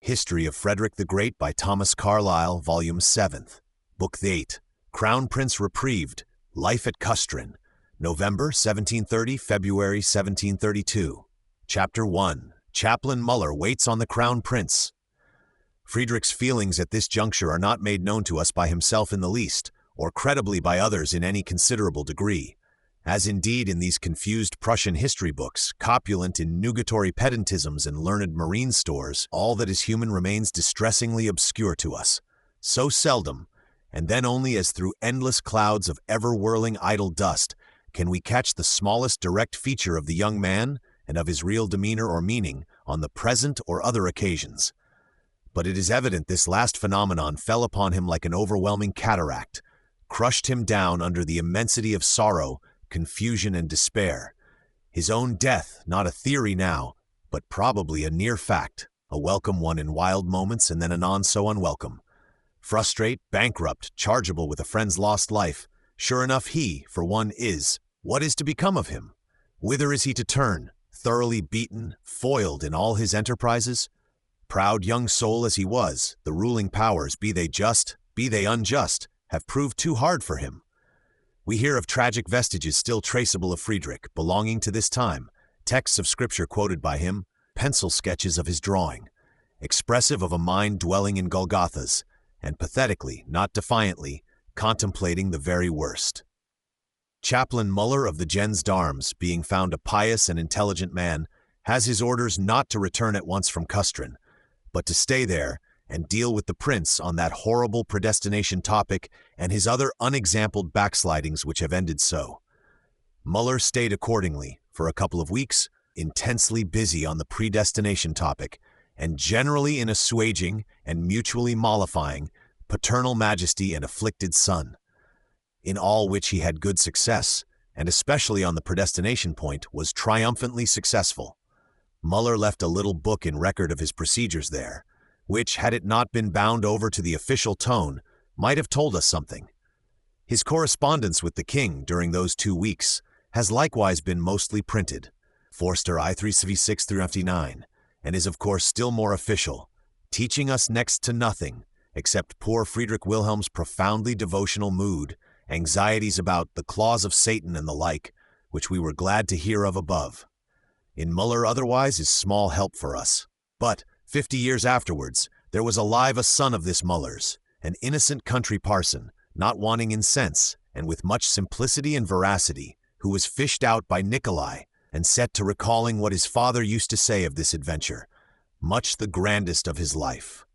History of Frederick the Great by Thomas Carlyle, Volume 7th, Book 8, Crown Prince Reprieved, Life at Custrin, November 1730, February 1732. Chapter 1, Chaplain Muller Waits on the Crown Prince. Friedrich's feelings at this juncture are not made known to us by himself in the least, or credibly by others in any considerable degree, as indeed in these confused Prussian history books, copulent in nugatory pedantisms and learned marine stores, all that is human remains distressingly obscure to us. So seldom, and then only as through endless clouds of ever-whirling idle dust, can we catch the smallest direct feature of the young man and of his real demeanor or meaning on the present or other occasions. But it is evident this last phenomenon fell upon him like an overwhelming cataract, crushed him down under the immensity of sorrow, confusion, and despair. His own death, not a theory now, but probably a near fact, a welcome one in wild moments and then anon so unwelcome. Frustrate, bankrupt, chargeable with a friend's lost life, sure enough he, for one, is. What is to become of him? Whither is he to turn, thoroughly beaten, foiled in all his enterprises? Proud young soul as he was, the ruling powers, be they just, be they unjust, have proved too hard for him. We hear of tragic vestiges still traceable of Friedrich, belonging to this time, texts of scripture quoted by him, pencil sketches of his drawing, expressive of a mind dwelling in Golgothas, and pathetically, not defiantly, contemplating the very worst. Chaplain Muller of the Gens d'Armes, being found a pious and intelligent man, has his orders not to return at once from Custrin, but to stay there and deal with the prince on that horrible predestination topic and his other unexampled backslidings which have ended so. Muller stayed accordingly, for a couple of weeks, intensely busy on the predestination topic, and generally in assuaging and mutually mollifying paternal majesty and afflicted son. In all which he had good success, and especially on the predestination point was triumphantly successful. Muller left a little book in record of his procedures there, which, had it not been bound over to the official tone, might have told us something. His correspondence with the king during those 2 weeks has likewise been mostly printed, Forster I 356-59, and is of course still more official, teaching us next to nothing, except poor Friedrich Wilhelm's profoundly devotional mood, anxieties about the claws of Satan and the like, which we were glad to hear of above. In Muller otherwise is small help for us. But 50 years afterwards, there was alive a son of this Muller's, an innocent country parson, not wanting in sense, and with much simplicity and veracity, who was fished out by Nicolai, and set to recalling what his father used to say of this adventure, much the grandest of his life.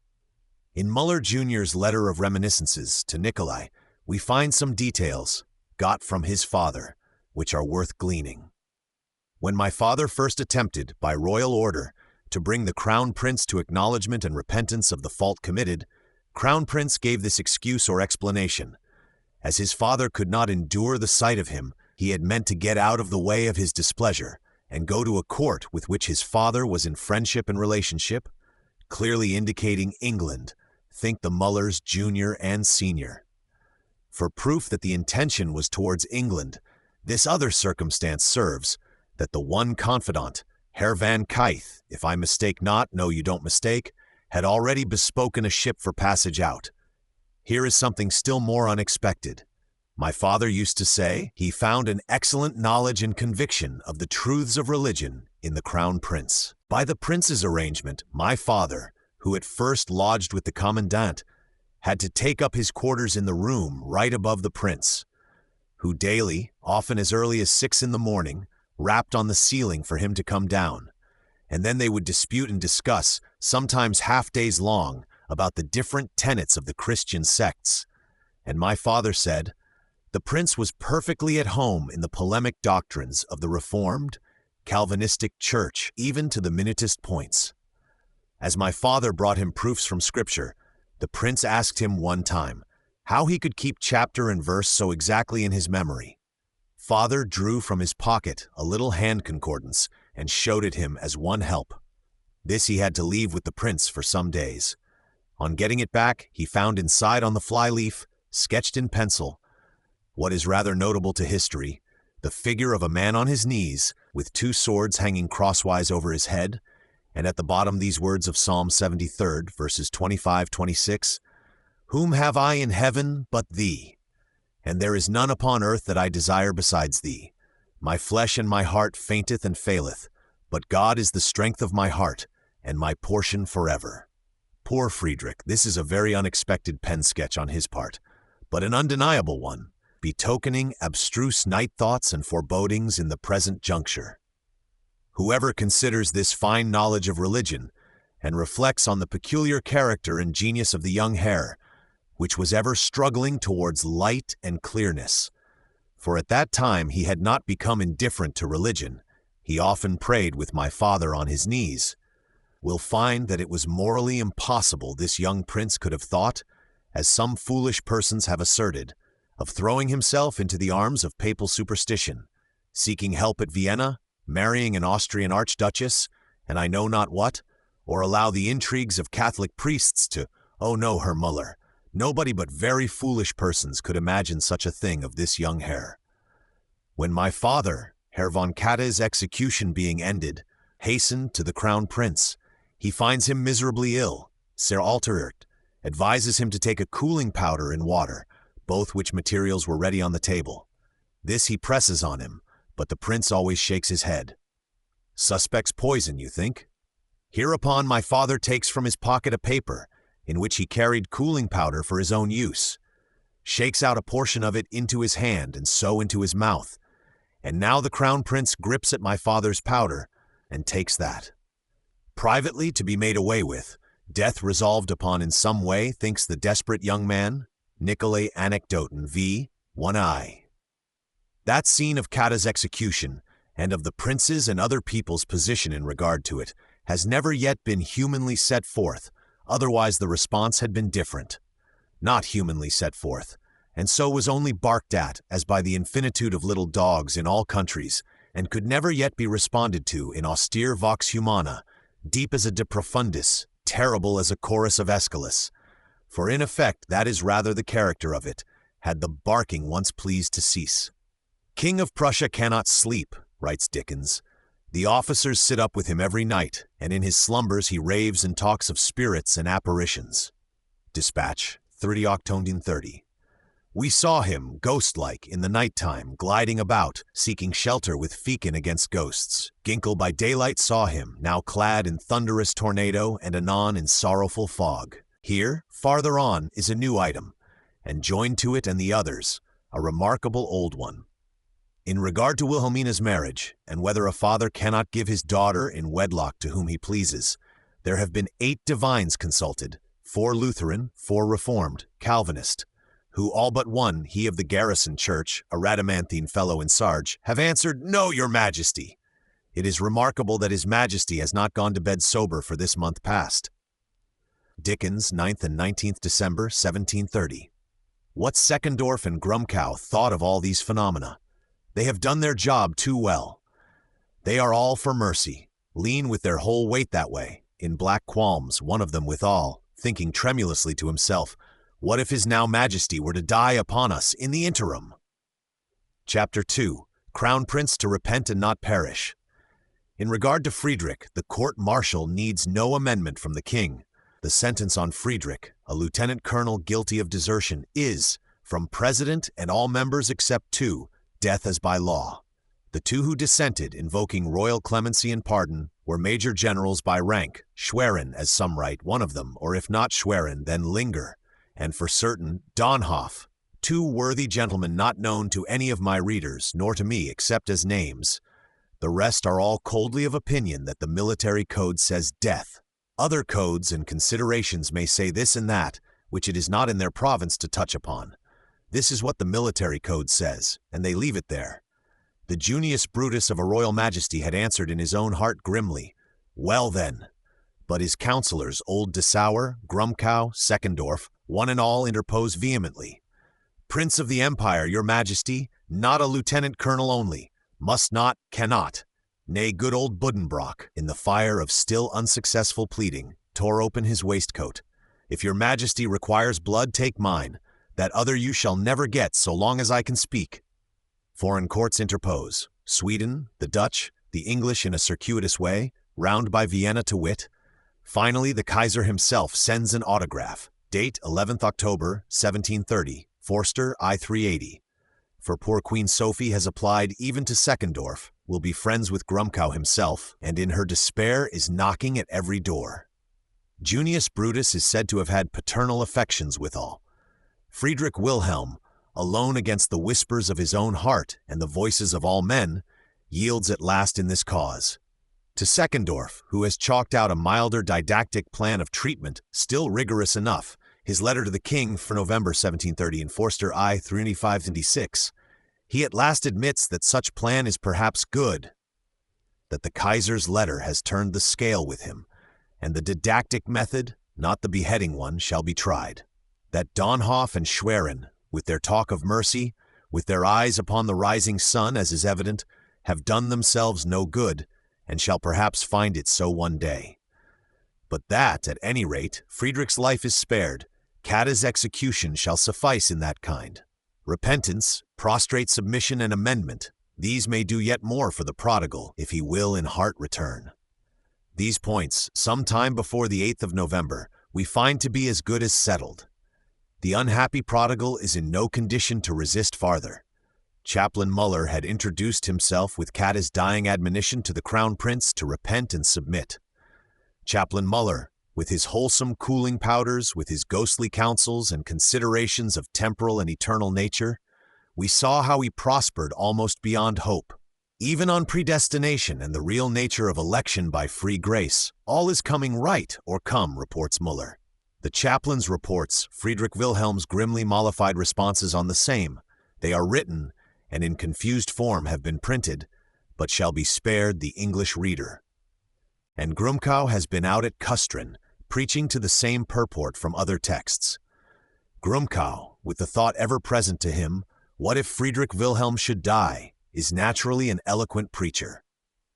In Muller Jr.'s letter of reminiscences to Nicolai, we find some details, got from his father, which are worth gleaning. When my father first attempted, by royal order, to bring the Crown Prince to acknowledgment and repentance of the fault committed, Crown Prince gave this excuse or explanation. As his father could not endure the sight of him, he had meant to get out of the way of his displeasure, and go to a court with which his father was in friendship and relationship, clearly indicating England, think the Mullers junior and senior. For proof that the intention was towards England, this other circumstance serves, that the one confidant, Herr Van Kythe, if I mistake not, no, you don't mistake, had already bespoken a ship for passage out. Here is something still more unexpected. My father used to say he found an excellent knowledge and conviction of the truths of religion in the Crown Prince. By the prince's arrangement, my father, who at first lodged with the commandant, had to take up his quarters in the room right above the prince, who daily, often as early as 6 in the morning, rapped on the ceiling for him to come down, and then they would dispute and discuss, sometimes half days long, about the different tenets of the Christian sects. And my father said, the prince was perfectly at home in the polemic doctrines of the Reformed, Calvinistic Church, even to the minutest points. As my father brought him proofs from Scripture, the prince asked him one time how he could keep chapter and verse so exactly in his memory. Father drew from his pocket a little hand concordance and showed it him as one help. This he had to leave with the prince for some days. On getting it back, he found inside on the flyleaf, sketched in pencil, what is rather notable to history, the figure of a man on his knees, with 2 swords hanging crosswise over his head, And at the bottom these words of Psalm 73, verses 25-26, "Whom have I in heaven but thee? And there is none upon earth that I desire besides thee. My flesh and my heart fainteth and faileth, but God is the strength of my heart, and my portion forever." Poor Frederick, this is a very unexpected pen sketch on his part, but an undeniable one, betokening abstruse night thoughts and forebodings in the present juncture. Whoever considers this fine knowledge of religion, and reflects on the peculiar character and genius of the young hare, which was ever struggling towards light and clearness, for at that time he had not become indifferent to religion, he often prayed with my father on his knees, will find that it was morally impossible this young prince could have thought, as some foolish persons have asserted, of throwing himself into the arms of papal superstition, seeking help at Vienna, marrying an Austrian archduchess, and I know not what, or allow the intrigues of Catholic priests to, oh no, Herr Muller, nobody but very foolish persons could imagine such a thing of this young hare. When my father, Herr von Katte's execution being ended, hastened to the crown prince, he finds him miserably ill. Sir Alterert advises him to take a cooling powder and water, both which materials were ready on the table. This he presses on him, but the prince always shakes his head. Suspects poison, you think? Hereupon my father takes from his pocket a paper, in which he carried cooling powder for his own use, shakes out a portion of it into his hand and so into his mouth, and now the crown prince grips at my father's powder and takes that. Privately to be made away with, death resolved upon in some way, thinks the desperate young man, Nicolai Anekdoten v. OpenAi. That scene of Katte's execution, and of the prince's and other people's position in regard to it, has never yet been humanly set forth, otherwise the response had been different. Not humanly set forth, and so was only barked at as by the infinitude of little dogs in all countries, and could never yet be responded to in austere vox humana, deep as a de profundis, terrible as a chorus of Aeschylus. For in effect that is rather the character of it, had the barking once pleased to cease. King of Prussia cannot sleep, writes Dickens. The officers sit up with him every night, and in his slumbers he raves and talks of spirits and apparitions. Dispatch, 30 October 30. We saw him, ghost-like, in the night-time, gliding about, seeking shelter with Fekin against ghosts. Ginkell by daylight saw him, now clad in thunderous tornado and anon in sorrowful fog. Here, farther on, is a new item, and joined to it and the others, a remarkable old one. In regard to Wilhelmina's marriage, and whether a father cannot give his daughter in wedlock to whom he pleases, there have been 8 divines consulted, 4 Lutheran, 4 Reformed, Calvinist, who all but one, he of the garrison church, a Rhadamanthine fellow in Sarge, have answered, "No, your majesty." It is remarkable that his majesty has not gone to bed sober for this month past. Dickens, 9th and 19th December, 1730. What Seckendorf and Grumkow thought of all these phenomena. They have done their job too well. They are all for mercy, lean with their whole weight that way, in black qualms, one of them withal, thinking tremulously to himself, what if his now majesty were to die upon us in the interim? Chapter 2. Crown Prince to repent and not perish. In regard to Frederick, the court-martial needs no amendment from the king. The sentence on Frederick, a lieutenant colonel guilty of desertion, is, from president and all members except 2, death as by law. The 2 who dissented, invoking royal clemency and pardon, were major generals by rank, Schwerin, as some write, one of them, or if not Schwerin, then Linger, and for certain, Donhoff, 2 worthy gentlemen not known to any of my readers, nor to me except as names. The rest are all coldly of opinion that the military code says death. Other codes and considerations may say this and that, which it is not in their province to touch upon. This is what the military code says, and they leave it there. The Junius Brutus of a royal majesty had answered in his own heart grimly, "Well then." But his counselors, old Dessauer, Grumkow, Seckendorf, one and all interpose vehemently. "Prince of the Empire, your majesty, not a lieutenant colonel only, must not, cannot." Nay, good old Buddenbrock, in the fire of still unsuccessful pleading, tore open his waistcoat. "If your majesty requires blood, take mine. That other you shall never get so long as I can speak." Foreign courts interpose. Sweden, the Dutch, the English in a circuitous way, round by Vienna to wit. Finally, the Kaiser himself sends an autograph. Date 11th October, 1730, Forster, I-380. For poor Queen Sophie has applied even to Seckendorf, will be friends with Grumkow himself, and in her despair is knocking at every door. Junius Brutus is said to have had paternal affections withal. Friedrich Wilhelm, alone against the whispers of his own heart and the voices of all men, yields at last in this cause. To Seckendorf, who has chalked out a milder didactic plan of treatment, still rigorous enough, his letter to the king for November 1730 in Forster I-325-26, he at last admits that such plan is perhaps good, that the Kaiser's letter has turned the scale with him, and the didactic method, not the beheading one, shall be tried. That Dönhoff and Schwerin, with their talk of mercy, with their eyes upon the rising sun, as is evident, have done themselves no good, and shall perhaps find it so one day. But that, at any rate, Friedrich's life is spared. Cada's execution shall suffice in that kind. Repentance, prostrate submission, and amendment, these may do yet more for the prodigal, if he will in heart return. These points, some time before the 8th of November, we find to be as good as settled. The unhappy prodigal is in no condition to resist farther. Chaplain Muller had introduced himself with Cada's dying admonition to the Crown Prince to repent and submit. Chaplain Muller, with his wholesome cooling powders, with his ghostly counsels and considerations of temporal and eternal nature, we saw how he prospered almost beyond hope. Even on predestination and the real nature of election by free grace, all is coming right or come, reports Muller. The chaplain's reports, Friedrich Wilhelm's grimly mollified responses on the same. They are written, and in confused form have been printed, but shall be spared the English reader. And Grumkow has been out at Kustrin, preaching to the same purport from other texts. Grumkow, with the thought ever present to him, what if Friedrich Wilhelm should die, is naturally an eloquent preacher.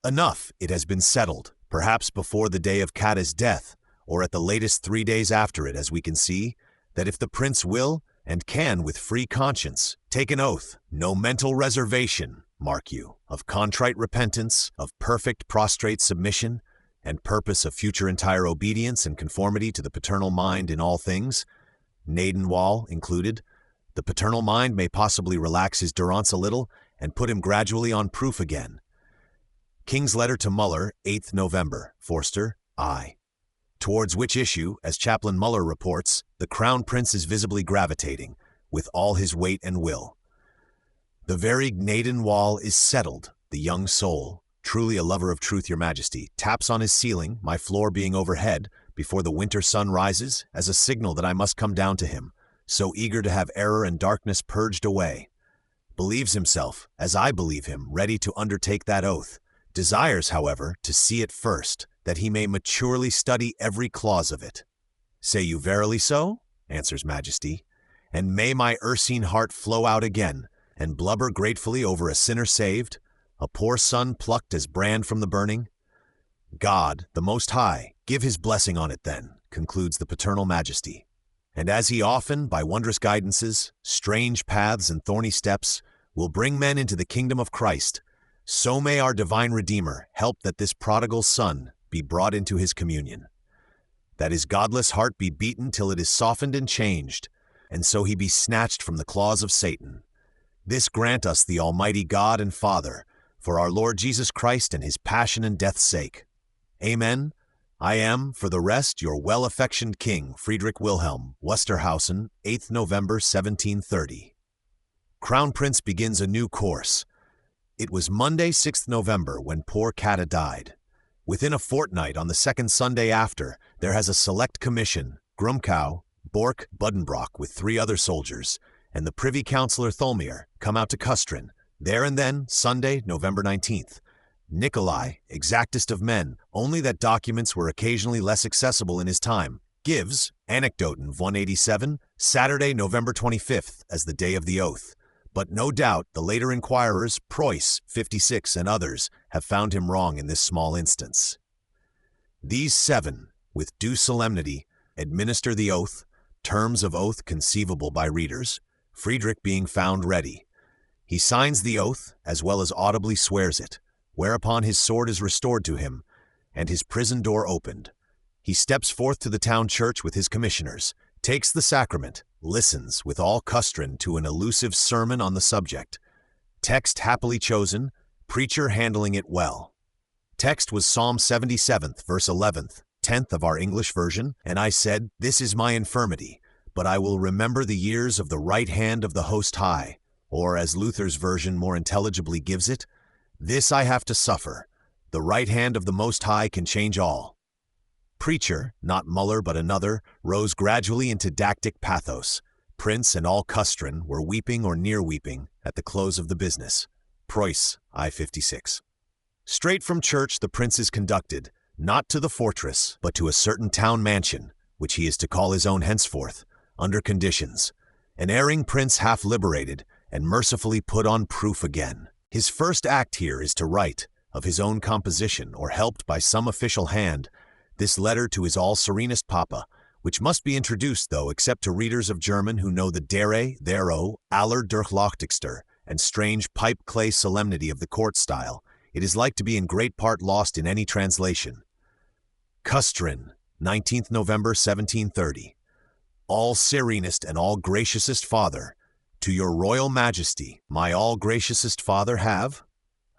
Enough, it has been settled, perhaps before the day of Cada's death, or at the latest 3 days after it, as we can see, that if the prince will, and can with free conscience, take an oath, no mental reservation, mark you, of contrite repentance, of perfect prostrate submission, and purpose of future entire obedience and conformity to the paternal mind in all things, Nadenwall included, the paternal mind may possibly relax his durance a little and put him gradually on proof again. King's letter to Muller, 8th November, Forster, I. Towards which issue, as Chaplain Muller reports, the Crown Prince is visibly gravitating, with all his weight and will. The very Nadenwall is settled, the young soul, truly a lover of truth, your majesty, taps on his ceiling, my floor being overhead, before the winter sun rises, as a signal that I must come down to him, so eager to have error and darkness purged away. Believes himself, as I believe him, ready to undertake that oath, desires, however, to see it first, that he may maturely study every clause of it. Say you verily so? Answers Majesty, and may my ursine heart flow out again, and blubber gratefully over a sinner saved, a poor son plucked as brand from the burning? God, the Most High, give his blessing on it then, concludes the paternal Majesty. And as he often, by wondrous guidances, strange paths and thorny steps, will bring men into the kingdom of Christ, so may our divine Redeemer help that this prodigal son be brought into his communion, that his godless heart be beaten till it is softened and changed, and so he be snatched from the claws of Satan. This grant us the Almighty God and Father, for our Lord Jesus Christ and his passion and death's sake. Amen. I am, for the rest, your well-affectioned King, Friedrich Wilhelm, Wusterhausen, 8th November, 1730. Crown Prince begins a new course. It was Monday, 6th November, when poor Cada died. Within a fortnight, on the second Sunday after, there has a select commission, Grumkow, Bork, Buddenbrock, with 3 other soldiers, and the Privy Councillor Thulmier, come out to Kustrin. There and then, Sunday, November 19th. Nikolai, exactest of men, only that documents were occasionally less accessible in his time, gives, Anekdoten 187, Saturday, November 25th, as the day of the oath. But no doubt the later inquirers, Preuss, 56, and others, have found him wrong in this small instance. These 7, with due solemnity, administer the oath, terms of oath conceivable by readers, Friedrich being found ready. He signs the oath, as well as audibly swears it, whereupon his sword is restored to him, and his prison door opened. He steps forth to the town church with his commissioners, takes the sacrament, listens with all custrin to an elusive sermon on the subject. Text happily chosen, preacher handling it well. Text was Psalm 77th, verse 11th, 10th of our English version, and I said, "This is my infirmity, but I will remember the years of the right hand of the Host High," or as Luther's version more intelligibly gives it, "This I have to suffer. The right hand of the Most High can change all." Preacher, not Muller but another, rose gradually into dactyc pathos. Prince and all custrin were weeping or near weeping at the close of the business. Preuss, I-56. Straight from church the prince is conducted, not to the fortress, but to a certain town mansion, which he is to call his own henceforth, under conditions. An erring prince half liberated, and mercifully put on proof again. His first act here is to write, of his own composition, or helped by some official hand, this letter to his all-serenest papa, which must be introduced, though, except to readers of German who know the dere, thero, aller durchlauchtigster, and strange pipe-clay solemnity of the court style, it is like to be in great part lost in any translation. Custrin, 19th November 1730. All serenest and all graciousest Father, to your royal majesty, my all graciousest Father have,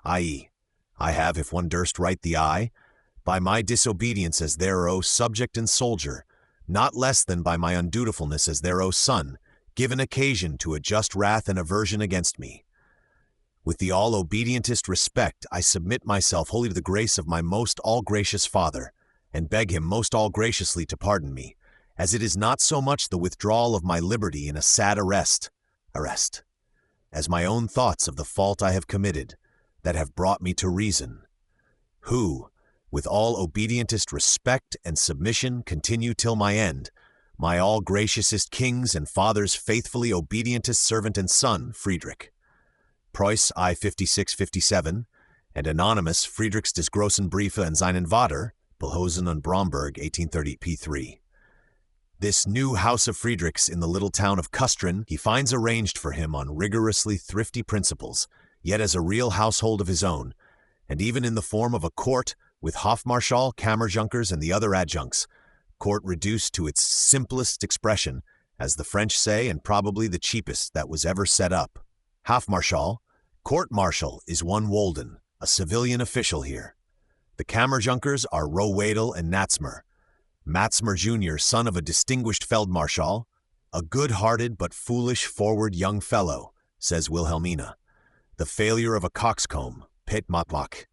i.e., I have, if one durst write the I, by my disobedience as their subject and soldier, not less than by my undutifulness as their son, given occasion to a just wrath and aversion against me. With the all-obedientest respect, I submit myself wholly to the grace of my most all-gracious Father, and beg him most all-graciously to pardon me, as it is not so much the withdrawal of my liberty in a sad arrest, as my own thoughts of the fault I have committed, that have brought me to reason, who, with all obedientest respect and submission, continue till my end, my all-graciousest kings and fathers' faithfully obedientest servant and son, Frederick. Preuss I-56-57, and anonymous Friedrichs des Großen Briefe and seinen Vater, Bilhosen und Bromberg, 1830 p3. This new house of Friedrichs in the little town of Custrin he finds arranged for him on rigorously thrifty principles, yet as a real household of his own, and even in the form of a court with Hofmarschall, Kammerjunkers, and the other adjuncts, court reduced to its simplest expression, as the French say, and probably the cheapest that was ever set up. Hofmarschall, court-martial, is one Wolden, a civilian official here. The Kammerjunkers are Rohwedel and Natzmer. Matzmer Jr., son of a distinguished Feldmarschall, a good-hearted but foolish forward young fellow, says Wilhelmina. The failure of a coxcomb, Petmatmach.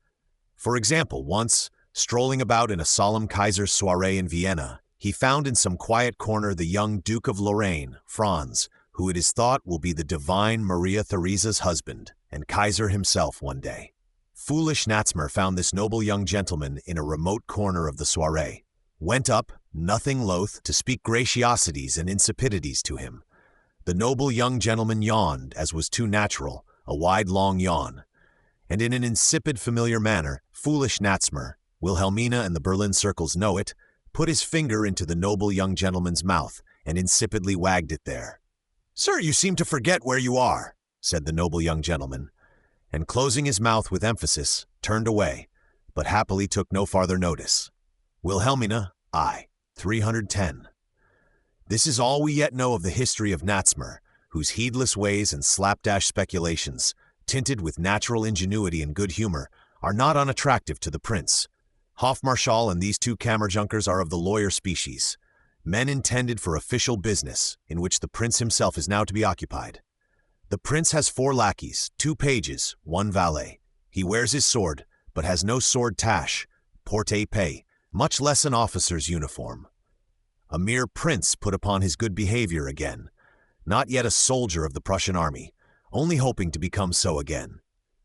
For example, once, strolling about in a solemn Kaiser's soiree in Vienna, he found in some quiet corner the young Duke of Lorraine, Franz, who it is thought will be the divine Maria Theresa's husband, and Kaiser himself one day. Foolish Natzmer found this noble young gentleman in a remote corner of the soiree, went up, nothing loath, to speak gratiosities and insipidities to him. The noble young gentleman yawned, as was too natural, a wide long yawn, and in an insipid familiar manner, foolish Natzmer, Wilhelmina and the Berlin circles know it, put his finger into the noble young gentleman's mouth and insipidly wagged it there. "Sir, you seem to forget where you are," said the noble young gentleman, and closing his mouth with emphasis, turned away, but happily took no farther notice. Wilhelmina, I. 310. This is all we yet know of the history of Natzmer, whose heedless ways and slapdash speculations, tinted with natural ingenuity and good humor, are not unattractive to the prince. Hofmarschall and these two Kammerjunkers are of the lawyer species, men intended for official business, in which the prince himself is now to be occupied. The prince has 4 lackeys, 2 pages, 1 valet. He wears his sword, but has no sword tache, porte-épée, much less an officer's uniform. A mere prince put upon his good behavior again, not yet a soldier of the Prussian army, only hoping to become so again.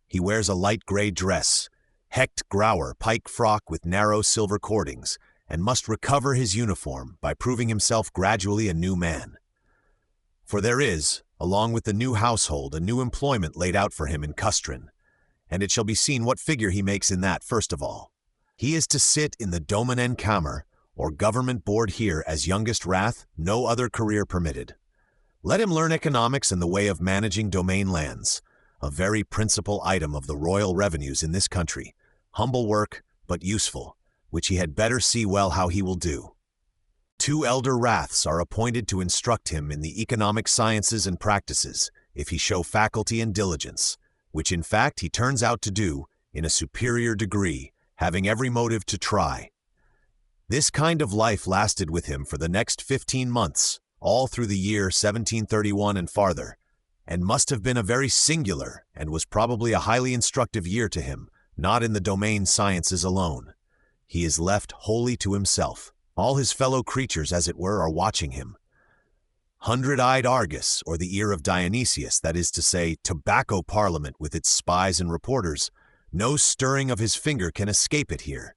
He wears a light gray dress, hecht grauer pike frock with narrow silver cordings, and must recover his uniform by proving himself gradually a new man. For there is, along with the new household, a new employment laid out for him in Custrin, and it shall be seen what figure he makes in that first of all. He is to sit in the Dominenkammer, or government board here as youngest Rath, no other career permitted. Let him learn economics and the way of managing domain lands, a very principal item of the royal revenues in this country. Humble work, but useful, which he had better see well how he will do. 2 elder wraths are appointed to instruct him in the economic sciences and practices, if he show faculty and diligence, which in fact he turns out to do in a superior degree, having every motive to try. This kind of life lasted with him for the next 15 months, all through the year 1731 and farther, and must have been a very singular and was probably a highly instructive year to him, not in the domain sciences alone. He is left wholly to himself. All his fellow creatures, as it were, are watching him. 100-eyed Argus, or the ear of Dionysius, that is to say, tobacco parliament with its spies and reporters, no stirring of his finger can escape it here.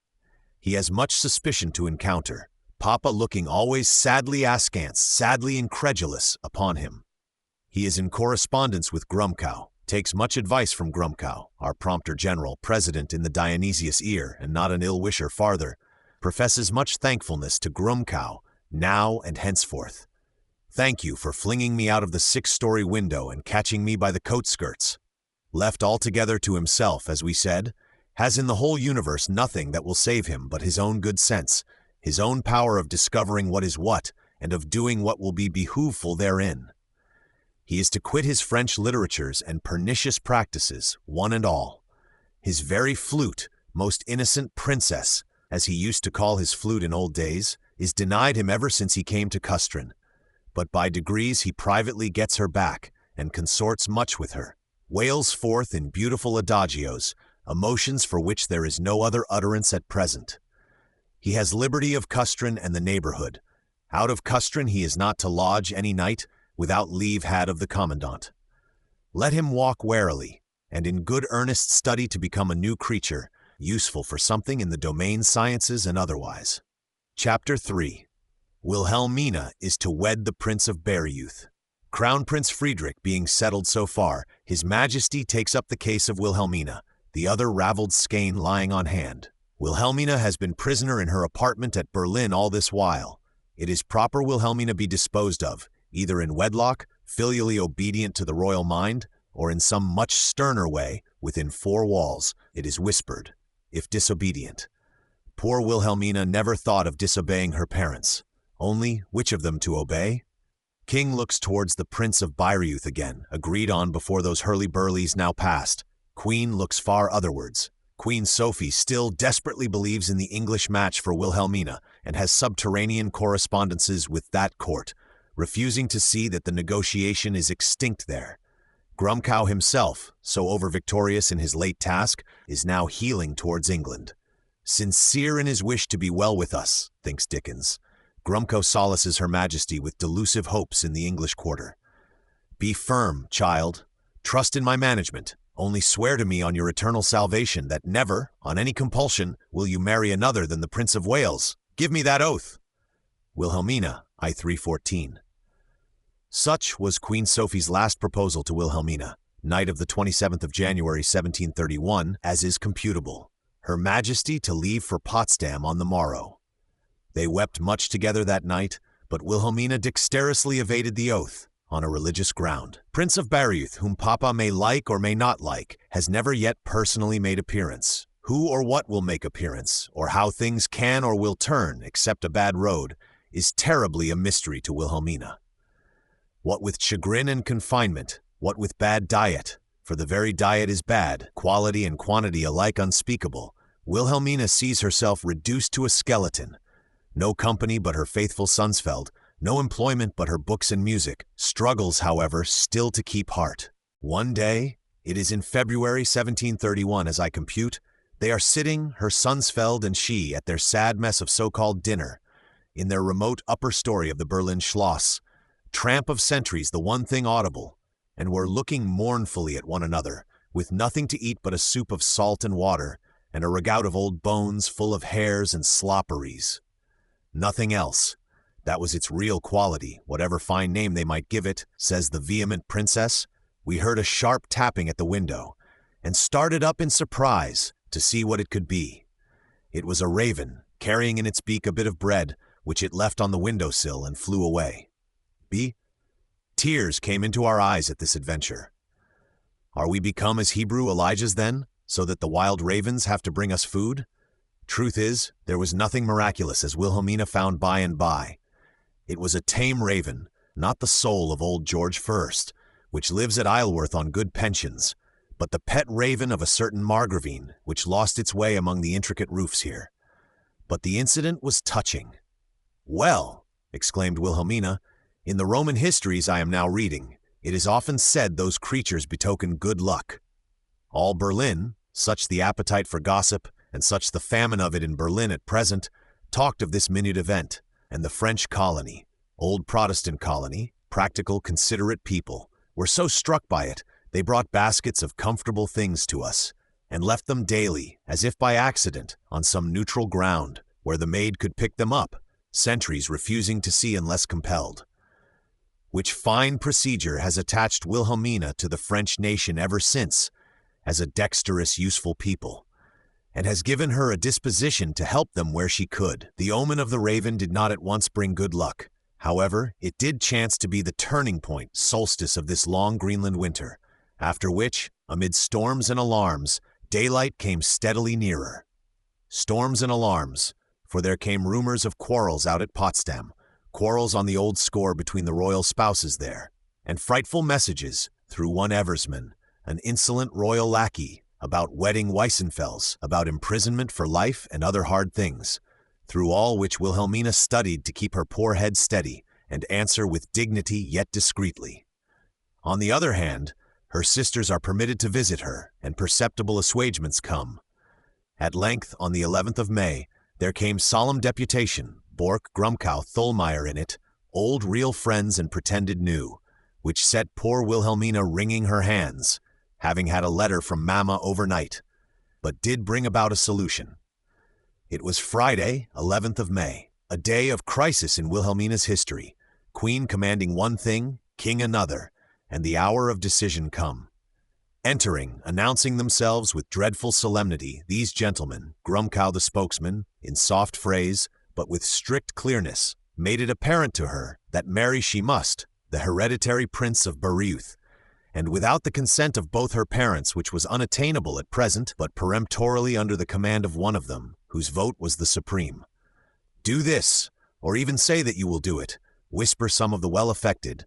He has much suspicion to encounter, Papa looking always sadly askance, sadly incredulous, upon him. He is in correspondence with Grumkow, takes much advice from Grumkow, our prompter general, president in the Dionysius ear, and not an ill-wisher farther, professes much thankfulness to Grumkow, now and henceforth. Thank you for flinging me out of the 6-story window and catching me by the coat skirts. Left altogether to himself, as we said, has in the whole universe nothing that will save him but his own good sense, his own power of discovering what is what, and of doing what will be behooveful therein. He is to quit his French literatures and pernicious practices, one and all. His very flute, most innocent princess, as he used to call his flute in old days, is denied him ever since he came to Custrin. But by degrees he privately gets her back, and consorts much with her, wails forth in beautiful adagios, emotions for which there is no other utterance at present. He has liberty of Custrin and the neighborhood. Out of Custrin he is not to lodge any night, without leave had of the commandant. Let him walk warily, and in good earnest study to become a new creature, useful for something in the domain sciences and otherwise. Chapter 3. Wilhelmina is to wed the Prince of Bear-Youth. Crown Prince Frederick being settled so far, His Majesty takes up the case of Wilhelmina, the other ravelled skein lying on hand. Wilhelmina has been prisoner in her apartment at Berlin all this while. It is proper Wilhelmina be disposed of, either in wedlock, filially obedient to the royal mind, or in some much sterner way, within 4 walls, it is whispered, if disobedient. Poor Wilhelmina never thought of disobeying her parents. Only, which of them to obey? King looks towards the Prince of Bear-Youth again, agreed on before those hurly-burlies now past. Queen looks far otherwards. Queen Sophie still desperately believes in the English match for Wilhelmina, and has subterranean correspondences with that court, refusing to see that the negotiation is extinct there. Grumkow himself, so over-victorious in his late task, is now heeling towards England. Sincere in his wish to be well with us, thinks Dickens, Grumkow solaces Her Majesty with delusive hopes in the English quarter. Be firm, child. Trust in my management. Only swear to me on your eternal salvation that never, on any compulsion, will you marry another than the Prince of Wales. Give me that oath. Wilhelmina, I 314. Such was Queen Sophie's last proposal to Wilhelmina, night of the 27th of January 1731, as is computable. Her Majesty to leave for Potsdam on the morrow. They wept much together that night, but Wilhelmina dexterously evaded the oath, on a religious ground. Prince of Bear-Youth, whom Papa may like or may not like, has never yet personally made appearance. Who or what will make appearance, or how things can or will turn, except a bad road, is terribly a mystery to Wilhelmina. What with chagrin and confinement, what with bad diet, for the very diet is bad, quality and quantity alike unspeakable, Wilhelmina sees herself reduced to a skeleton. No company but her faithful Sunsfeld, no employment but her books and music, struggles, however, still to keep heart. One day, it is in February 1731 as I compute, they are sitting, her Sunsfeld and she, at their sad mess of so-called dinner, in their remote upper story of the Berlin Schloss, tramp of sentries the one thing audible, and were looking mournfully at one another, with nothing to eat but a soup of salt and water, and a ragout of old bones full of hairs and slopperies. Nothing else. That was its real quality, whatever fine name they might give it, says the vehement princess. We heard a sharp tapping at the window, and started up in surprise to see what it could be. It was a raven, carrying in its beak a bit of bread, which it left on the window-sill and flew away. Tears came into our eyes at this adventure. Are we become as Hebrew Elijahs then, so that the wild ravens have to bring us food? Truth is, there was nothing miraculous, as Wilhelmina found by and by. It was a tame raven, not the soul of old George First, which lives at Isleworth on good pensions, but the pet raven of a certain Margravine, which lost its way among the intricate roofs here. But the incident was touching. "Well," exclaimed Wilhelmina, "in the Roman histories I am now reading, it is often said those creatures betoken good luck. All Berlin, such the appetite for gossip, and such the famine of it in Berlin at present, talked of this minute event, and the French colony, old Protestant colony, practical, considerate people, were so struck by it, they brought baskets of comfortable things to us, and left them daily, as if by accident, on some neutral ground, where the maid could pick them up, sentries refusing to see unless compelled. Which fine procedure has attached Wilhelmina to the French nation ever since, as a dexterous, useful people, and has given her a disposition to help them where she could. The omen of the raven did not at once bring good luck. However, it did chance to be the turning point, solstice of this long Greenland winter, after which, amid storms and alarms, daylight came steadily nearer. Storms and alarms, for there came rumors of quarrels out at Potsdam, quarrels on the old score between the royal spouses there, and frightful messages, through one Eversman, an insolent royal lackey, about wedding Weissenfels, about imprisonment for life and other hard things, through all which Wilhelmina studied to keep her poor head steady and answer with dignity yet discreetly. On the other hand, her sisters are permitted to visit her, and perceptible assuagements come. At length, on the 11th of May, there came solemn deputation, Bork, Grumkow, Thulmeyer in it, old real friends and pretended new, which set poor Wilhelmina wringing her hands, having had a letter from Mamma overnight, but did bring about a solution. It was Friday, 11th of May, a day of crisis in Wilhelmina's history, Queen commanding one thing, King another, and the hour of decision come. Entering, announcing themselves with dreadful solemnity, these gentlemen, Grumkow the spokesman, in soft phrase, but with strict clearness, made it apparent to her that marry she must, the hereditary prince of Bayreuth, and without the consent of both her parents, which was unattainable at present, but peremptorily under the command of one of them, whose vote was the supreme. "Do this, or even say that you will do it," whisper some of the well-affected.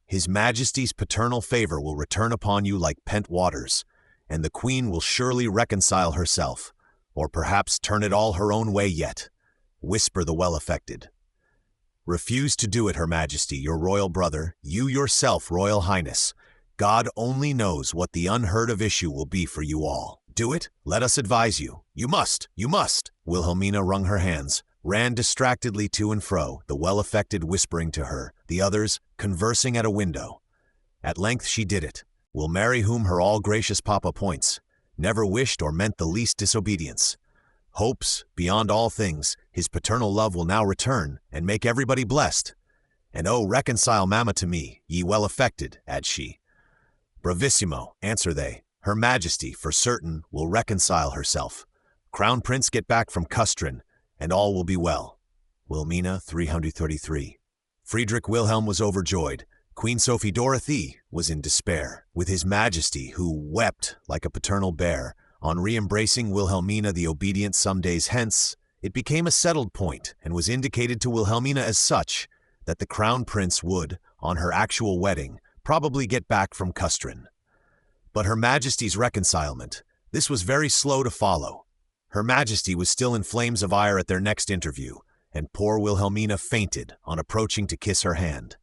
"His Majesty's paternal favor will return upon you like pent waters, and the Queen will surely reconcile herself, or perhaps turn it all her own way yet," whisper the well-affected. "Refuse to do it, Her Majesty, your royal brother, you yourself, Royal Highness. God only knows what the unheard-of issue will be for you all. Do it, let us advise you. You must, you must!" Wilhelmina wrung her hands, ran distractedly to and fro, the well-affected whispering to her, the others conversing at a window. At length she did it. Will marry whom her all-gracious papa appoints. Never wished or meant the least disobedience. Hopes, beyond all things, his paternal love will now return, and make everybody blessed. And oh, reconcile Mamma to me, ye well-affected, adds she. "Bravissimo," answer they. "Her Majesty, for certain, will reconcile herself. Crown Prince get back from Kustrin, and all will be well." Wilhelmina 333. Friedrich Wilhelm was overjoyed. Queen Sophie Dorothee was in despair, with His Majesty, who wept like a paternal bear. On re-embracing Wilhelmina the obedient some days hence, it became a settled point, and was indicated to Wilhelmina as such, that the Crown Prince would, on her actual wedding, probably get back from Kustrin. But Her Majesty's reconcilement, this was very slow to follow. Her Majesty was still in flames of ire at their next interview, and poor Wilhelmina fainted on approaching to kiss her hand.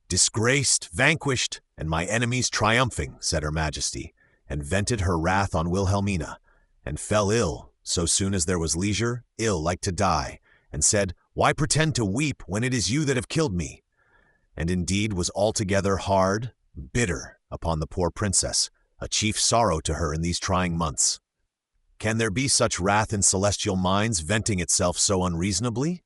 "Disgraced, vanquished, and my enemies triumphing," said Her Majesty, and vented her wrath on Wilhelmina, and fell ill, so soon as there was leisure, ill like to die, and said, "Why pretend to weep when it is you that have killed me?" And indeed was altogether hard, bitter upon the poor princess, a chief sorrow to her in these trying months. Can there be such wrath in celestial minds venting itself so unreasonably?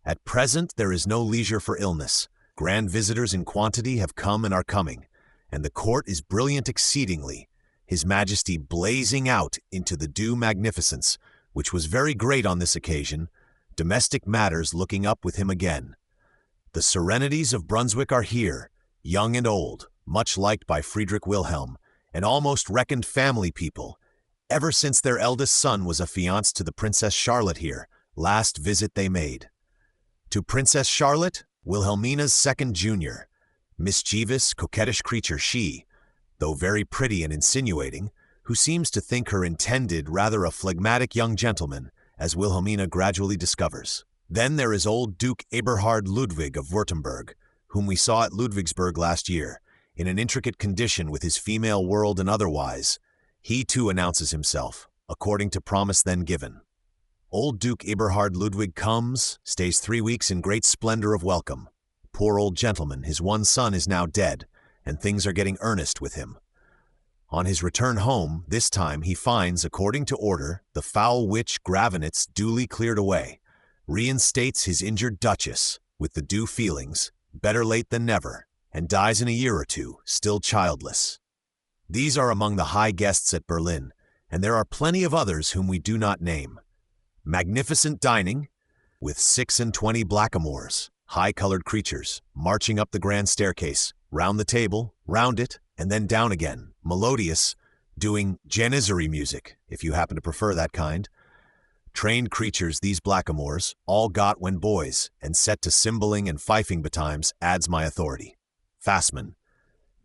At present there is no leisure for illness. Grand visitors in quantity have come and are coming, and the court is brilliant exceedingly, His Majesty blazing out into the due magnificence, which was very great on this occasion, domestic matters looking up with him again. The serenities of Brunswick are here, young and old, much liked by Friedrich Wilhelm, and almost reckoned family people, ever since their eldest son was affianced to the Princess Charlotte here, last visit they made. To Princess Charlotte, Wilhelmina's second junior. Mischievous, coquettish creature she, though very pretty and insinuating, who seems to think her intended rather a phlegmatic young gentleman, as Wilhelmina gradually discovers. Then there is old Duke Eberhard Ludwig of Württemberg, whom we saw at Ludwigsburg last year, in an intricate condition with his female world and otherwise. He too announces himself, according to promise then given. Old Duke Eberhard Ludwig comes, stays 3 weeks in great splendor of welcome. Poor old gentleman, his one son is now dead, and things are getting earnest with him. On his return home, this time he finds, according to order, the foul witch Gravenitz duly cleared away, reinstates his injured duchess, with the due feelings, better late than never, and dies in a year or two, still childless. These are among the high guests at Berlin, and there are plenty of others whom we do not name. Magnificent dining, with 26 blackamoors, high-colored creatures, marching up the grand staircase, round the table, round it, and then down again, melodious, doing janizary music, if you happen to prefer that kind. Trained creatures, these blackamoors, all got when boys, and set to cymbaling and fifing betimes, adds my authority. Fastman.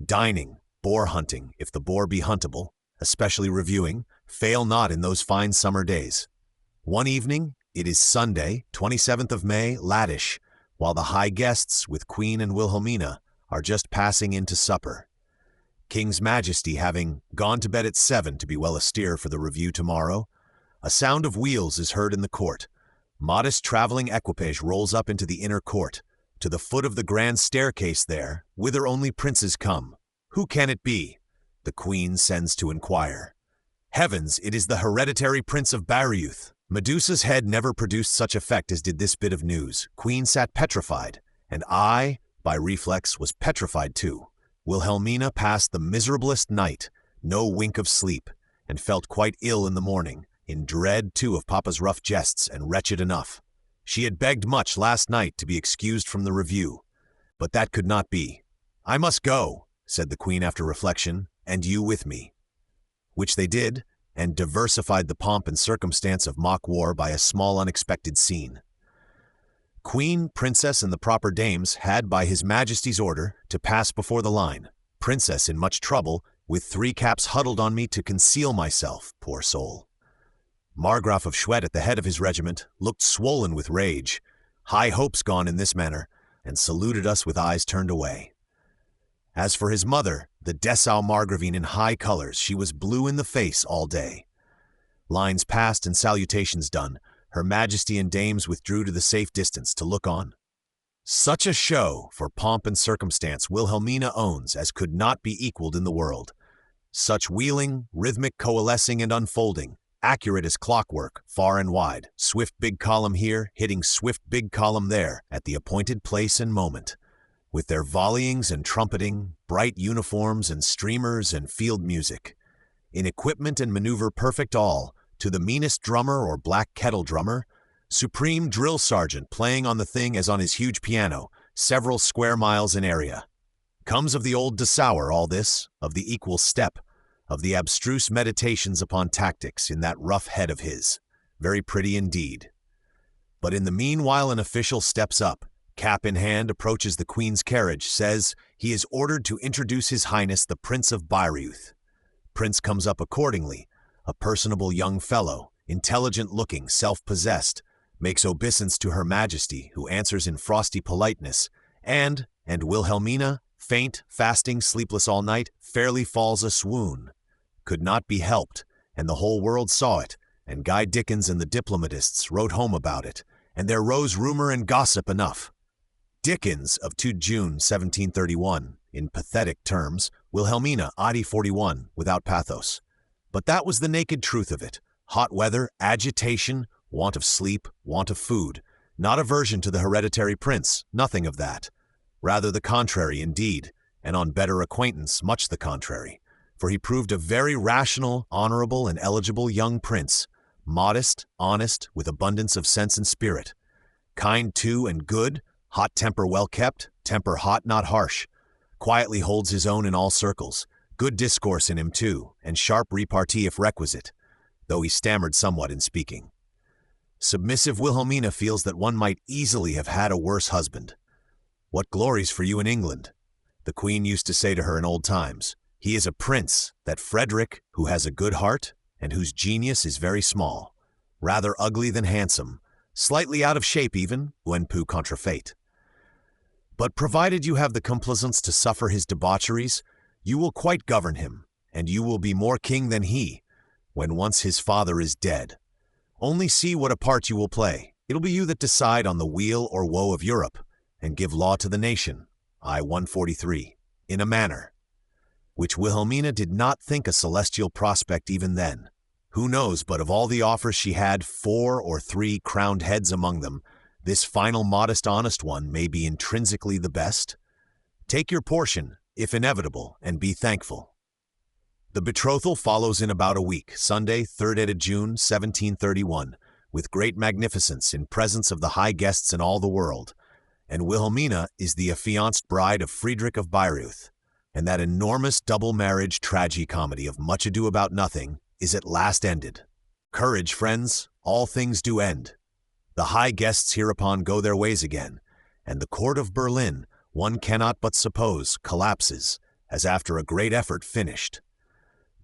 Dining, boar hunting, if the boar be huntable, especially reviewing, fail not in those fine summer days. One evening, it is Sunday, 27th of May, lattish, while the high guests, with Queen and Wilhelmina, are just passing in to supper. King's Majesty having gone to bed at 7 to be well astir for the review tomorrow, a sound of wheels is heard in the court. Modest traveling equipage rolls up into the inner court, to the foot of the grand staircase there, whither only princes come. Who can it be? The Queen sends to inquire. Heavens, it is the hereditary Prince of Bayreuth. Medusa's head never produced such effect as did this bit of news. Queen sat petrified, and I, by reflex, was petrified too. Wilhelmina passed the miserablest night, no wink of sleep, and felt quite ill in the morning, in dread too of Papa's rough jests, and wretched enough. She had begged much last night to be excused from the review, but that could not be. I must go, said the Queen after reflection, and you with me. Which they did, and diversified the pomp and circumstance of mock war by a small unexpected scene. Queen, Princess, and the proper dames had by His Majesty's order to pass before the line. Princess in much trouble, with 3 caps huddled on me to conceal myself, poor soul. Margraf of Schwedt at the head of his regiment looked swollen with rage, high hopes gone in this manner, and saluted us with eyes turned away. As for his mother, the Dessau Margravine in high colors, she was blue in the face all day. Lines passed and salutations done, Her Majesty and dames withdrew to the safe distance to look on. Such a show for pomp and circumstance Wilhelmina owns as could not be equaled in the world. Such wheeling, rhythmic coalescing and unfolding, accurate as clockwork, far and wide, swift big column here, hitting swift big column there, at the appointed place and moment. With their volleyings and trumpeting, bright uniforms and streamers and field music. In equipment and maneuver perfect all, to the meanest drummer or black kettle drummer, supreme drill sergeant playing on the thing as on his huge piano, several square miles in area. Comes of the old Dessauer all this, of the equal step, of the abstruse meditations upon tactics in that rough head of his. Very pretty indeed. But in the meanwhile an official steps up, cap in hand, approaches the Queen's carriage, says he is ordered to introduce His Highness the Prince of Bayreuth. Prince comes up accordingly, a personable young fellow, intelligent-looking, self-possessed, makes obeisance to Her Majesty, who answers in frosty politeness, and Wilhelmina, faint, fasting, sleepless all night, fairly falls a swoon. Could not be helped, and the whole world saw it, and Guy Dickens and the diplomatists wrote home about it, and there rose rumor and gossip enough. Dickens of 2 June 1731, in pathetic terms, Wilhelmina, Adi 41, without pathos. But that was the naked truth of it. Hot weather, agitation, want of sleep, want of food. Not aversion to the hereditary prince, nothing of that. Rather the contrary indeed, and on better acquaintance much the contrary. For he proved a very rational, honorable, and eligible young prince, modest, honest, with abundance of sense and spirit. Kind too and good, hot temper well kept, temper hot not harsh. Quietly holds his own in all circles. Good discourse in him too, and sharp repartee if requisite. though he stammered somewhat in speaking. Submissive Wilhelmina feels that one might easily have had a worse husband. "What glories for you in England?" the Queen used to say to her in old times. "He is a prince, that Frederick, who has a good heart, and whose genius is very small, rather ugly than handsome, slightly out of shape even, un peu contrefait. But provided you have the complaisance to suffer his debaucheries, you will quite govern him, and you will be more king than he, when once his father is dead. Only see what a part you will play. It'll be you that decide on the weal or woe of Europe, and give law to the nation." I 143, in a manner which Wilhelmina did not think a celestial prospect even then. Who knows but of all the offers she had 4 or 3 crowned heads among them, this final modest honest one may be intrinsically the best? Take your portion, if inevitable, and be thankful. The betrothal follows in about a week, Sunday, 3rd of June, 1731, with great magnificence in presence of the high guests in all the world, and Wilhelmina is the affianced bride of Frederick of Bayreuth, and that enormous double marriage tragi-comedy of Much Ado About Nothing is at last ended. Courage, friends, all things do end. The high guests hereupon go their ways again, and the court of Berlin, one cannot but suppose, collapses, as after a great effort finished.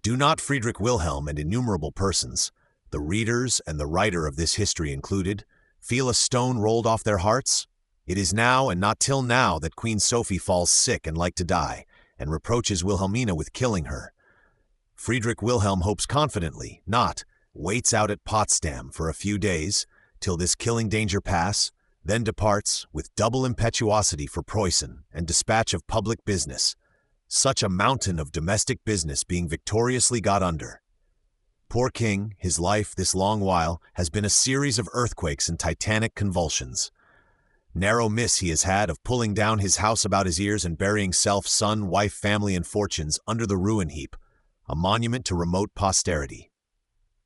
Do not Friedrich Wilhelm and innumerable persons, the readers and the writer of this history included, feel a stone rolled off their hearts? It is now and not till now that Queen Sophie falls sick and like to die, and reproaches Wilhelmina with killing her. Friedrich Wilhelm hopes confidently, not, waits out at Potsdam for a few days, till this killing danger pass, then departs with double impetuosity for Preußen and dispatch of public business, such a mountain of domestic business being victoriously got under. Poor king, his life this long while has been a series of earthquakes and titanic convulsions. Narrow miss he has had of pulling down his house about his ears and burying self, son, wife, family, and fortunes under the ruin heap, a monument to remote posterity.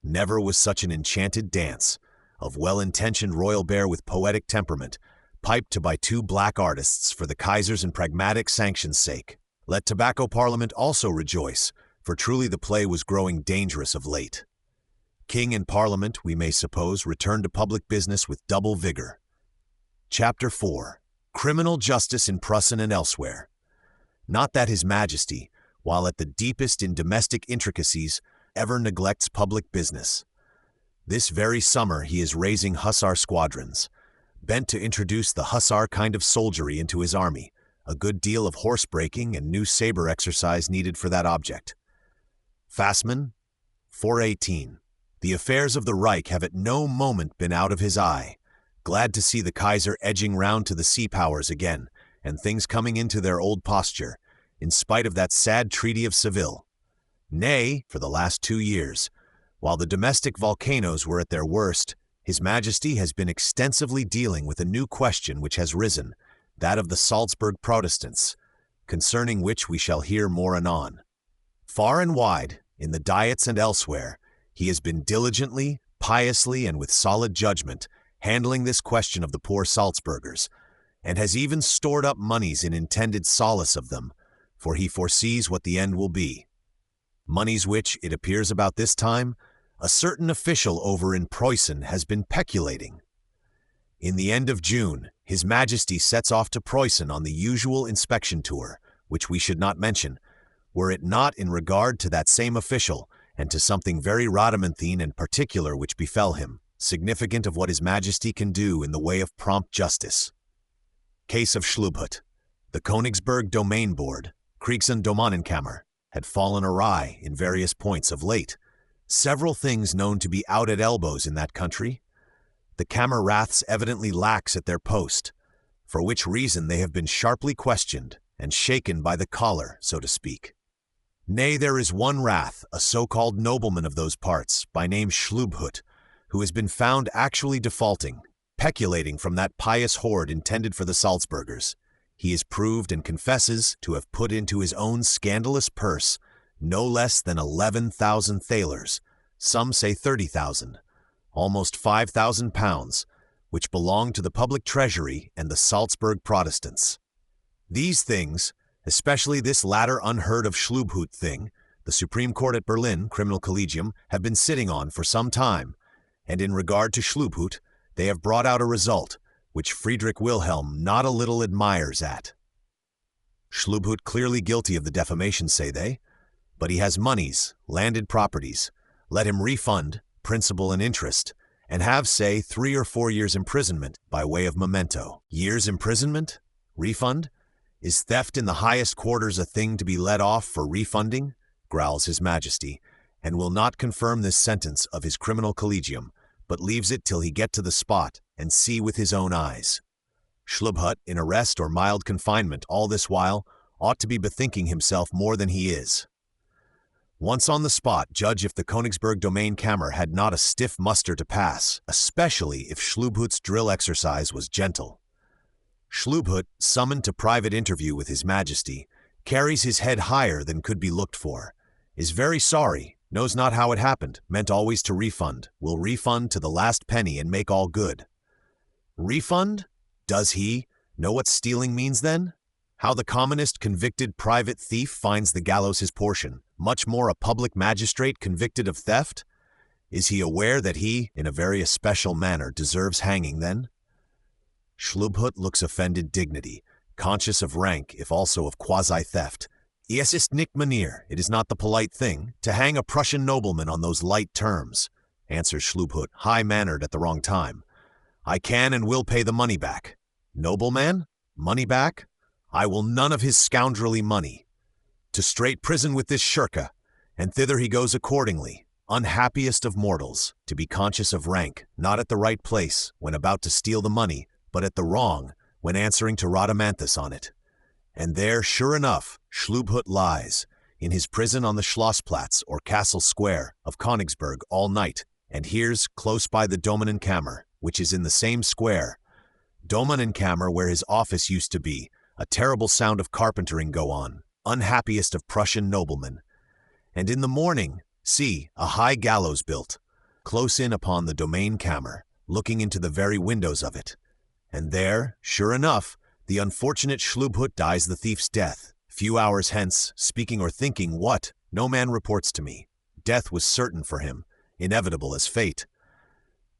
Never was such an enchanted dance, of well-intentioned royal bear with poetic temperament, piped to by 2 black artists for the Kaiser's and pragmatic sanction's sake. Let tobacco parliament also rejoice, for truly the play was growing dangerous of late. King and parliament, we may suppose, returned to public business with double vigor. Chapter 4. Criminal Justice in Prussian and Elsewhere. Not that His Majesty, while at the deepest in domestic intricacies, ever neglects public business. This very summer he is raising hussar squadrons, bent to introduce the hussar kind of soldiery into his army, a good deal of horse-breaking and new saber exercise needed for that object. Fassmann, 418. The affairs of the Reich have at no moment been out of his eye. Glad to see the Kaiser edging round to the sea powers again, and things coming into their old posture, in spite of that sad Treaty of Seville. Nay, for the last 2 years, while the domestic volcanoes were at their worst, His Majesty has been extensively dealing with a new question which has risen, that of the Salzburg Protestants, concerning which we shall hear more anon. Far and wide, in the Diets and elsewhere, he has been diligently, piously, and with solid judgment, handling this question of the poor Salzburgers, and has even stored up moneys in intended solace of them, for he foresees what the end will be. Moneys which, it appears about this time, a certain official over in Preußen has been peculating. In the end of June, His Majesty sets off to Preußen on the usual inspection tour, which we should not mention, were it not in regard to that same official, and to something very rhodomontane and particular which befell him, significant of what His Majesty can do in the way of prompt justice. Case of Schlubhut. The Königsberg Domain Board, Kriegsen Domanenkammer, had fallen awry in various points of late, several things known to be out at elbows in that country. The Kammerraths evidently lax at their post, for which reason they have been sharply questioned and shaken by the collar, so to speak. Nay, there is one Rath, a so-called nobleman of those parts, by name Schlubhut, who has been found actually defaulting, peculating from that pious hoard intended for the Salzburgers. He is proved and confesses to have put into his own scandalous purse no less than 11,000 thalers, some say 30,000, almost 5,000 pounds, which belong to the public treasury and the Salzburg Protestants. These things, especially this latter unheard of Schlubhut thing, the Supreme Court at Berlin, Criminal Collegium, have been sitting on for some time, and in regard to Schlubhut, they have brought out a result, which Friedrich Wilhelm not a little admires at. Schlubhut clearly guilty of the defamation, say they, but he has moneys, landed properties. Let him refund, principal and interest, and have, say, 3 or 4 years imprisonment by way of memento. Years imprisonment? Refund? Is theft in the highest quarters a thing to be let off for refunding? Growls His Majesty, and will not confirm this sentence of his Criminal Collegium, but leaves it till he get to the spot and see with his own eyes. Schlubhut, in arrest or mild confinement all this while, ought to be bethinking himself more than he is. Once on the spot, judge if the Königsberg Domain Kammer had not a stiff muster to pass, especially if Schlubhut's drill exercise was gentle. Schlubhut, summoned to private interview with His Majesty, carries his head higher than could be looked for, is very sorry, knows not how it happened, meant always to refund, will refund to the last penny and make all good. Refund? Does he know what stealing means then? How the commonest convicted private thief finds the gallows his portion, much more a public magistrate convicted of theft? Is he aware that he, in a very especial manner, deserves hanging then? Schlubhut looks offended dignity, conscious of rank if also of quasi-theft. Es ist nicht Manier, it is not the polite thing, to hang a Prussian nobleman on those light terms, answers Schlubhut, high-mannered at the wrong time. I can and will pay the money back. Nobleman? Money back? I will none of his scoundrelly money. To straight prison with this shirka, and thither he goes accordingly, unhappiest of mortals, to be conscious of rank, not at the right place, when about to steal the money, but at the wrong, when answering to Rhadamanthus on it. And there, sure enough, Schlubhut lies, in his prison on the Schlossplatz, or Castle Square, of Königsberg all night, and hears, close by the Dominenkammer, which is in the same square, Dominenkammer where his office used to be, a terrible sound of carpentering go on, unhappiest of Prussian noblemen. And in the morning, see, a high gallows built, close in upon the Domainkammer, looking into the very windows of it. And there, sure enough, the unfortunate Schlubhut dies the thief's death. Few hours hence, speaking or thinking what, no man reports to me. Death was certain for him, inevitable as fate.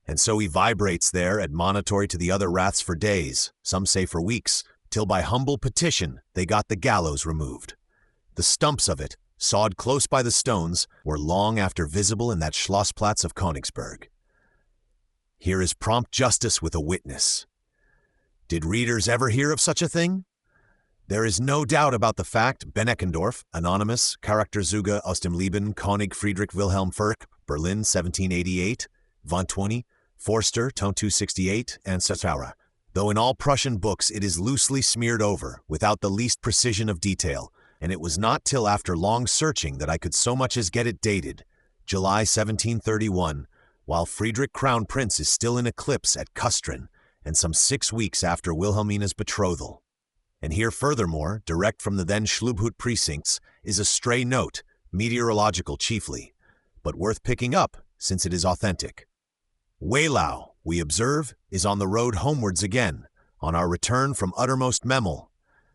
And so he vibrates there, admonitory to the other raths for days, some say for weeks, till by humble petition they got the gallows removed. The stumps of it, sawed close by the stones, were long after visible in that Schlossplatz of Königsberg. Here is prompt justice with a witness. Did readers ever hear of such a thing? There is no doubt about the fact. Beneckendorf, Anonymous, Charakterzuge aus dem Leben König Friedrich Wilhelm Fürk, Berlin, 1788, Von 20, Forster, Tone 268, and Cetera. Though in all Prussian books it is loosely smeared over, without the least precision of detail, and it was not till after long searching that I could so much as get it dated, July 1731, while Friedrich Crown Prince is still in eclipse at Kustrin, and some 6 weeks after Wilhelmina's betrothal. And here furthermore, direct from the then Schlubhut precincts, is a stray note, meteorological chiefly, but worth picking up, since it is authentic. Weylau, we observe, is on the road homewards again, on our return from uttermost Memel,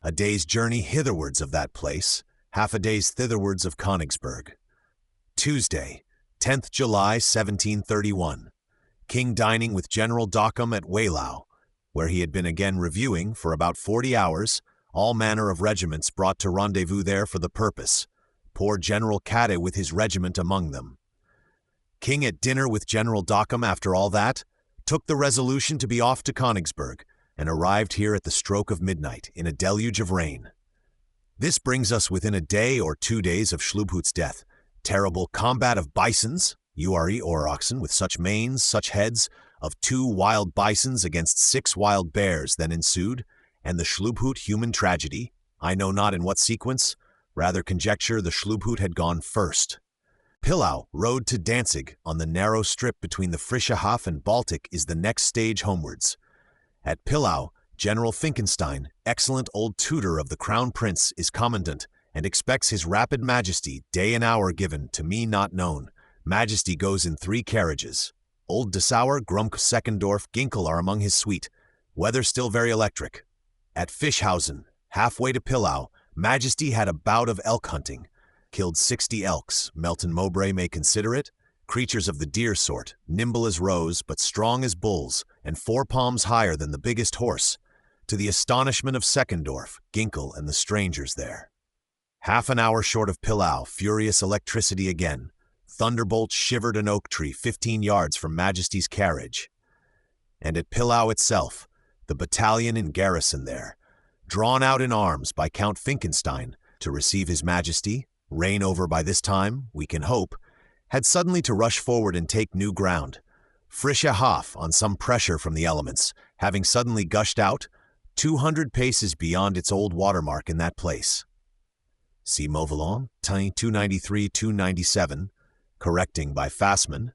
a day's journey hitherwards of that place, half a day's thitherwards of Königsberg. Tuesday, 10th July 1731. King dining with General Dockham at Weylau, where he had been again reviewing for about 40 hours, all manner of regiments brought to rendezvous there for the purpose, poor General Kade with his regiment among them. King at dinner with General Dockham after all that, took the resolution to be off to Königsberg, and arrived here at the stroke of midnight in a deluge of rain. This brings us within a day or 2 days of Schlubhut's death. Terrible combat of bisons, or oxen with such manes, such heads, of 2 wild bisons against 6 wild bears then ensued, and the Schlubhut human tragedy, I know not in what sequence, rather conjecture the Schlubhut had gone first. Pillau rode to Danzig on the narrow strip between the Frische Haff and Baltic is the next stage homewards. At Pillau, General Finkenstein, excellent old tutor of the Crown Prince, is commandant, and expects his rapid majesty, day and hour given, to me not known. Majesty goes in 3 carriages. Old Dessauer, Grumk, Seckendorf, Ginkel are among his suite. Weather still very electric. At Fischhausen, halfway to Pillau, Majesty had a bout of elk hunting. killed 60 elks, Melton Mowbray may consider it, creatures of the deer sort, nimble as roes but strong as bulls, and 4 palms higher than the biggest horse, to the astonishment of Seckendorf, Ginkel, and the strangers there. Half an hour short of Pillau, furious electricity again. Thunderbolts shivered an oak tree 15 yards from Majesty's carriage. And at Pillau itself, the battalion in garrison there, drawn out in arms by Count Finkenstein to receive His Majesty, reign over by this time, we can hope, had suddenly to rush forward and take new ground. Frische Hof, on some pressure from the elements, having suddenly gushed out, 200 paces beyond its old watermark in that place. See Mauvelon, 293-297, correcting by Fassmann.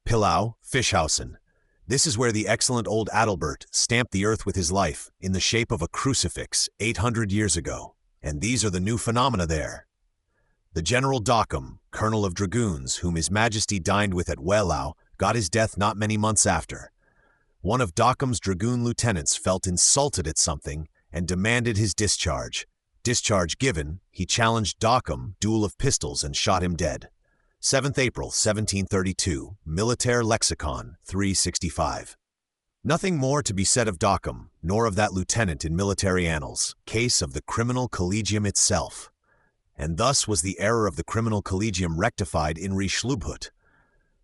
Pillau, Fischhausen. This is where the excellent old Adalbert stamped the earth with his life in the shape of a crucifix 800 years ago, and these are the new phenomena there. The General Dockham, Colonel of Dragoons, whom His Majesty dined with at Wehlau, got his death not many months after. One of Dockham's dragoon lieutenants felt insulted at something and demanded his discharge. Discharge given, he challenged Dockham, duel of pistols, and shot him dead. 7th April, 1732, Militaire Lexicon, 365. Nothing more to be said of Dockham, nor of that lieutenant in military annals, case of the Criminal Collegium itself. And thus was the error of the Criminal Collegium rectified in re Schlubhut.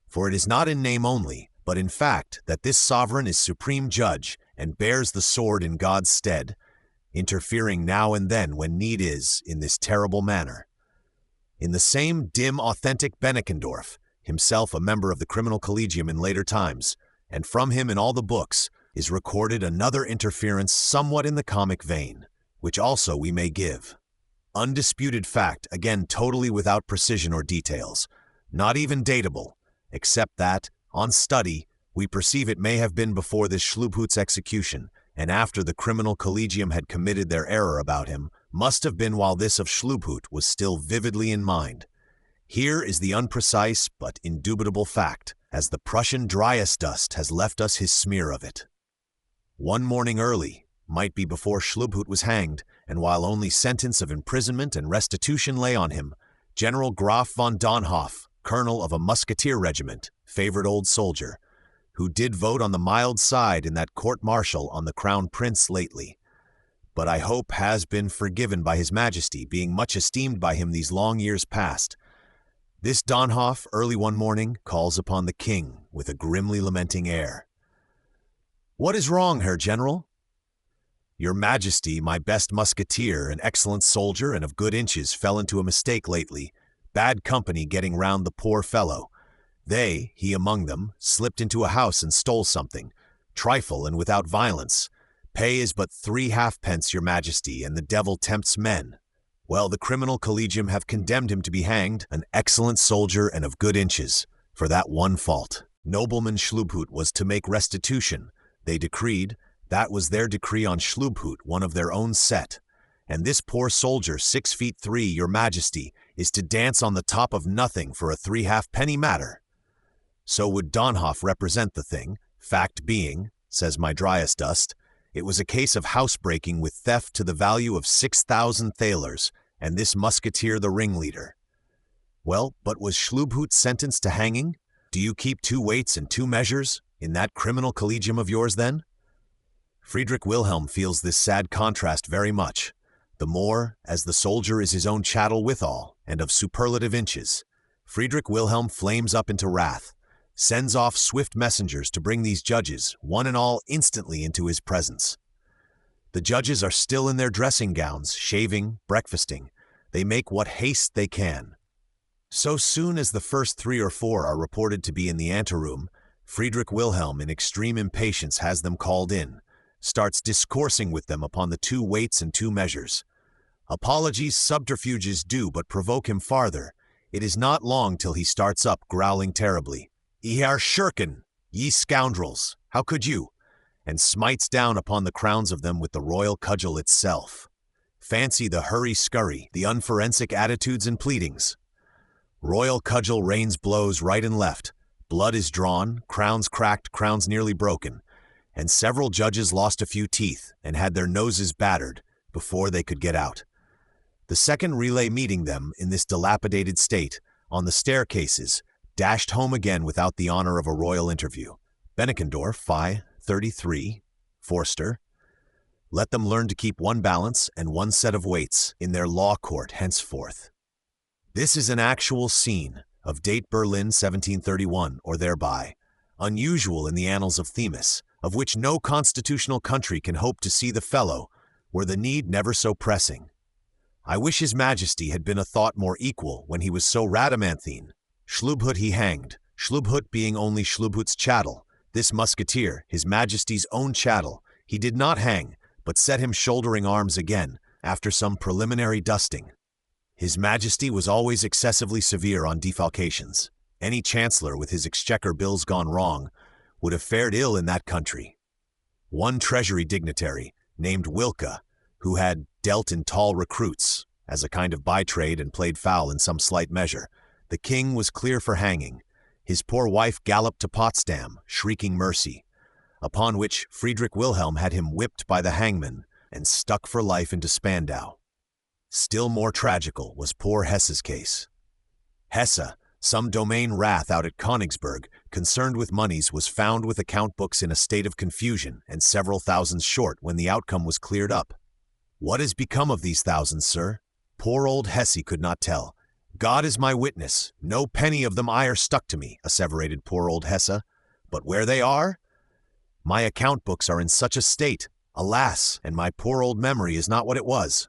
For it is not in name only, but in fact, that this sovereign is supreme judge and bears the sword in God's stead, interfering now and then when need is in this terrible manner. In the same dim, authentic Benekendorf, himself a member of the Criminal Collegium in later times, and from him in all the books, is recorded another interference somewhat in the comic vein, which also we may give. Undisputed fact, again totally without precision or details, not even datable, except that, on study, we perceive it may have been before this Schlubhut's execution, and after the Criminal Collegium had committed their error about him, must have been while this of Schlubhut was still vividly in mind. Here is the unprecise but indubitable fact, as the Prussian Dryasdust has left us his smear of it. One morning early, might be before Schlubhut was hanged, and while only sentence of imprisonment and restitution lay on him, General Graf von Dönhoff, colonel of a musketeer regiment, favored old soldier, who did vote on the mild side in that court-martial on the Crown Prince lately, but I hope has been forgiven by His Majesty, being much esteemed by him these long years past. This Dönhoff, early one morning, calls upon the king with a grimly lamenting air. "What is wrong, Herr General?" "Your Majesty, my best musketeer, an excellent soldier and of good inches, fell into a mistake lately, bad company getting round the poor fellow. They, he among them, slipped into a house and stole something, trifle and without violence. Pay is but 3 halfpence, your Majesty, and the devil tempts men. Well, the Criminal Collegium have condemned him to be hanged, an excellent soldier and of good inches, for that one fault. Nobleman Schlubhut was to make restitution. They decreed, that was their decree on Schlubhut, one of their own set. And this poor soldier, 6 feet 3, your Majesty, is to dance on the top of nothing for a 3 halfpenny matter. So would Dönhoff represent the thing, fact being, says my Dryasdust, it was a case of housebreaking with theft to the value of 6,000 thalers, and this musketeer the ringleader. Well, but was Schlubhut sentenced to hanging? Do you keep 2 weights and 2 measures in that Criminal Collegium of yours then? Friedrich Wilhelm feels this sad contrast very much, the more as the soldier is his own chattel withal, and of superlative inches. Friedrich Wilhelm flames up into wrath, sends off swift messengers to bring these judges, one and all, instantly into his presence. The judges are still in their dressing gowns, shaving, breakfasting. They make what haste they can. So soon as the first 3 or 4 are reported to be in the anteroom, Friedrich Wilhelm in extreme impatience has them called in, starts discoursing with them upon the 2 weights and 2 measures. Apologies, subterfuges do but provoke him farther. It is not long till he starts up, growling terribly. "Ye are shirken, ye scoundrels, how could you?" and smites down upon the crowns of them with the royal cudgel itself. Fancy the hurry-scurry, the unforensic attitudes and pleadings. Royal cudgel rains blows right and left. Blood is drawn, crowns cracked, crowns nearly broken, and several judges lost a few teeth and had their noses battered before they could get out. The second relay meeting them in this dilapidated state, on the staircases, dashed home again without the honor of a royal interview. Benekendorf, Phi, 33, Forster. Let them learn to keep one balance and one set of weights in their law court henceforth. This is an actual scene of date Berlin 1731 or thereby, unusual in the annals of Themis, of which no constitutional country can hope to see the fellow, were the need never so pressing. I wish his majesty had been a thought more equal when he was so Rhadamanthine. Schlubhut he hanged, Schlubhut being only Schlubhut's chattel. This musketeer, his majesty's own chattel, he did not hang, but set him shouldering arms again, after some preliminary dusting. His majesty was always excessively severe on defalcations. Any chancellor with his exchequer bills gone wrong would have fared ill in that country. One treasury dignitary, named Wilke, who had dealt in tall recruits, as a kind of by-trade and played foul in some slight measure, the king was clear for hanging. His poor wife galloped to Potsdam, shrieking mercy, upon which Friedrich Wilhelm had him whipped by the hangman and stuck for life into Spandau. Still more tragical was poor Hesse's case. Hesse, some domain wrath out at Königsberg, concerned with moneys, was found with account books in a state of confusion and several thousands short when the outcome was cleared up. What has become of these thousands, sir? Poor old Hesse could not tell. God is my witness, no penny of them are stuck to me, asseverated poor old Hesse. But where they are? My account books are in such a state, alas, and my poor old memory is not what it was.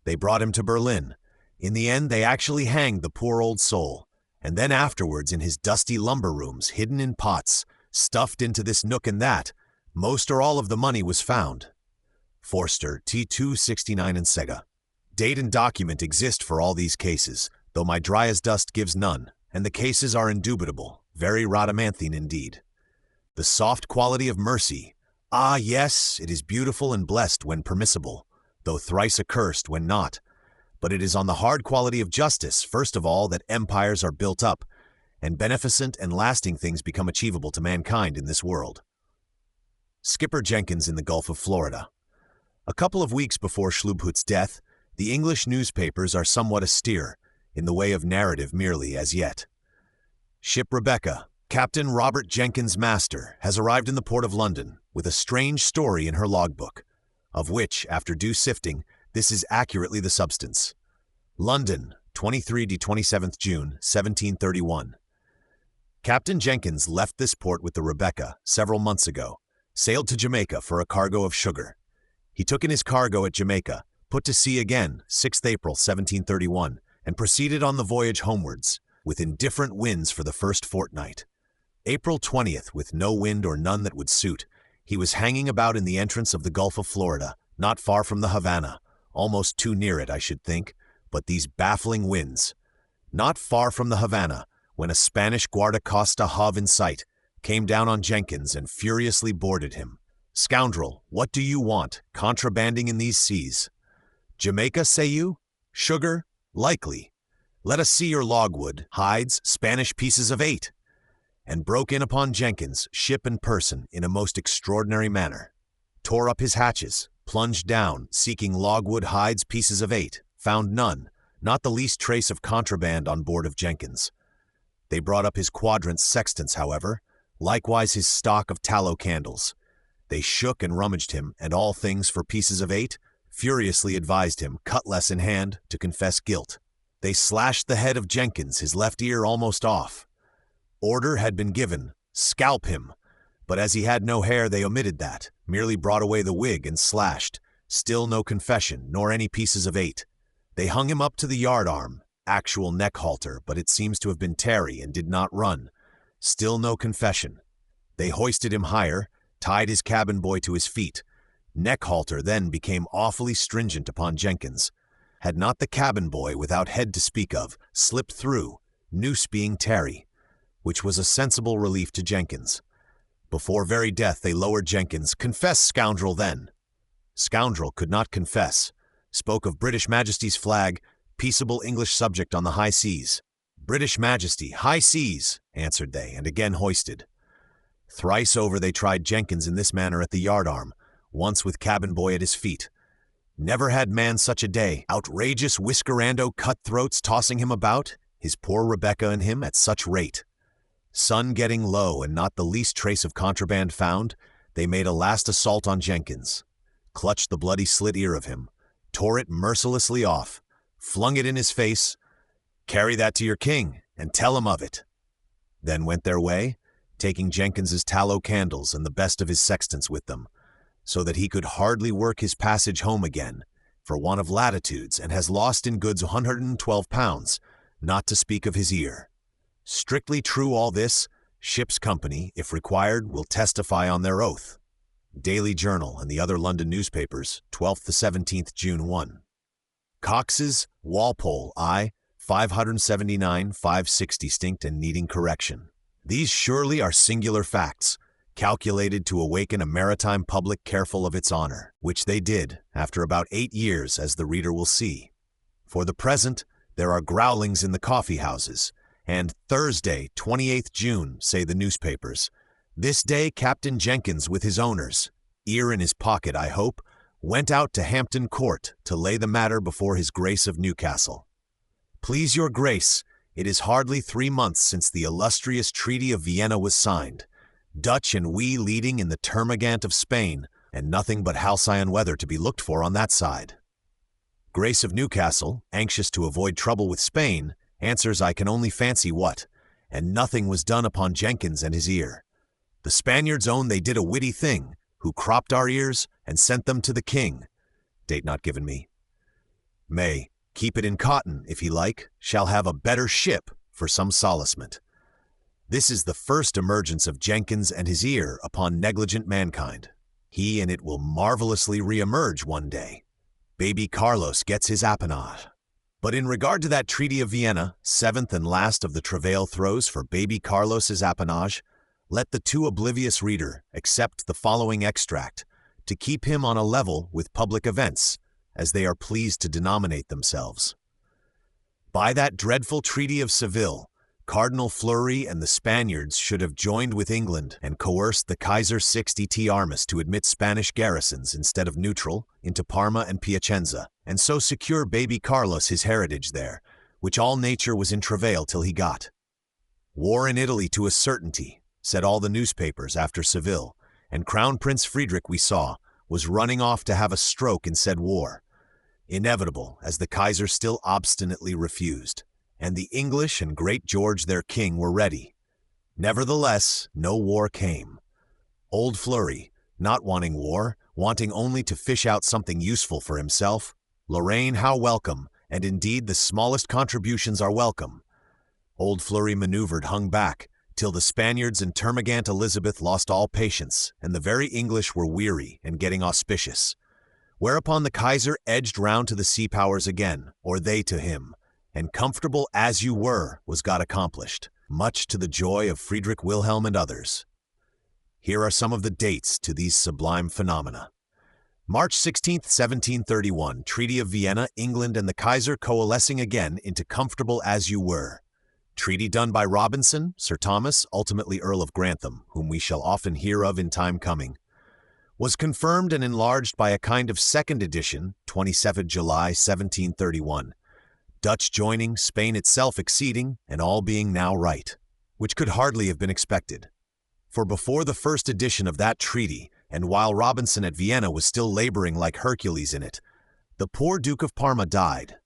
They brought him to Berlin. In the end, they actually hanged the poor old soul, and then afterwards in his dusty lumber rooms, hidden in pots, stuffed into this nook and that, most or all of the money was found. Forster, T269 and Sega. Date and document exist for all these cases, though my dry as dust gives none, and the cases are indubitable, very Rhadamanthine indeed. The soft quality of mercy, ah yes, it is beautiful and blessed when permissible, though thrice accursed when not. But it is on the hard quality of justice, first of all, that empires are built up, and beneficent and lasting things become achievable to mankind in this world. Skipper Jenkins in the Gulf of Florida. A couple of weeks before Schlubhut's death, the English newspapers are somewhat austere, in the way of narrative merely as yet. Ship Rebecca, Captain Robert Jenkins' master, has arrived in the port of London with a strange story in her logbook, of which, after due sifting, this is accurately the substance. London, 23 to 27th June, 1731. Captain Jenkins left this port with the Rebecca several months ago, sailed to Jamaica for a cargo of sugar. He took in his cargo at Jamaica, put to sea again 6th April 1731, and proceeded on the voyage homewards, with indifferent winds for the first fortnight. April 20th, with no wind or none that would suit, he was hanging about in the entrance of the Gulf of Florida, not far from the Havana, almost too near it, I should think, but these baffling winds. Not far from the Havana, when a Spanish guardacosta hove in sight, came down on Jenkins and furiously boarded him. Scoundrel, what do you want, contrabanding in these seas? Jamaica, say you? Sugar? Likely. Let us see your logwood, hides, Spanish pieces of 8. And broke in upon Jenkins, ship and person, in a most extraordinary manner. Tore up his hatches, plunged down, seeking logwood, hides, pieces of 8, found none, not the least trace of contraband on board of Jenkins. They brought up his quadrant's sextants, however, likewise his stock of tallow candles. They shook and rummaged him, and all things for pieces of 8, furiously advised him, cutlass in hand, to confess guilt. They slashed the head of Jenkins, his left ear almost off. Order had been given, scalp him, but as he had no hair they omitted that, merely brought away the wig and slashed. Still no confession, nor any pieces of 8. They hung him up to the yardarm, actual neck halter, but it seems to have been tarry and did not run. Still no confession. They hoisted him higher, tied his cabin boy to his feet. Neck halter then became awfully stringent upon Jenkins. Had not the cabin boy, without head to speak of, slipped through, noose being tarry, which was a sensible relief to Jenkins. Before very death they lowered Jenkins. Confess, scoundrel, then. Scoundrel could not confess. Spoke of British Majesty's flag, peaceable English subject on the high seas. British Majesty, high seas, answered they, and again hoisted. Thrice over they tried Jenkins in this manner at the yardarm, once with cabin boy at his feet. Never had man such a day. Outrageous whiskerando cutthroats tossing him about, his poor Rebecca and him at such rate. Sun getting low and not the least trace of contraband found, they made a last assault on Jenkins, clutched the bloody slit ear of him, tore it mercilessly off, flung it in his face, "Carry that to your king, and tell him of it." Then went their way, taking Jenkins's tallow candles and the best of his sextants with them, so that he could hardly work his passage home again, for want of latitudes, and has lost in goods 112 pounds, not to speak of his ear. Strictly true all this, ship's company, if required, will testify on their oath. Daily Journal and the other London newspapers, 12th to 17th June 1. Cox's Walpole, I, 579, 560 distinct and needing correction. These surely are singular facts, calculated to awaken a maritime public careful of its honor, which they did after about 8 years, as the reader will see. For the present, there are growlings in the coffee houses, and Thursday, 28th June, say the newspapers. This day Captain Jenkins with his owners, ear in his pocket I hope, went out to Hampton Court to lay the matter before his Grace of Newcastle. Please your Grace, it is hardly 3 months since the illustrious Treaty of Vienna was signed, Dutch and we leading in the termagant of Spain, and nothing but halcyon weather to be looked for on that side. Grace of Newcastle, anxious to avoid trouble with Spain, answers I can only fancy what, and nothing was done upon Jenkins and his ear. The Spaniards own they did a witty thing, who cropped our ears and sent them to the king. Date not given me. May, keep it in cotton, if he like, shall have a better ship for some solacement. This is the first emergence of Jenkins and his ear upon negligent mankind. He and it will marvelously re-emerge one day. Baby Carlos gets his appanage. But in regard to that Treaty of Vienna, 7th and last of the travail throes for baby Carlos's appanage, let the too oblivious reader accept the following extract, to keep him on a level with public events, as they are pleased to denominate themselves. By that dreadful Treaty of Seville, Cardinal Fleury and the Spaniards should have joined with England and coerced the Kaiser 60 armas to admit Spanish garrisons instead of neutral into Parma and Piacenza, and so secure baby Carlos his heritage there, which all nature was in travail till he got. War in Italy to a certainty, said all the newspapers after Seville, and Crown Prince Frederick we saw was running off to have a stroke in said war. Inevitable, as the Kaiser still obstinately refused, and the English and great George their king were ready. Nevertheless, no war came. Old Fleury, not wanting war, wanting only to fish out something useful for himself. Lorraine how welcome, and indeed the smallest contributions are welcome. Old Fleury maneuvered hung back, till the Spaniards and termagant Elizabeth lost all patience, and the very English were weary and getting auspicious. Whereupon the Kaiser edged round to the sea powers again, or they to him, and comfortable as you were was got accomplished, much to the joy of Friedrich Wilhelm and others. Here are some of the dates to these sublime phenomena. March 16, 1731, Treaty of Vienna, England and the Kaiser coalescing again into comfortable as you were. Treaty done by Robinson, Sir Thomas, ultimately Earl of Grantham, whom we shall often hear of in time coming, was confirmed and enlarged by a kind of second edition, 27 July 1731, Dutch joining, Spain itself exceeding, and all being now right, which could hardly have been expected. For before the first edition of that treaty, and while Robinson at Vienna was still laboring like Hercules in it, the poor Duke of Parma died,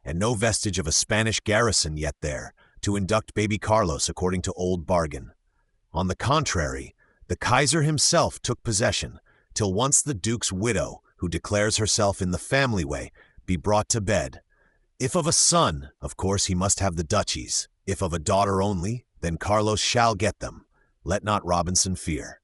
and no vestige of a Spanish garrison yet there, to induct baby Carlos according to old bargain. On the contrary, the Kaiser himself took possession, till once the Duke's widow, who declares herself in the family way, be brought to bed. If of a son, of course he must have the duchies. If of a daughter only, then Carlos shall get them. Let not Robinson fear.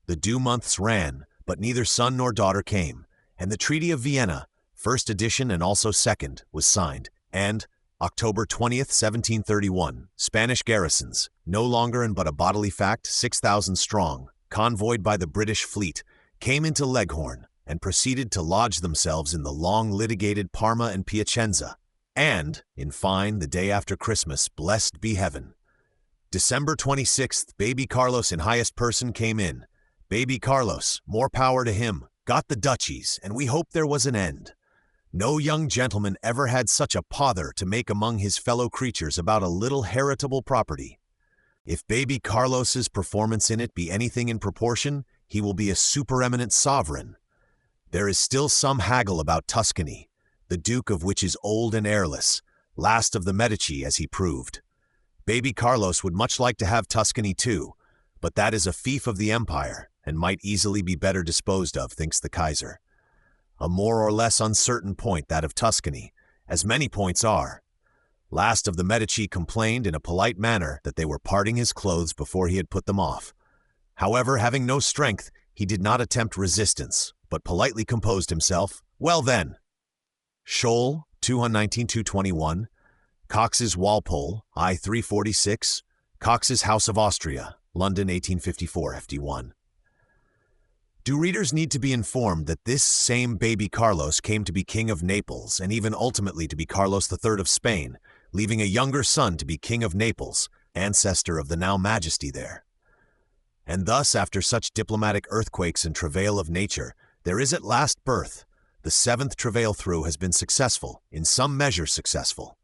The due months ran, but neither son nor daughter came, and the Treaty of Vienna, first edition and also second, was signed, and, October 20th, 1731, Spanish garrisons, no longer and but a bodily fact 6,000 strong, convoyed by the British fleet, came into Leghorn, and proceeded to lodge themselves in the long litigated Parma and Piacenza, and, in fine, the day after Christmas, blessed be heaven. December 26th, baby Carlos in highest person came in. Baby Carlos, more power to him, got the duchies, and we hoped there was an end. No young gentleman ever had such a pother to make among his fellow creatures about a little heritable property. If baby Carlos's performance in it be anything in proportion, he will be a supereminent sovereign. There is still some haggle about Tuscany, the Duke of which is old and heirless, last of the Medici as he proved. Baby Carlos would much like to have Tuscany too, but that is a fief of the empire, and might easily be better disposed of, thinks the Kaiser. A more or less uncertain point, that of Tuscany, as many points are. Last of the Medici complained in a polite manner that they were parting his clothes before he had put them off. However, having no strength, he did not attempt resistance, but politely composed himself. Well then. Scholl, 219-221, Cox's Walpole, I 346, Cox's House of Austria, London 1854 FD1. Do readers need to be informed that this same baby Carlos came to be King of Naples and even ultimately to be Carlos III of Spain, leaving a younger son to be King of Naples, ancestor of the now Majesty there. And thus, after such diplomatic earthquakes and travail of nature, there is at last birth. The seventh travail through has been successful, in some measure successful.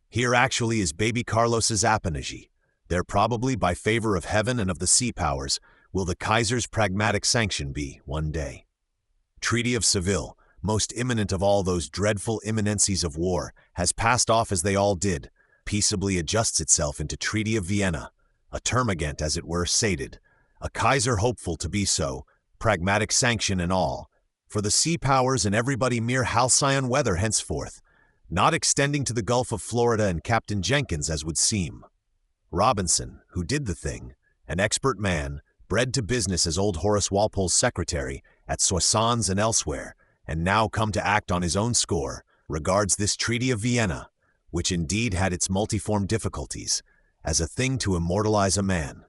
Here actually is baby Carlos's apogee. There probably, by favor of heaven and of the sea powers, will the Kaiser's pragmatic sanction be, one day. Treaty of Seville, most imminent of all those dreadful imminencies of war, has passed off as they all did, peaceably adjusts itself into Treaty of Vienna, a termagant, as it were, sated, a Kaiser hopeful to be so, pragmatic sanction and all, for the sea powers and everybody mere halcyon weather henceforth, not extending to the Gulf of Florida and Captain Jenkins as would seem. Robinson, who did the thing, an expert man, bred to business as old Horace Walpole's secretary at Soissons and elsewhere, and now come to act on his own score, regards this Treaty of Vienna, which indeed had its multiform difficulties, as a thing to immortalize a man.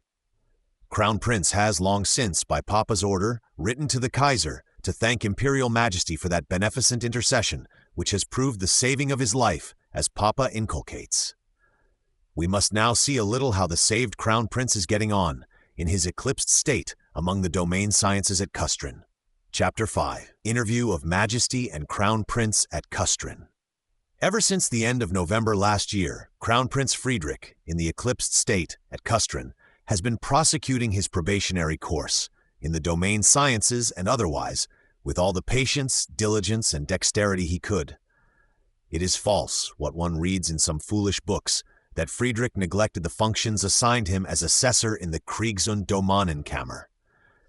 Crown Prince has long since, by Papa's order, written to the Kaiser to thank Imperial Majesty for that beneficent intercession which has proved the saving of his life, as Papa inculcates. We must now see a little how the saved Crown Prince is getting on, in his eclipsed state among the domain sciences at Custrin. Chapter 5. Interview of Majesty and Crown Prince at Custrin. Ever since the end of November last year, Crown Prince Frederick, in the eclipsed state at Custrin, has been prosecuting his probationary course, in the domain sciences and otherwise, with all the patience, diligence, and dexterity he could. It is false, what one reads in some foolish books, that Friedrich neglected the functions assigned him as assessor in the Kriegs- und Domänenkammer.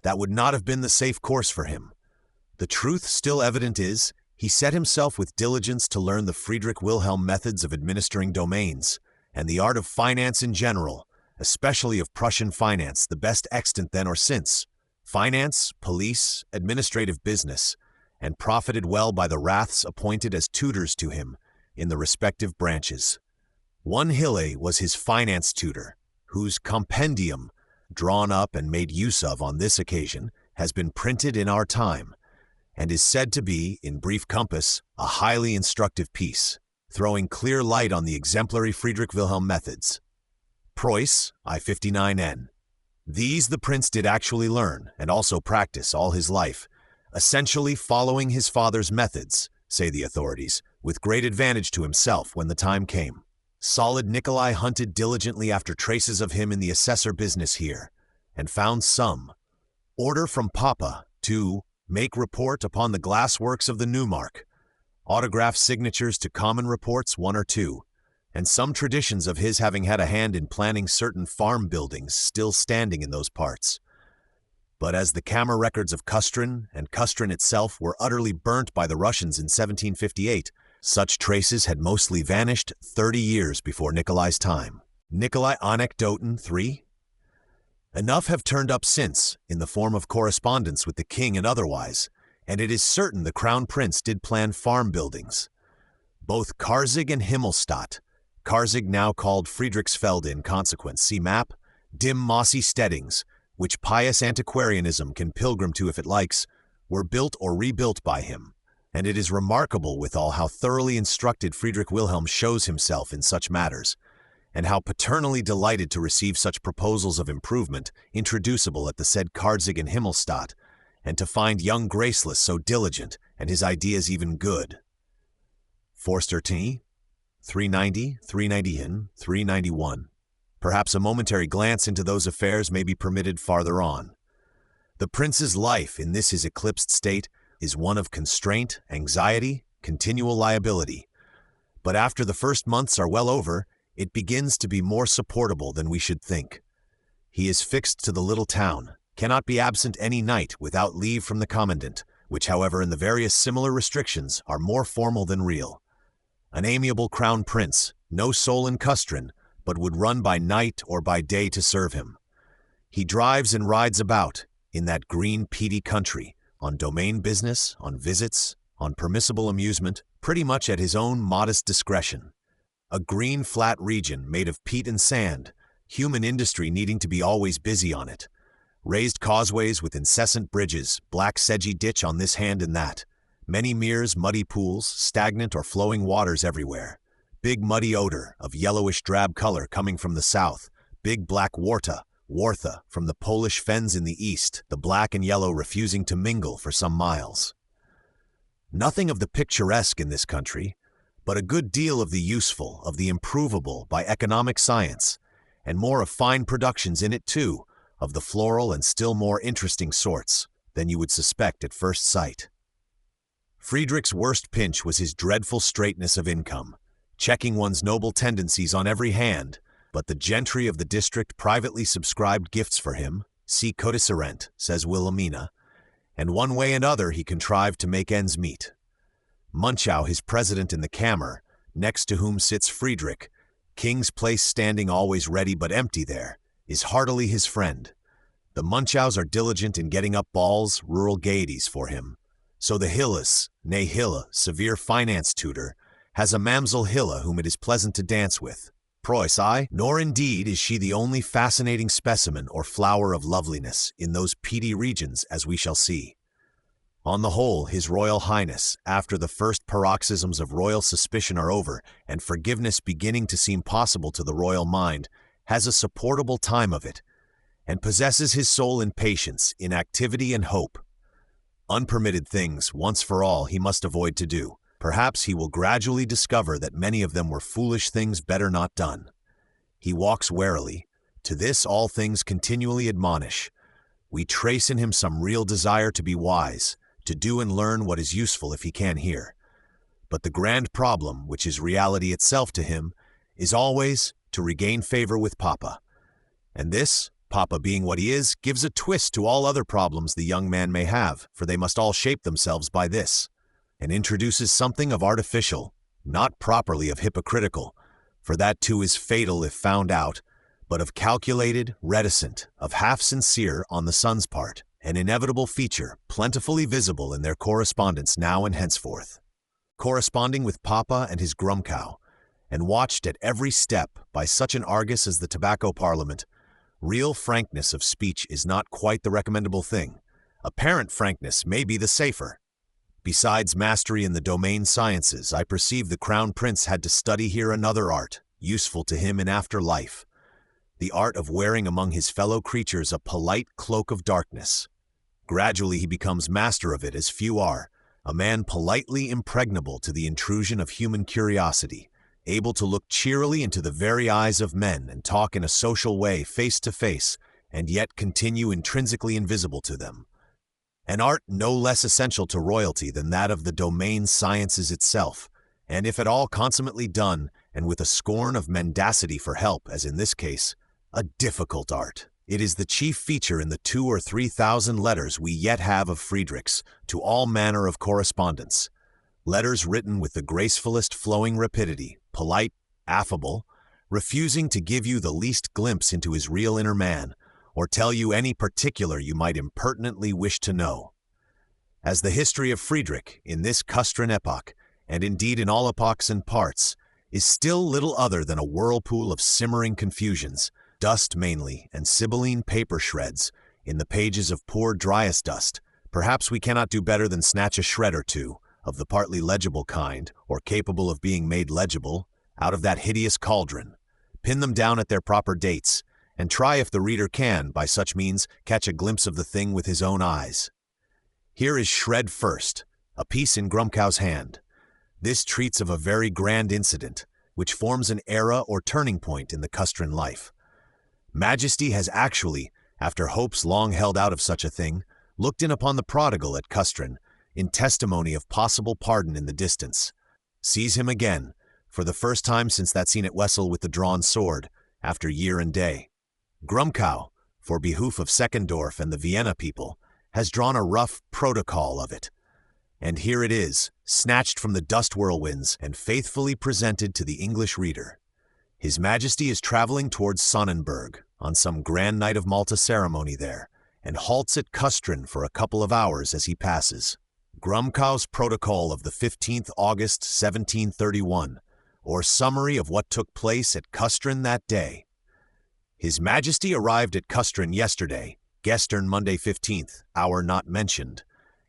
That would not have been the safe course for him. The truth still evident is, he set himself with diligence to learn the Friedrich Wilhelm methods of administering domains, and the art of finance in general, especially of Prussian finance, the best extant then or since, finance, police, administrative business, and profited well by the raths appointed as tutors to him in the respective branches. One Hille was his finance tutor, whose compendium, drawn up and made use of on this occasion, has been printed in our time, and is said to be, in brief compass, a highly instructive piece, throwing clear light on the exemplary Friedrich Wilhelm methods. Preuss, I-59N. These the prince did actually learn, and also practice all his life, essentially following his father's methods, say the authorities, with great advantage to himself when the time came. Solid Nikolai hunted diligently after traces of him in the assessor business here, and found some. Order from Papa to make report upon the glass works of the Neumark, autograph signatures to common reports 1 or 2, and some traditions of his having had a hand in planning certain farm buildings still standing in those parts. But as the Kammer records of Custrin and Custrin itself were utterly burnt by the Russians in 1758, such traces had mostly vanished 30 years before Nikolai's time. Nikolai Anekdoten 3. Enough have turned up since, in the form of correspondence with the king and otherwise, and it is certain the Crown Prince did plan farm buildings. Both Karzig and Himmelstadt, Karzig now called Friedrichsfelde in consequence, see map, dim mossy steadings, which pious antiquarianism can pilgrim to if it likes, were built or rebuilt by him. And it is remarkable withal how thoroughly instructed Friedrich Wilhelm shows himself in such matters, and how paternally delighted to receive such proposals of improvement introducible at the said Karzig and Himmelstadt, and to find young Graceless so diligent and his ideas even good. Forster T, 390, 390 in, 391. Perhaps a momentary glance into those affairs may be permitted farther on. The prince's life in this his eclipsed state is one of constraint, anxiety, continual liability. But after the first months are well over, it begins to be more supportable than we should think. He is fixed to the little town, cannot be absent any night without leave from the commandant, which, however, in the various similar restrictions are more formal than real. An amiable crown prince, no soul in Custrin, but would run by night or by day to serve him. He drives and rides about, in that green peaty country, on domain business, on visits, on permissible amusement, pretty much at his own modest discretion. A green flat region made of peat and sand, human industry needing to be always busy on it. Raised causeways with incessant bridges, black sedgy ditch on this hand and that. Many meres, muddy pools, stagnant or flowing waters everywhere. Big muddy odor of yellowish drab color coming from the south. Big black Wartha from the Polish fens in the east, the black and yellow refusing to mingle for some miles. Nothing of the picturesque in this country, but a good deal of the useful, of the improvable by economic science, and more of fine productions in it too, of the floral and still more interesting sorts than you would suspect at first sight. Frederick's worst pinch was his dreadful straightness of income, checking one's noble tendencies on every hand, but the gentry of the district privately subscribed gifts for him, si codicirent, says Wilhelmina, and one way and other he contrived to make ends meet. Munchau, his president in the Kammer, next to whom sits Frederick, King's place standing always ready but empty there, is heartily his friend. The Munchaus are diligent in getting up balls, rural gaieties for him. So the Hillas, nay Hilla, severe finance tutor, has a Mamsell Hilla whom it is pleasant to dance with. Preuss, nor indeed is she the only fascinating specimen or flower of loveliness in those peaty regions, as we shall see. On the whole, His Royal Highness, after the first paroxysms of royal suspicion are over, and forgiveness beginning to seem possible to the royal mind, has a supportable time of it, and possesses his soul in patience, in activity and hope. Unpermitted things, once for all, he must avoid to do. Perhaps he will gradually discover that many of them were foolish things better not done. He walks warily. To this all things continually admonish. We trace in him some real desire to be wise, to do and learn what is useful if he can hear. But the grand problem, which is reality itself to him, is always to regain favor with Papa. And this, Papa being what he is, gives a twist to all other problems the young man may have, for they must all shape themselves by this, and introduces something of artificial, not properly of hypocritical, for that too is fatal if found out, but of calculated, reticent, of half-sincere on the son's part, an inevitable feature, plentifully visible in their correspondence now and henceforth. Corresponding with Papa and his Grumcow, and watched at every step by such an Argus as the Tobacco Parliament, real frankness of speech is not quite the recommendable thing. Apparent frankness may be the safer. Besides mastery in the domain sciences, I perceive the Crown Prince had to study here another art, useful to him in after life, the art of wearing among his fellow creatures a polite cloak of darkness. Gradually he becomes master of it as few are, a man politely impregnable to the intrusion of human curiosity, able to look cheerily into the very eyes of men and talk in a social way face to face, and yet continue intrinsically invisible to them. An art no less essential to royalty than that of the domain sciences itself, and if at all consummately done, and with a scorn of mendacity for help, as in this case, a difficult art. It is the chief feature in the 2,000 or 3,000 letters we yet have of Frederick's to all manner of correspondence. Letters written with the gracefulest flowing rapidity, polite, affable, refusing to give you the least glimpse into his real inner man, or tell you any particular you might impertinently wish to know. As the history of Frederick, in this Custrin epoch, and indeed in all epochs and parts, is still little other than a whirlpool of simmering confusions, dust mainly, and sibylline paper shreds, in the pages of poor Dryas dust, perhaps we cannot do better than snatch a shred or two, of the partly legible kind, or capable of being made legible, out of that hideous cauldron, pin them down at their proper dates, and try if the reader can, by such means, catch a glimpse of the thing with his own eyes. Here is Shred First, a piece in Grumkow's hand. This treats of a very grand incident, which forms an era or turning point in the Custrin life. Majesty has actually, after hopes long held out of such a thing, looked in upon the prodigal at Custrin, in testimony of possible pardon in the distance. Sees him again, for the first time since that scene at Wessel with the drawn sword, after year and day. Grumkow, for behoof of Seckendorf and the Vienna people, has drawn a rough protocol of it. And here it is, snatched from the dust whirlwinds and faithfully presented to the English reader. His Majesty is traveling towards Sonnenberg on some grand night of Malta ceremony there, and halts at Custrin for a couple of hours as he passes. Grumkow's protocol of the 15th August 1731, or summary of what took place at Custrin that day. His Majesty arrived at Custrin yesterday, Gestern Monday 15th, hour not mentioned,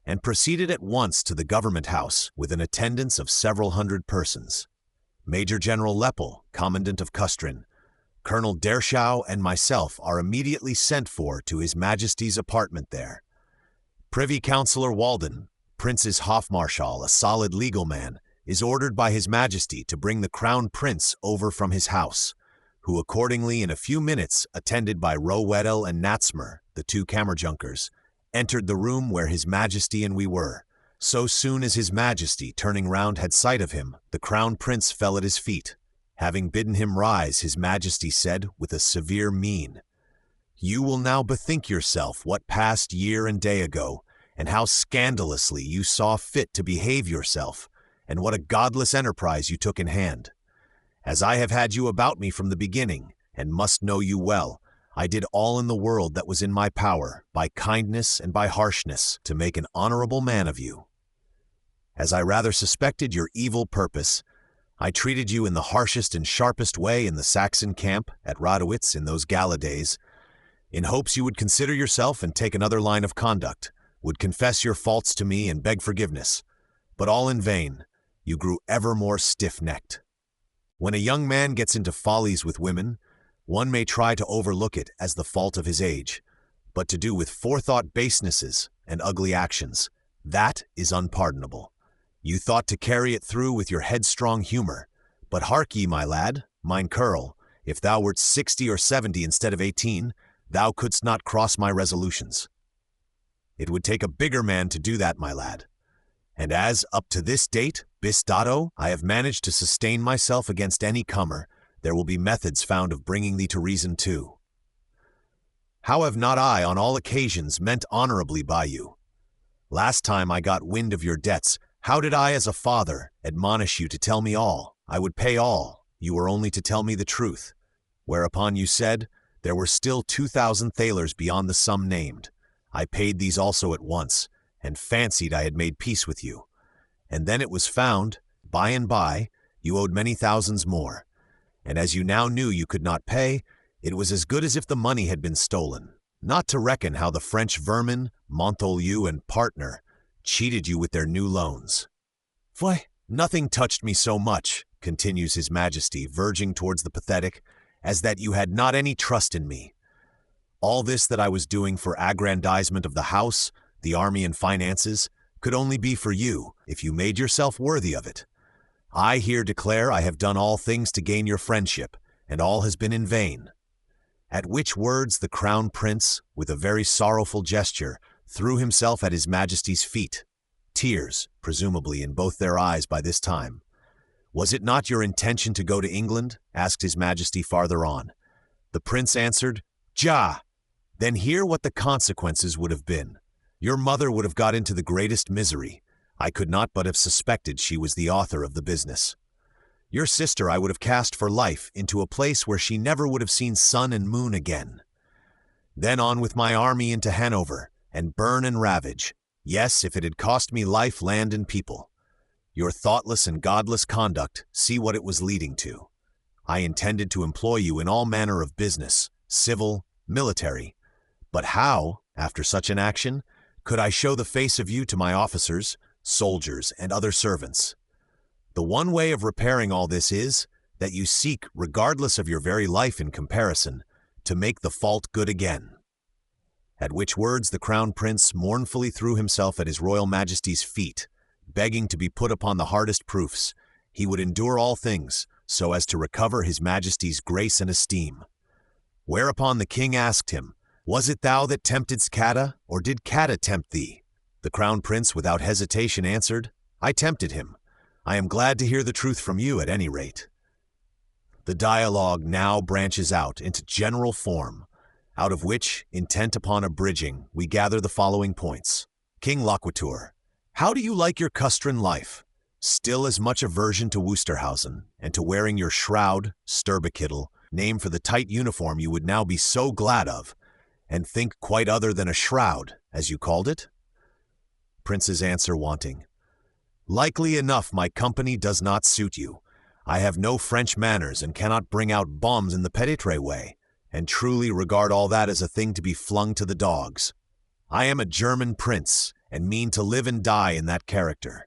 and proceeded at once to the government house with an attendance of several hundred persons. Major General Leppel, Commandant of Custrin, Colonel Derschau, and myself are immediately sent for to His Majesty's apartment there. Privy Councillor Walden, Prince's Hofmarschall, a solid legal man, is ordered by His Majesty to bring the Crown Prince over from his house, who accordingly in a few minutes, attended by Rohwedel and Natzmer, the two Kammerjunkers, entered the room where His Majesty and we were. So soon as His Majesty, turning round, had sight of him, the Crown Prince fell at his feet. Having bidden him rise, His Majesty said with a severe mien, "You will now bethink yourself what passed year and day ago, and how scandalously you saw fit to behave yourself, and what a godless enterprise you took in hand. As I have had you about me from the beginning, and must know you well, I did all in the world that was in my power, by kindness and by harshness, to make an honorable man of you. As I rather suspected your evil purpose, I treated you in the harshest and sharpest way in the Saxon camp at Radowitz in those gala days, in hopes you would consider yourself and take another line of conduct, would confess your faults to me and beg forgiveness. But all in vain, you grew ever more stiff-necked. When a young man gets into follies with women, one may try to overlook it as the fault of his age, but to do with forethought basenesses and ugly actions, that is unpardonable. You thought to carry it through with your headstrong humor, but hark ye, my lad, mine Curl, if thou wert 60 or 70 instead of 18, thou couldst not cross my resolutions. It would take a bigger man to do that, my lad. And as, up to this date, bis dato, I have managed to sustain myself against any comer, there will be methods found of bringing thee to reason too. How have not I, on all occasions, meant honorably by you? Last time I got wind of your debts, how did I, as a father, admonish you to tell me all? I would pay all, you were only to tell me the truth. Whereupon you said, there were still 2,000 thalers beyond the sum named. I paid these also at once, and fancied I had made peace with you. And then it was found, by and by, you owed many thousands more. And as you now knew you could not pay, it was as good as if the money had been stolen. Not to reckon how the French vermin, Montolieu and partner, cheated you with their new loans. Why, nothing touched me so much, continues His Majesty, verging towards the pathetic, as that you had not any trust in me. All this that I was doing for aggrandizement of the house, the army and finances, could only be for you, if you made yourself worthy of it. I here declare I have done all things to gain your friendship, and all has been in vain. At which words the Crown Prince, with a very sorrowful gesture, threw himself at His Majesty's feet, tears, presumably, in both their eyes by this time. Was it not your intention to go to England? Asked His Majesty farther on. The Prince answered, Ja! Then hear what the consequences would have been. Your mother would have got into the greatest misery. I could not but have suspected she was the author of the business. Your sister I would have cast for life into a place where she never would have seen sun and moon again. Then on with my army into Hanover, and burn and ravage. Yes, if it had cost me life, land, and people. Your thoughtless and godless conduct, see what it was leading to. I intended to employ you in all manner of business, civil, military. But how, after such an action, could I show the face of you to my officers, soldiers, and other servants? The one way of repairing all this is, that you seek, regardless of your very life in comparison, to make the fault good again. At which words the crown prince mournfully threw himself at his royal majesty's feet, begging to be put upon the hardest proofs. He would endure all things, so as to recover his majesty's grace and esteem. Whereupon the king asked him, "Was it thou that temptedst Cata, or did Cata tempt thee?" The crown prince without hesitation answered, "I tempted him. I am glad to hear the truth from you at any rate." The dialogue now branches out into general form, out of which, intent upon abridging, we gather the following points. King Loquitur: "How do you like your Custrin life? Still as much aversion to Wusterhausen, and to wearing your shroud, Sturbekittel, name for the tight uniform you would now be so glad of, and think quite other than a shroud, as you called it?" Prince's answer wanting: "Likely enough my company does not suit you. I have no French manners and cannot bring out bombs in the péditre way, and truly regard all that as a thing to be flung to the dogs. I am a German prince, and mean to live and die in that character.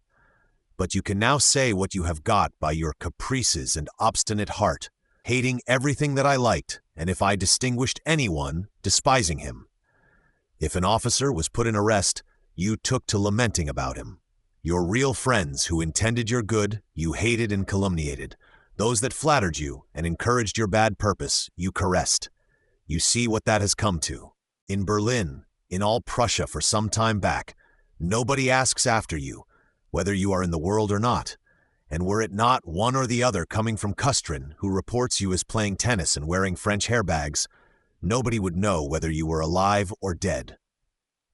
But you can now say what you have got by your caprices and obstinate heart, hating everything that I liked, and if I distinguished anyone, despising him. If an officer was put in arrest, you took to lamenting about him. Your real friends who intended your good, you hated and calumniated. Those that flattered you and encouraged your bad purpose, you caressed. You see what that has come to. In Berlin, in all Prussia for some time back, nobody asks after you, whether you are in the world or not. And were it not one or the other coming from Custrin, who reports you as playing tennis and wearing French hairbags, nobody would know whether you were alive or dead."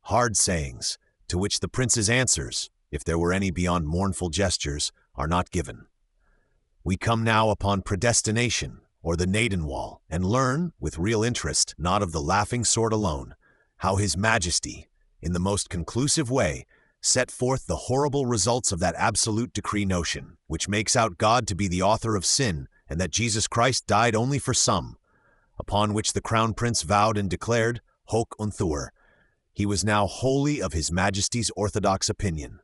Hard sayings, to which the prince's answers, if there were any beyond mournful gestures, are not given. We come now upon predestination, or the Nadenwall, and learn, with real interest, not of the laughing sword alone, how His Majesty, in the most conclusive way, set forth the horrible results of that absolute decree notion, which makes out God to be the author of sin, and that Jesus Christ died only for some, upon which the crown prince vowed and declared, hoc und thur, he was now wholly of His Majesty's orthodox opinion.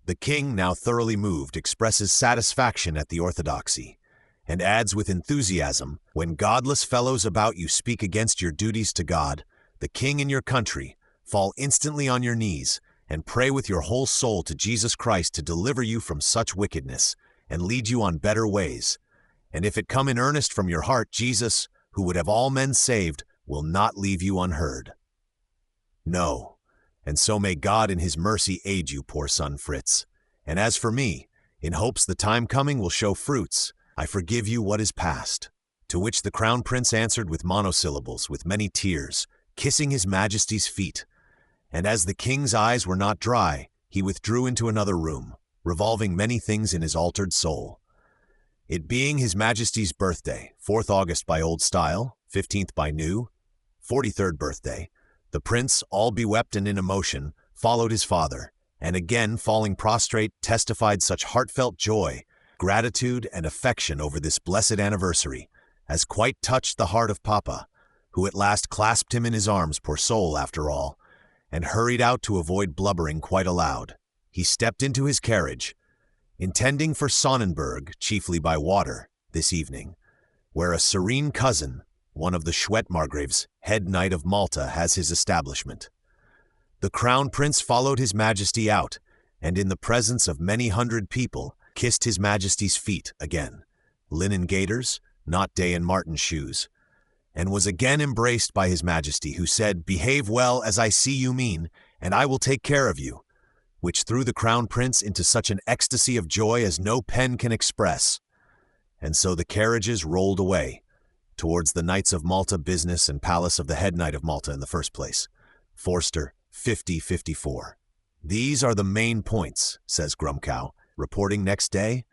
The king, now thoroughly moved, expresses satisfaction at the orthodoxy, and adds with enthusiasm, "When godless fellows about you speak against your duties to God, the king and your country, fall instantly on your knees, and pray with your whole soul to Jesus Christ to deliver you from such wickedness, and lead you on better ways. And if it come in earnest from your heart, Jesus, who would have all men saved, will not leave you unheard." No. And so may God in His mercy aid you, poor son Fritz. And as for me, in hopes the time coming will show fruits, I forgive you what is past. To which the crown prince answered with monosyllables, with many tears, kissing His Majesty's feet. And as the king's eyes were not dry, he withdrew into another room, revolving many things in his altered soul. It being His Majesty's birthday, 4th August by old style, 15th by new, 43rd birthday, the prince, all bewept and in emotion, followed his father, and again falling prostrate, testified such heartfelt joy, gratitude, and affection over this blessed anniversary, as quite touched the heart of Papa, who at last clasped him in his arms, poor soul, after all, and hurried out to avoid blubbering quite aloud. He stepped into his carriage, intending for Sonnenberg, chiefly by water, this evening, where a serene cousin, one of the Schwett Margraves, head knight of Malta, has his establishment. The crown prince followed His Majesty out, and in the presence of many hundred people, kissed His Majesty's feet again, linen gaiters, not Day and Martin shoes, and was again embraced by His Majesty, who said, "Behave well as I see you mean, and I will take care of you," which threw the crown prince into such an ecstasy of joy as no pen can express. And so the carriages rolled away, towards the Knights of Malta business and palace of the head knight of Malta in the first place. Forster, 5054. "These are the main points," says Grumkow, reporting next day,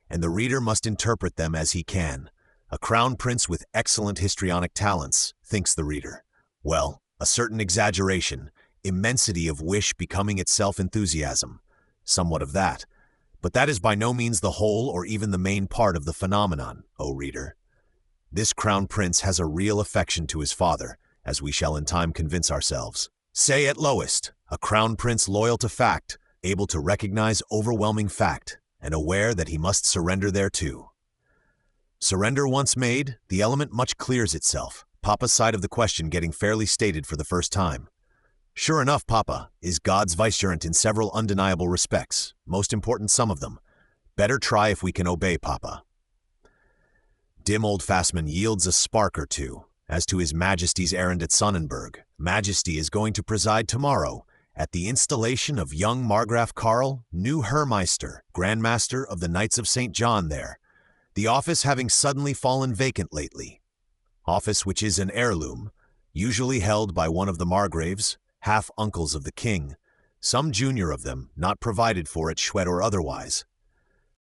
and the reader must interpret them as he can. A crown prince with excellent histrionic talents, thinks the reader. Well, a certain exaggeration, immensity of wish becoming itself enthusiasm. Somewhat of that. But that is by no means the whole or even the main part of the phenomenon, O reader. This crown prince has a real affection to his father, as we shall in time convince ourselves. Say at lowest, a crown prince loyal to fact, able to recognize overwhelming fact, and aware that he must surrender thereto. Surrender once made, the element much clears itself, Papa's side of the question getting fairly stated for the first time. Sure enough, Papa is God's vicegerent in several undeniable respects, most important some of them. Better try if we can obey Papa. Dim old Fastman yields a spark or two. As to His Majesty's errand at Sonnenberg, Majesty is going to preside tomorrow at the installation of young Margraf Karl, new Herrmeister, Grand Master of the Knights of St. John there, the office having suddenly fallen vacant lately. Office which is an heirloom, usually held by one of the Margraves, half-uncles of the king, some junior of them not provided for at Schwed or otherwise.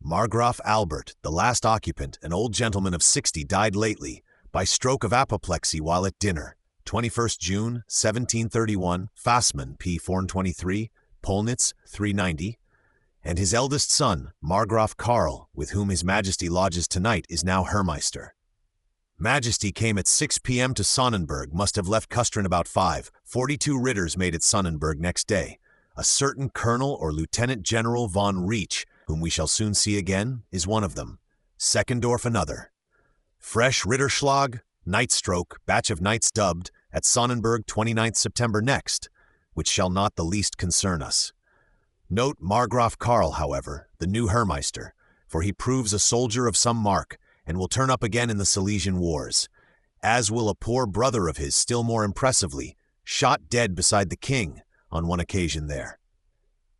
Margraf Albert, the last occupant, an old gentleman of 60, died lately, by stroke of apoplexy while at dinner, 21st June, 1731, Fassmann, P. 423, Polnitz, 390, and his eldest son, Margraf Karl, with whom His Majesty lodges tonight, is now Herrmeister. Majesty came at 6 p.m. to Sonnenberg, must have left Kustrin about 5. 42 Ritters made at Sonnenberg next day. A certain Colonel or Lieutenant General von Reich, whom we shall soon see again, is one of them. Seckendorf another. Fresh Ritterschlag, Knightstroke, batch of knights dubbed, at Sonnenberg 29th September next, which shall not the least concern us. Note Margraf Karl, however, the new Herrmeister, for he proves a soldier of some mark, and will turn up again in the Silesian Wars, as will a poor brother of his still more impressively, shot dead beside the king on one occasion there.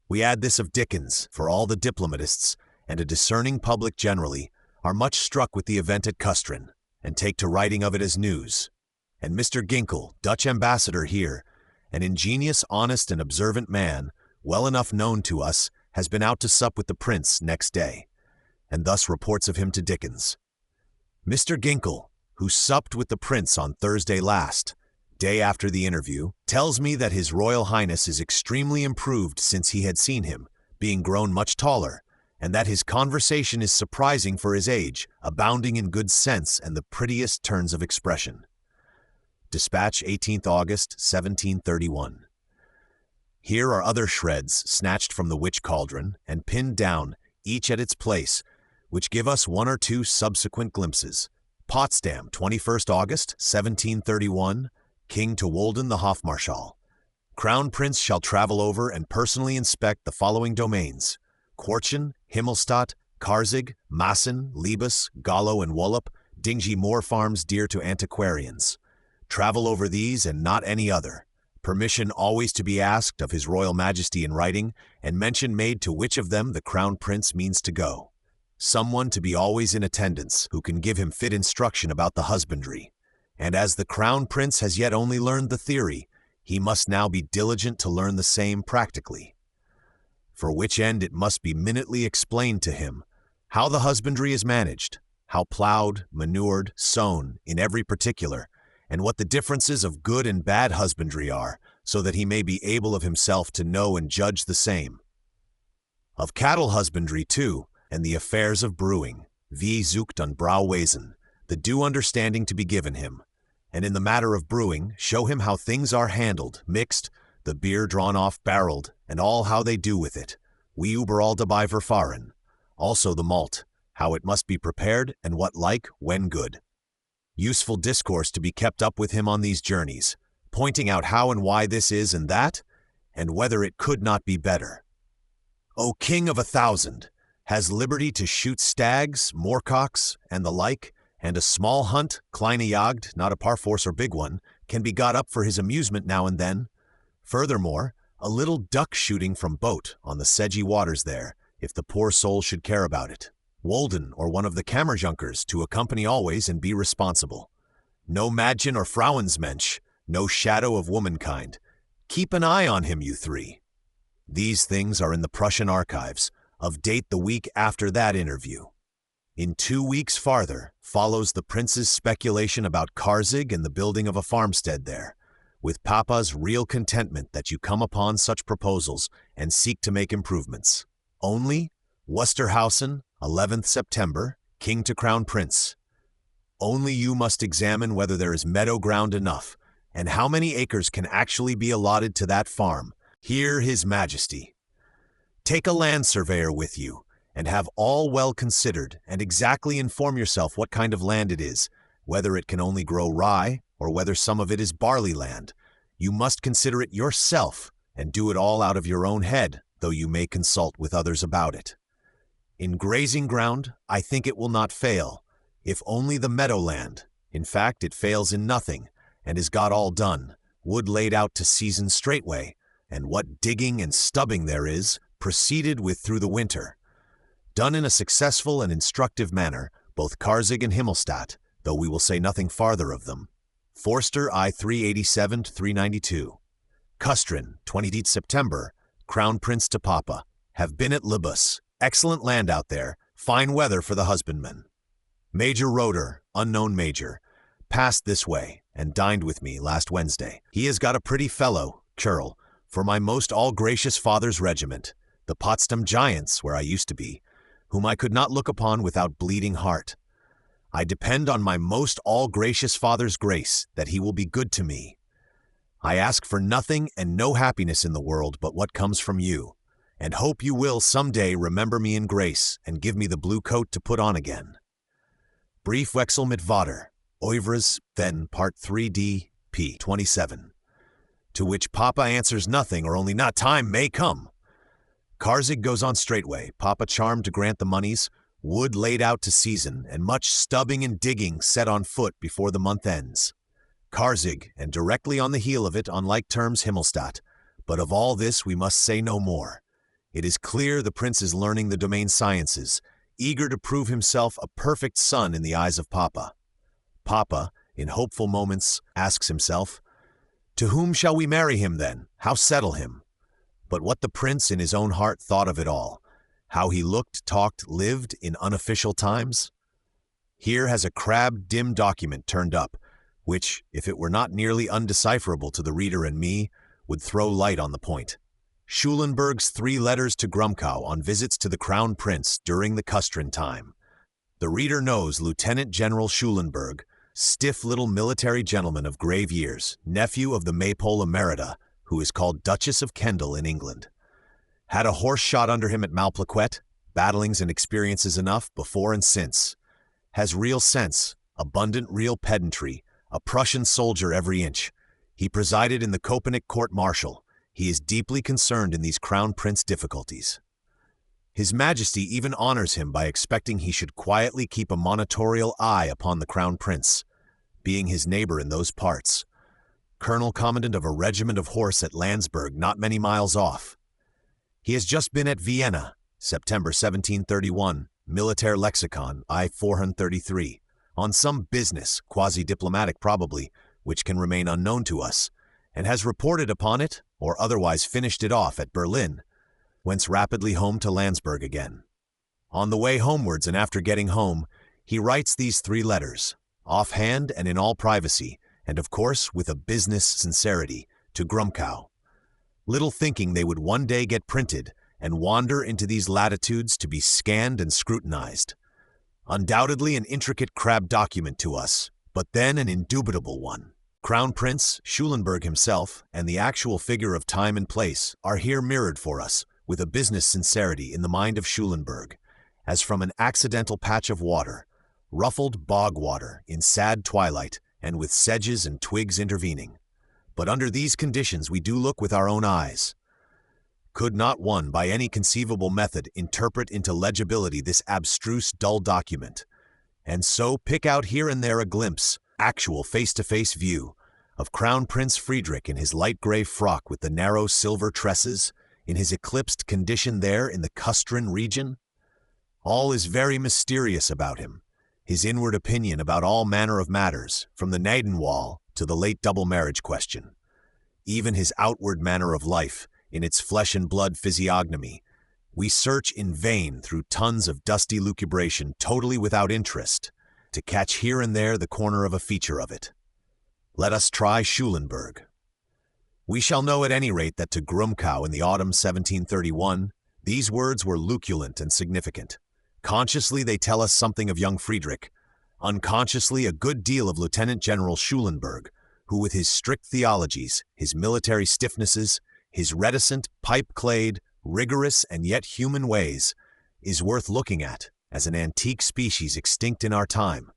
We add this of Dickens, for all the diplomatists, and a discerning public generally, are much struck with the event at Kustrin, and take to writing of it as news. And Mr. Ginkle, Dutch ambassador here, an ingenious, honest, and observant man, well enough known to us, has been out to sup with the prince next day, and thus reports of him to Dickens. Mr. Ginkle, who supped with the prince on Thursday last, day after the interview, tells me that His Royal Highness is extremely improved since he had seen him, being grown much taller, and that his conversation is surprising for his age, abounding in good sense and the prettiest turns of expression. Dispatch, 18th August, 1731. Here are other shreds snatched from the witch cauldron and pinned down, each at its place, which give us one or two subsequent glimpses. Potsdam, 21st August, 1731, King to Wolden the Hofmarschall. Crown Prince shall travel over and personally inspect the following domains: Quarchen, Himmelstadt, Karzig, Massen, Liebes, Gallo, and Wolup, dingy moor farms dear to antiquarians. Travel over these and not any other. Permission always to be asked of His Royal Majesty in writing, and mention made to which of them the Crown Prince means to go. Someone to be always in attendance, who can give him fit instruction about the husbandry. And as the Crown Prince has yet only learned the theory, he must now be diligent to learn the same practically. For which end it must be minutely explained to him how the husbandry is managed, how plowed, manured, sown, in every particular, and what the differences of good and bad husbandry are, so that he may be able of himself to know and judge the same. Of cattle husbandry too, and the affairs of brewing, wie sucht und Brauwesen, the due understanding to be given him, and in the matter of brewing, show him how things are handled, mixed, the beer drawn off barreled, and all how they do with it, wie überall dabei verfahren, also the malt, how it must be prepared, and what like, when good. Useful discourse to be kept up with him on these journeys, pointing out how and why this is and that, and whether it could not be better. O King of 1,000, has liberty to shoot stags, moorcocks, and the like, and a small hunt, kleine Jagd, not a parforce or big one, can be got up for his amusement now and then. Furthermore, a little duck shooting from boat on the sedgy waters there, if the poor soul should care about it. Wolden or one of the Kammerjunkers to accompany always and be responsible. No Madchen or Frauensmensch, no shadow of womankind. Keep an eye on him, you three. These things are in the Prussian archives, of date the week after that interview. In 2 weeks farther follows the prince's speculation about Karzig and the building of a farmstead there, with Papa's real contentment that you come upon such proposals and seek to make improvements. Only, Wusterhausen, 11th September, King to Crown Prince. Only you must examine whether there is meadow ground enough, and how many acres can actually be allotted to that farm. Hear His Majesty. Take a land surveyor with you, and have all well considered, and exactly inform yourself what kind of land it is, whether it can only grow rye, or whether some of it is barley land. You must consider it yourself and do it all out of your own head, though you may consult with others about it. In grazing ground, I think it will not fail, if only the meadowland. In fact, it fails in nothing, and is got all done, wood laid out to season straightway, and what digging and stubbing there is, proceeded with through the winter. Done in a successful and instructive manner, both Karzig and Himmelstadt, though we will say nothing farther of them. Forster I 387-392. Kustrin, 20th September, Crown Prince to Papa. Have been at Libus. Excellent land out there, fine weather for the husbandman. Major Roeder, unknown major, passed this way and dined with me last Wednesday. He has got a pretty fellow, churl, for my most all-gracious father's regiment, the Potsdam Giants, where I used to be, whom I could not look upon without bleeding heart. I depend on my most all-gracious father's grace that he will be good to me. I ask for nothing and no happiness in the world but what comes from you, and hope you will some day remember me in grace and give me the blue coat to put on again. Brief Wechsel mit Vater, Oeuvres, then Part 3d, p. 27. To which Papa answers nothing, or only not time may come. Karzig goes on straightway, Papa charmed to grant the moneys, wood laid out to season, and much stubbing and digging set on foot before the month ends. Karzig, and directly on the heel of it, on like terms, Himmelstadt. But of all this we must say no more. It is clear the prince is learning the domain sciences, eager to prove himself a perfect son in the eyes of Papa. Papa, in hopeful moments, asks himself, "To whom shall we marry him then? How settle him?" But what the prince in his own heart thought of it all, how he looked, talked, lived in unofficial times? Here has a crabbed, dim document turned up, which, if it were not nearly undecipherable to the reader and me, would throw light on the point. Schulenburg's 3 letters to Grumkow on visits to the Crown Prince during the Kustrin time. The reader knows Lieutenant General Schulenburg, stiff little military gentleman of grave years, nephew of the Maypole Emerita, who is called Duchess of Kendal in England. Had a horse shot under him at Malplaquet, battlings and experiences enough before and since. Has real sense, abundant real pedantry, a Prussian soldier every inch. He presided in the Köpenick court-martial. He is deeply concerned in these Crown Prince difficulties. His Majesty even honors him by expecting he should quietly keep a monitorial eye upon the Crown Prince, being his neighbor in those parts. Colonel Commandant of a regiment of horse at Landsberg, not many miles off. He has just been at Vienna, September 1731, Militär Lexicon, I 433, on some business, quasi-diplomatic probably, which can remain unknown to us, and has reported upon it, or otherwise finished it off at Berlin, whence rapidly home to Landsberg again. On the way homewards and after getting home, he writes these 3 letters, offhand and in all privacy, and of course with a business sincerity, to Grumkow, little thinking they would one day get printed and wander into these latitudes to be scanned and scrutinized. Undoubtedly an intricate crab document to us, but then an indubitable one. Crown Prince, Schulenburg himself, and the actual figure of time and place are here mirrored for us with a business sincerity in the mind of Schulenburg, as from an accidental patch of water, ruffled bog water in sad twilight and with sedges and twigs intervening. But under these conditions we do look with our own eyes. Could not one, by any conceivable method, interpret into legibility this abstruse, dull document, and so pick out here and there a glimpse, actual face-to-face view, of Crown Prince Frederick in his light gray frock with the narrow silver tresses, in his eclipsed condition there in the Kustrin region? All is very mysterious about him, his inward opinion about all manner of matters, from the Neidenwall to the late double marriage question. Even his outward manner of life, in its flesh and blood physiognomy, we search in vain through tons of dusty lucubration totally without interest, to catch here and there the corner of a feature of it. Let us try Schulenburg. We shall know at any rate that to Grumkow in the autumn 1731, these words were luculent and significant. Consciously they tell us something of young Frederick, unconsciously a good deal of Lieutenant General Schulenburg, who with his strict theologies, his military stiffnesses, his reticent, pipe-clayed, rigorous and yet human ways, is worth looking at as an antique species extinct in our time.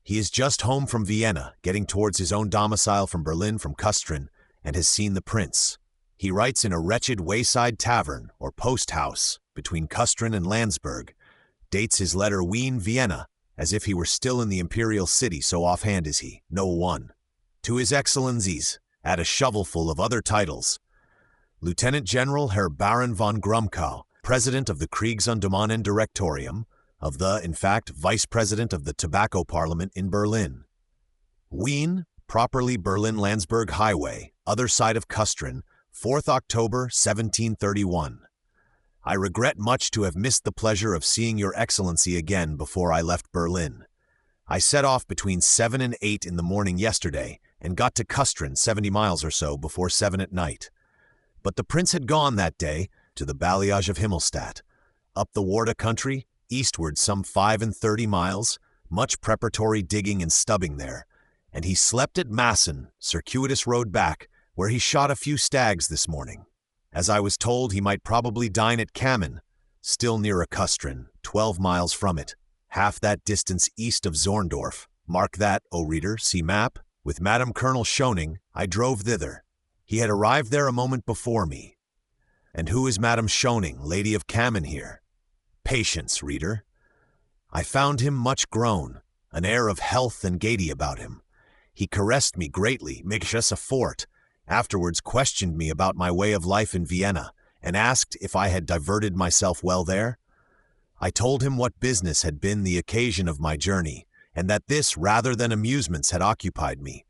He is just home from Vienna, getting towards his own domicile from Berlin from Kustrin, and has seen the prince. He writes in a wretched wayside tavern or post house between Kustrin and Landsberg, dates his letter Wien, Vienna, as if he were still in the imperial city, so offhand is he. No one. To his excellencies, add a shovelful of other titles. Lieutenant General Herr Baron von Grumkow, President of the Kriegsunternehmen Directorium, of the, in fact, Vice President of the Tobacco Parliament in Berlin. Wien, properly Berlin-Landsberg Highway, other side of Kustrin, 4th October, 1731. I regret much to have missed the pleasure of seeing your excellency again before I left Berlin. I set off between 7 and 8 in the morning yesterday and got to Kustrin 70 miles or so before 7 at night. But the prince had gone that day to the bailliage of Himmelstadt, up the Warta country, eastward some 35 miles, much preparatory digging and stubbing there, and he slept at Massen, circuitous road back, where he shot a few stags this morning. As I was told, he might probably dine at Kamen, still nearer Kustrin, 12 miles from it, half that distance east of Zorndorf. Mark that, O reader, see map. With Madame Colonel Schoening, I drove thither. He had arrived there a moment before me. And who is Madame Schoening, Lady of Kamen here? Patience, reader. I found him much grown, an air of health and gaiety about him. He caressed me greatly, mich us a fort, afterwards questioned me about my way of life in Vienna, and asked if I had diverted myself well there. I told him what business had been the occasion of my journey, and that this rather than amusements had occupied me.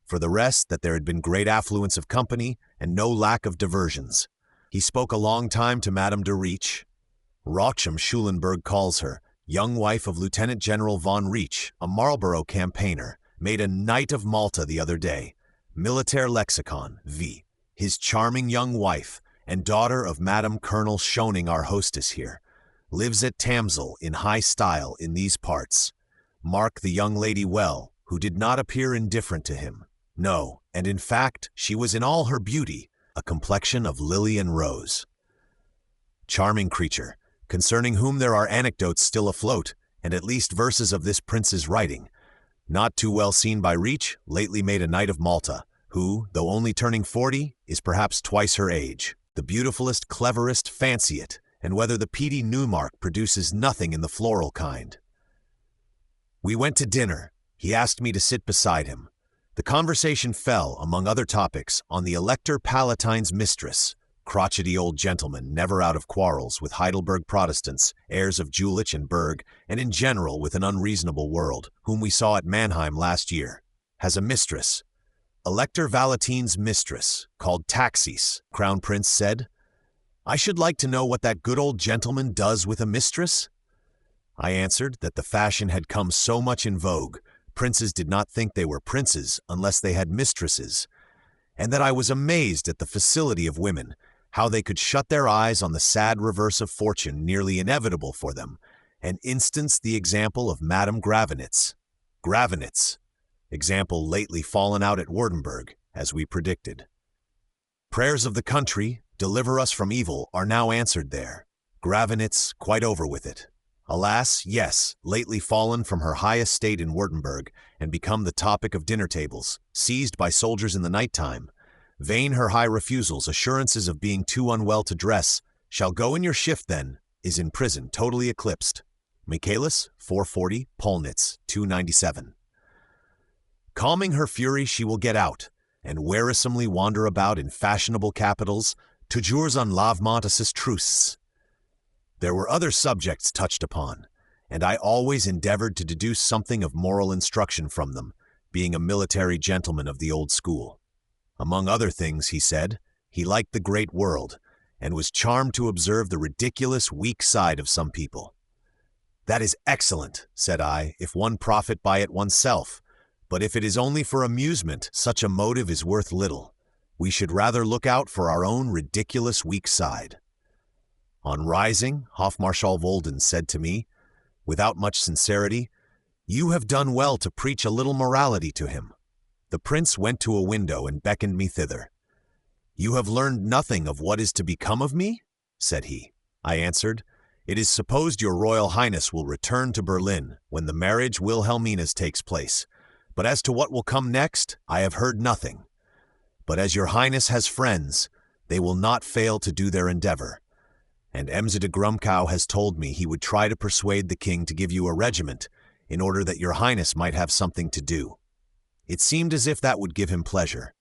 For the rest, that there had been great affluence of company and no lack of diversions. He spoke a long time to Madame de Reich. Rocham Schulenburg calls her, young wife of Lieutenant General von Reich, a Marlborough campaigner, made a Knight of Malta the other day. Military Lexicon, v. His charming young wife, and daughter of Madame Colonel Schoening, our hostess here, lives at Tamsel in high style in these parts. Mark the young lady well, who did not appear indifferent to him. No, and in fact, she was in all her beauty, a complexion of lily and rose. Charming creature, concerning whom there are anecdotes still afloat, and at least verses of this prince's writing. Not too well seen by Reich, lately made a Knight of Malta, who, though only turning 40, is perhaps twice her age. The beautifulest, cleverest, fancy it, and whether the peaty Newmark produces nothing in the floral kind. We went to dinner. He asked me to sit beside him. The conversation fell, among other topics, on the Elector Palatine's mistress, crotchety old gentleman, never out of quarrels with Heidelberg Protestants, heirs of Jülich and Berg, and in general with an unreasonable world, whom we saw at Mannheim last year, has a mistress. Elector Valentine's mistress, called Taxis, Crown Prince said. I should like to know what that good old gentleman does with a mistress. I answered that the fashion had come so much in vogue, princes did not think they were princes unless they had mistresses, and that I was amazed at the facility of women, how they could shut their eyes on the sad reverse of fortune nearly inevitable for them, and instanced the example of Madame Gravenitz. Gravenitz, example lately fallen out at Württemberg, as we predicted. Prayers of the country, deliver us from evil, are now answered there. Gravenitz, quite over with it. Alas, yes, lately fallen from her high estate in Württemberg, and become the topic of dinner tables, seized by soldiers in the night time. Vain her high refusals, assurances of being too unwell to dress. Shall go in your shift then, is in prison, totally eclipsed. Michaelis, 440, Polnitz, 297. Calming her fury, she will get out, and wearisomely wander about in fashionable capitals, toujours en lavement à ses trousses. There were other subjects touched upon, and I always endeavored to deduce something of moral instruction from them, being a military gentleman of the old school. Among other things, he said, he liked the great world, and was charmed to observe the ridiculous, weak side of some people. That is excellent, said I, if one profit by it oneself, but if it is only for amusement, such a motive is worth little. We should rather look out for our own ridiculous weak side. On rising, Hofmarschall Volden said to me, without much sincerity, You have done well to preach a little morality to him. The prince went to a window and beckoned me thither. You have learned nothing of what is to become of me? Said he. I answered, It is supposed your Royal Highness will return to Berlin when the marriage Wilhelmina's takes place, but as to what will come next, I have heard nothing. But as your highness has friends, they will not fail to do their endeavor. And Emza de Grumkow has told me he would try to persuade the king to give you a regiment in order that your highness might have something to do. It seemed as if that would give him pleasure.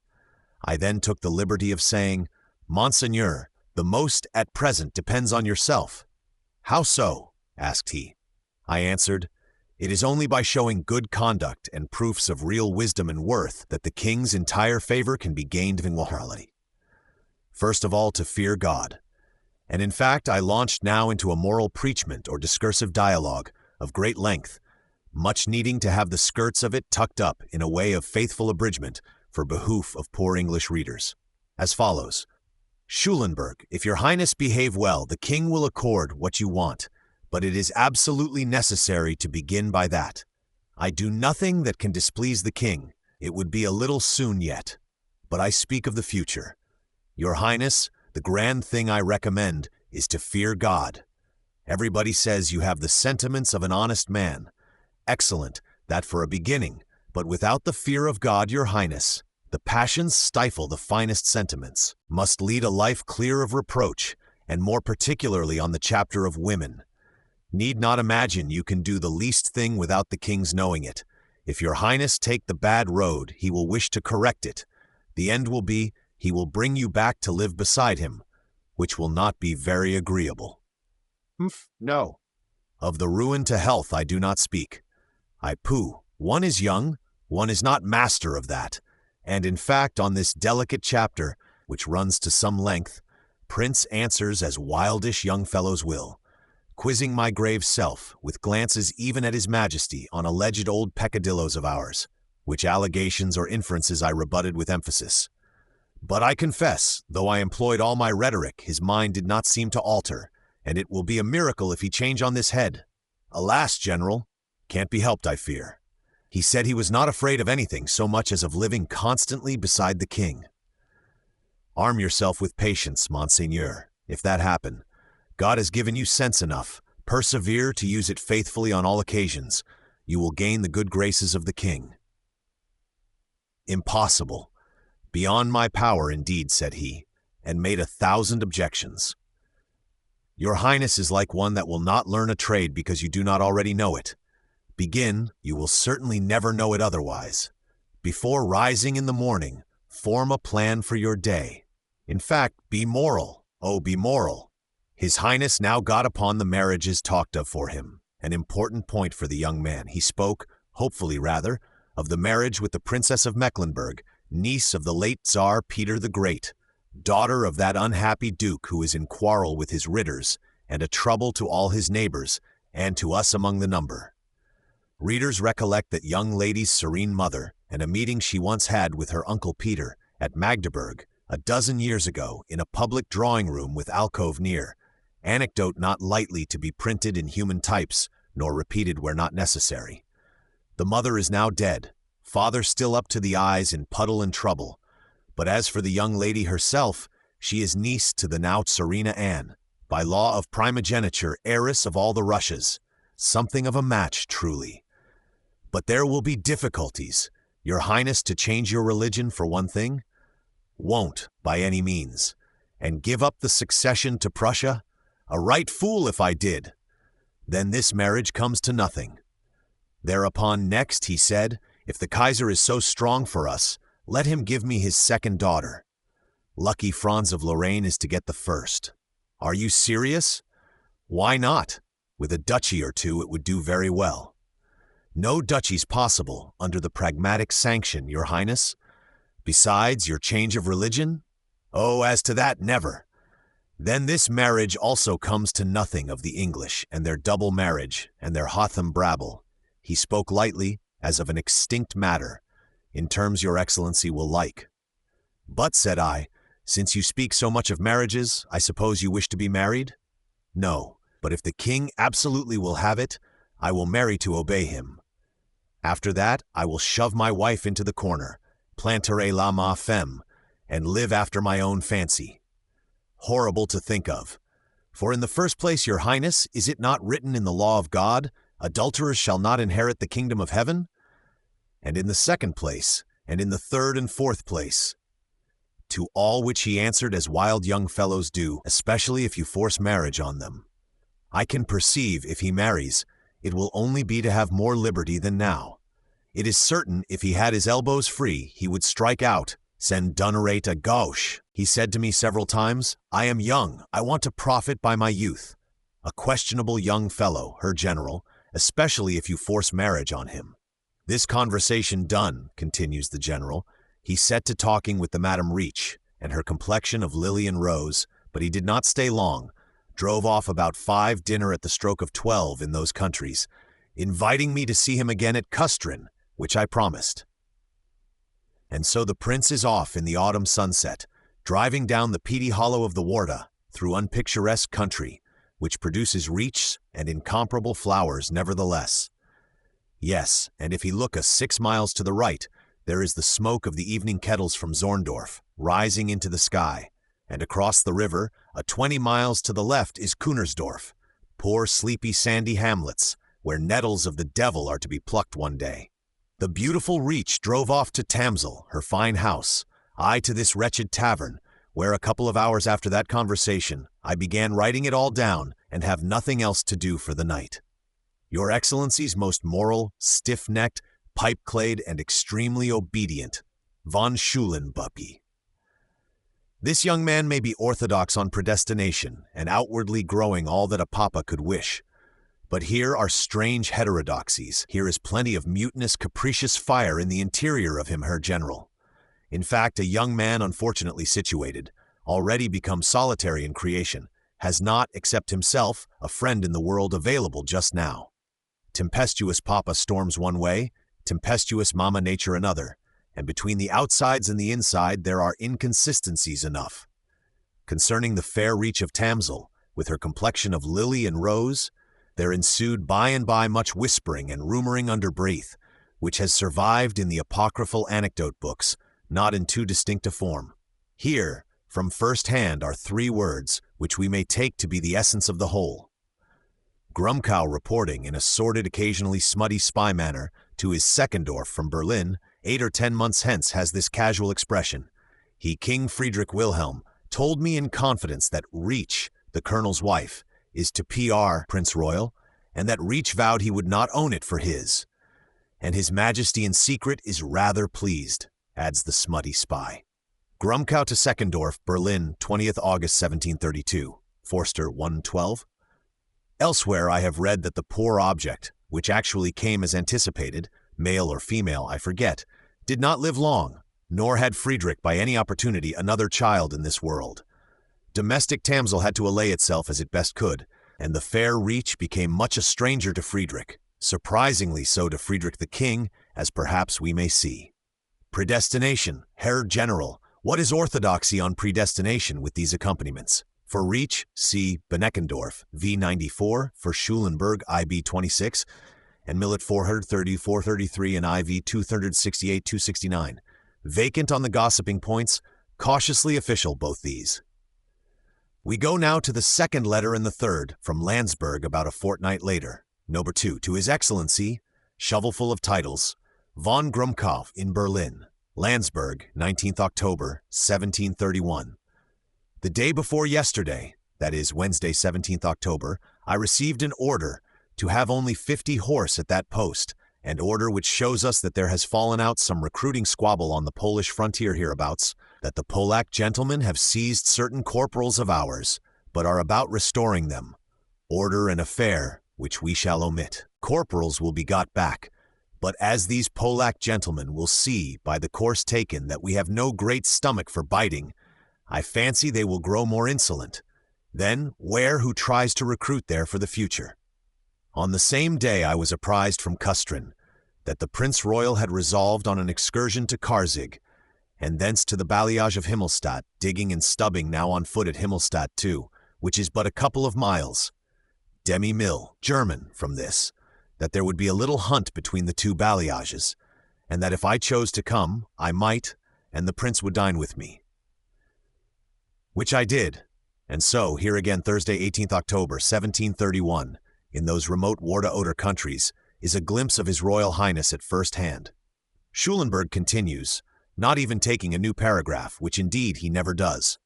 I then took the liberty of saying, Monseigneur, the most at present depends on yourself. How so? Asked he. I answered, it is only by showing good conduct and proofs of real wisdom and worth that the king's entire favor can be gained in morality. First of all, to fear God. And in fact, I launched now into a moral preachment or discursive dialogue of great length, much needing to have the skirts of it tucked up in a way of faithful abridgment for behoof of poor English readers. As follows. Schulenburg, if your highness behave well, the king will accord what you want, but it is absolutely necessary to begin by that. I do nothing that can displease the king. It would be a little soon yet. But I speak of the future. Your highness, the grand thing I recommend is to fear God. Everybody says you have the sentiments of an honest man. Excellent, that for a beginning, but without the fear of God, your highness, the passions stifle the finest sentiments, must lead a life clear of reproach, and more particularly on the chapter of women. Need not imagine you can do the least thing without the king's knowing it. If your highness take the bad road, he will wish to correct it. The end will be, he will bring you back to live beside him, which will not be very agreeable. No. Of the ruin to health I do not speak. I pooh. One is young, one is not master of that. And in fact, on this delicate chapter, which runs to some length, Prince answers as wildish young fellows will, quizzing my grave self, with glances even at his majesty on alleged old peccadilloes of ours, which allegations or inferences I rebutted with emphasis. But I confess, though I employed all my rhetoric, his mind did not seem to alter, and it will be a miracle if he change on this head. Alas, General, can't be helped, I fear. He said he was not afraid of anything so much as of living constantly beside the king. Arm yourself with patience, Monseigneur, if that happen. God has given you sense enough. Persevere to use it faithfully on all occasions. You will gain the good graces of the king. Impossible. Beyond my power, indeed, said he, and made 1,000 objections. Your highness is like one that will not learn a trade because you do not already know it. Begin, you will certainly never know it otherwise. Before rising in the morning, form a plan for your day. In fact, be moral. Oh, be moral. His highness now got upon the marriages talked of for him, an important point for the young man. He spoke, hopefully rather, of the marriage with the Princess of Mecklenburg, niece of the late Tsar Peter the Great, daughter of that unhappy duke who is in quarrel with his Ritters, and a trouble to all his neighbors, and to us among the number. Readers recollect that young lady's serene mother, and a meeting she once had with her uncle Peter, at Magdeburg, 12 years ago, in a public drawing-room with alcove near, anecdote not lightly to be printed in human types, nor repeated where not necessary. The mother is now dead, father still up to the eyes in puddle and trouble, but as for the young lady herself, she is niece to the now Tsarina Anne, by law of primogeniture heiress of all the Russias, something of a match truly. But there will be difficulties. Your highness to change your religion for one thing? Won't, by any means. And give up the succession to Prussia? A right fool if I did. Then this marriage comes to nothing. Thereupon next he said, if the Kaiser is so strong for us, let him give me his second daughter. Lucky Franz of Lorraine is to get the first. Are you serious? Why not? With a duchy or two it would do very well. No duchies possible under the pragmatic sanction, your highness. Besides, your change of religion? Oh, as to that, never. Then this marriage also comes to nothing of the English, and their double marriage, and their Hotham brabble. He spoke lightly, as of an extinct matter, in terms your excellency will like. But, said I, since you speak so much of marriages, I suppose you wish to be married? No, but if the king absolutely will have it, I will marry to obey him. After that, I will shove my wife into the corner, plantere la ma femme, and live after my own fancy. Horrible to think of. For in the first place, your highness, is it not written in the law of God, adulterers shall not inherit the kingdom of heaven? And in the second place, and in the third and fourth place, To all which he answered as wild young fellows do, especially if you force marriage on them. I can perceive, if he marries, it will only be to have more liberty than now. It is certain, if he had his elbows free, he would strike out, send Dunneret a gauche. He said to me several times, I am young, I want to profit by my youth. A questionable young fellow, her general, especially if you force marriage on him. This conversation done, continues the general, he set to talking with the Madame Reach, and her complexion of lily and rose, but he did not stay long, drove off about 5, dinner at the stroke of 12 in those countries, inviting me to see him again at Custrin, which I promised. And so the prince is off in the autumn sunset, driving down the peaty hollow of the Warta, through unpicturesque country, which produces reach and incomparable flowers nevertheless. Yes, and if he look a 6 miles to the right, there is the smoke of the evening kettles from Zorndorf, rising into the sky, and across the river, a 20 miles to the left is Kunersdorf, poor sleepy sandy hamlets, where nettles of the devil are to be plucked one day. The beautiful Reach drove off to Tamsel, her fine house, I to this wretched tavern, where a couple of hours after that conversation, I began writing it all down and have nothing else to do for the night. Your Excellency's most moral, stiff-necked, pipe-clayed, and extremely obedient, von Schulenburg. This young man may be orthodox on predestination and outwardly growing all that a papa could wish. But here are strange heterodoxies. Here is plenty of mutinous, capricious fire in the interior of him, her general. In fact, a young man unfortunately situated, already become solitary in creation, has not, except himself, a friend in the world available just now. Tempestuous papa storms one way, tempestuous mamma nature another, and between the outsides and the inside there are inconsistencies enough. Concerning the fair Reach of Tamsel, with her complexion of lily and rose, there ensued by and by much whispering and rumoring under breath, which has survived in the apocryphal anecdote books, not in too distinct a form. Here, from first hand, are 3 words, which we may take to be the essence of the whole. Grumkow reporting in a sordid, occasionally smutty spy manner to his Seckendorf from Berlin, 8 or 10 months hence, has this casual expression. He, King Friedrich Wilhelm, told me in confidence that Reach, the colonel's wife, is to PR Prince Royal, and that Reach vowed he would not own it for his. And His Majesty in secret is rather pleased, adds the smutty spy. Grumkow to Seckendorf, Berlin, 20th August 1732, Forster 112. Elsewhere I have read that the poor object, which actually came as anticipated, male or female, I forget, did not live long, nor had Friedrich by any opportunity another child in this world. Domestic Tamsel had to allay itself as it best could, and the fair Reach became much a stranger to Friedrich, surprisingly so to Friedrich the King, as perhaps we may see. Predestination, Herr General, what is orthodoxy on predestination with these accompaniments? For Reach, see Beneckendorf, V94, for Schulenburg, IB 26, and Millet 430, 433, and IV 268, 269. Vacant on the gossiping points, cautiously official both these. We go now to the second letter and the third, from Landsberg about a fortnight later. Number 2, to His Excellency, shovelful of titles, von Grumkow in Berlin. Landsberg, 19th October, 1731. The day before yesterday, that is Wednesday, 17th October, I received an order to have only 50 horse at that post, an order which shows us that there has fallen out some recruiting squabble on the Polish frontier hereabouts, that the Polack gentlemen have seized certain corporals of ours, but are about restoring them. Order and affair, which we shall omit. Corporals will be got back, but as these Polack gentlemen will see by the course taken that we have no great stomach for biting, I fancy they will grow more insolent. Then, where who tries to recruit there for the future? On the same day I was apprised from Custrin that the Prince Royal had resolved on an excursion to Karzig, and thence to the bailliage of Himmelstadt, digging and stubbing now on foot at Himmelstadt too, which is but a couple of miles. Demi-mille, German, from this, that there would be a little hunt between the 2 bailliages, and that if I chose to come, I might, and the prince would dine with me. Which I did, and so, here again Thursday 18th October 1731, in those remote Warta-Oder countries, is a glimpse of His Royal Highness at first hand. Schulenburg continues, not even taking a new paragraph, which indeed he never does.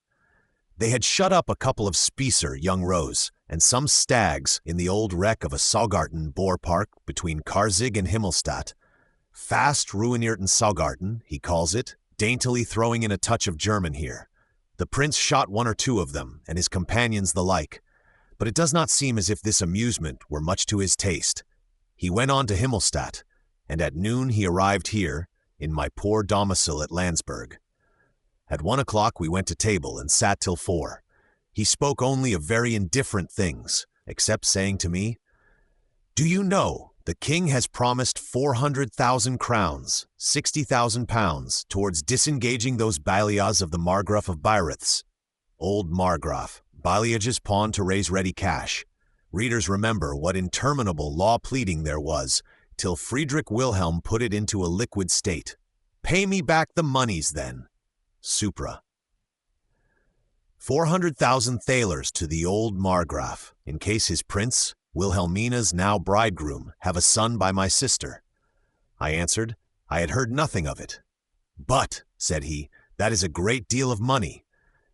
They had shut up a couple of Spießer young roes and some stags in the old wreck of a Saugarten boar park between Karzig and Himmelstadt. Fast ruinierten Saugarten, he calls it, daintily throwing in a touch of German here. The prince shot one or two of them, and his companions the like, but it does not seem as if this amusement were much to his taste. He went on to Himmelstadt, and at noon he arrived here, in my poor domicile at Landsberg. At 1 o'clock we went to table and sat till 4. He spoke only of very indifferent things, except saying to me, "Do you know, the king has promised 400,000 crowns, 60,000 pounds, towards disengaging those bailliages of the Margraf of Bayreuth's." Old Margraf, bailliages pawned to raise ready cash. Readers remember what interminable law pleading there was, till Friedrich Wilhelm put it into a liquid state. "Pay me back the monies, then." Supra. 400,000 thalers to the old Margraf, in case his prince, Wilhelmina's now bridegroom, have a son by my sister. I answered, I had heard nothing of it. "But," said he, "that is a great deal of money,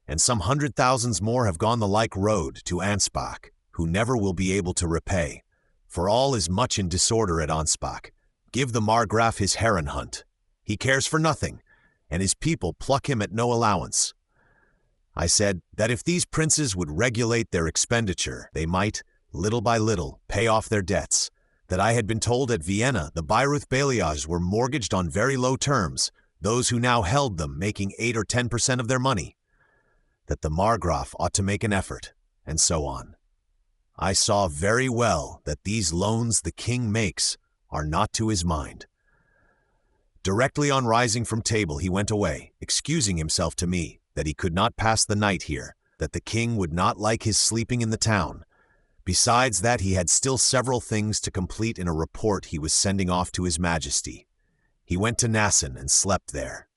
and some 100,000s more have gone the like road to Ansbach, who never will be able to repay, for all is much in disorder at Ansbach. Give the Margraf his heron hunt. He cares for nothing, and his people pluck him at no allowance." I said that if these princes would regulate their expenditure, they might, little by little, pay off their debts, that I had been told at Vienna the Bayreuth bailliages were mortgaged on very low terms, those who now held them making 8 or 10% of their money, that the Margraf ought to make an effort, and so on. I saw very well that these loans the king makes are not to his mind. Directly on rising from table he went away, excusing himself to me, that he could not pass the night here, that the king would not like his sleeping in the town. Besides that, he had still several things to complete in a report he was sending off to his majesty. He went to Nassen and slept there.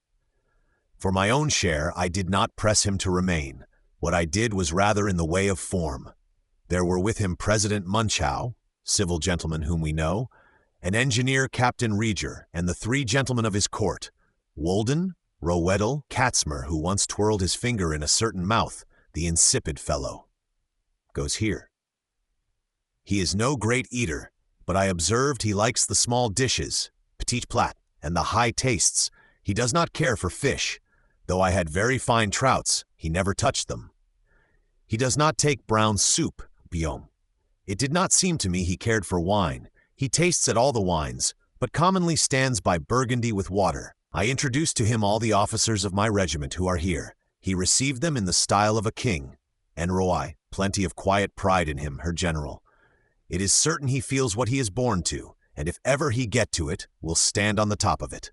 For my own share, I did not press him to remain. What I did was rather in the way of form. There were with him President Munchau, civil gentleman whom we know, an engineer Captain Rieger, and the 3 gentlemen of his court, Wolden, Rowedel, Katzmer, who once twirled his finger in a certain mouth, the insipid fellow. Goes here. He is no great eater, but I observed he likes the small dishes, petit plat, and the high tastes. He does not care for fish. Though I had very fine trouts, he never touched them. He does not take brown soup, Biome. It did not seem to me he cared for wine. He tastes at all the wines, but commonly stands by Burgundy with water. I introduced to him all the officers of my regiment who are here. He received them in the style of a king. En roi, plenty of quiet pride in him, her general. It is certain he feels what he is born to, and if ever he get to it, will stand on the top of it.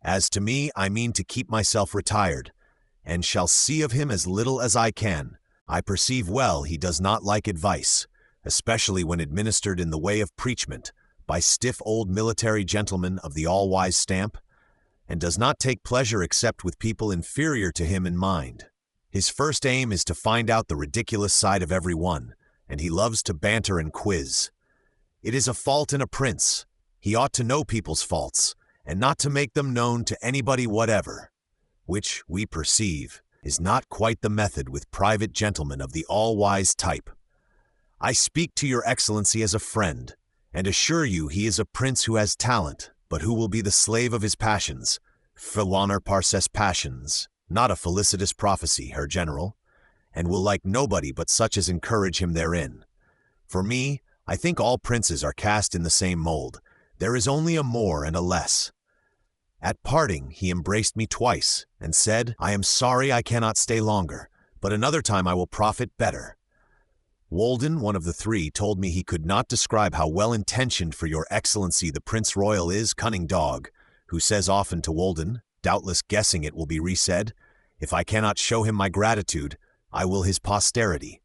As to me, I mean to keep myself retired, and shall see of him as little as I can. I perceive well he does not like advice, especially when administered in the way of preachment, by stiff old military gentlemen of the all-wise stamp, and does not take pleasure except with people inferior to him in mind. His first aim is to find out the ridiculous side of every one, and he loves to banter and quiz. It is a fault in a prince. He ought to know people's faults, and not to make them known to anybody whatever, which, we perceive, is not quite the method with private gentlemen of the all-wise type. I speak to your excellency as a friend, and assure you he is a prince who has talent, but who will be the slave of his passions, philoner parses passions, not a felicitous prophecy, her general, and will like nobody but such as encourage him therein. For me, I think all princes are cast in the same mold. There is only a more and a less. At parting, he embraced me twice, and said, I am sorry I cannot stay longer, but another time I will profit better. Wolden, one of the 3, told me he could not describe how well-intentioned for your excellency the Prince Royal is, cunning dog, who says often to Wolden, doubtless guessing it will be resaid, if I cannot show him my gratitude, I will his posterity.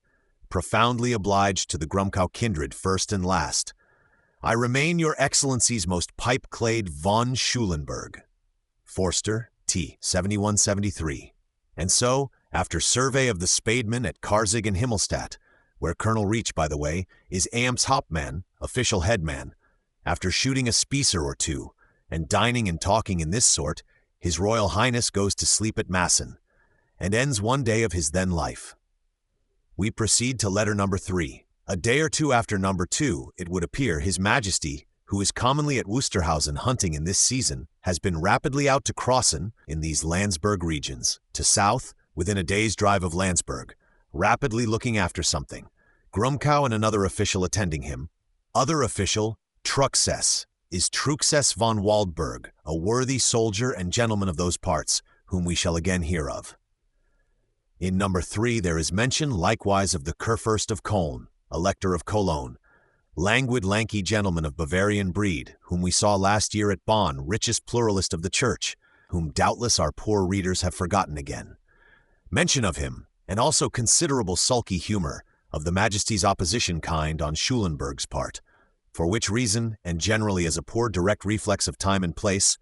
Profoundly obliged to the Grumkow kindred first and last. I remain your excellency's most pipe-clayed von Schulenburg. Forster, T. 7173. And so, after survey of the spademen at Karzig and Himmelstadt, where Colonel Reach, by the way, is Amts Hauptmann, official headman, after shooting a Spießer or 2, and dining and talking in this sort, His Royal Highness goes to sleep at Masson, and ends one day of his then life. We proceed to letter number 3. A day or two after number 2, it would appear His Majesty, who is commonly at Wusterhausen hunting in this season, has been rapidly out to Crossen in these Landsberg regions, to south, within a day's drive of Landsberg, rapidly looking after something. Grumkow and another official attending him. Other official, Truxess, is Truxess von Waldberg, a worthy soldier and gentleman of those parts, whom we shall again hear of. In number 3 there is mention likewise of the Kurfürst of Köln, Elector of Cologne, languid lanky gentleman of Bavarian breed, whom we saw last year at Bonn, richest pluralist of the Church, whom doubtless our poor readers have forgotten again. Mention of him, and also considerable sulky humor, of the Majesty's opposition kind on Schulenburg's part, for which reason, and generally as a poor direct reflex of time and place,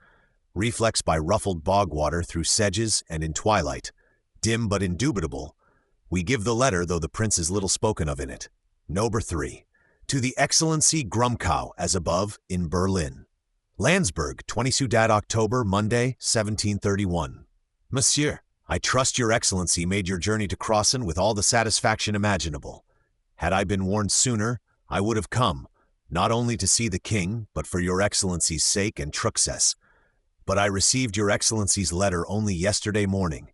reflex by ruffled bog water through sedges and in twilight, dim but indubitable, we give the letter, though the prince is little spoken of in it. Number 3. To the Excellency Grumkow, as above, in Berlin. Landsberg, 22 October, Monday, 1731. Monsieur, I trust your Excellency made your journey to Crossen with all the satisfaction imaginable. Had I been warned sooner, I would have come, not only to see the king, but for your Excellency's sake and Truxess. But I received your Excellency's letter only yesterday morning,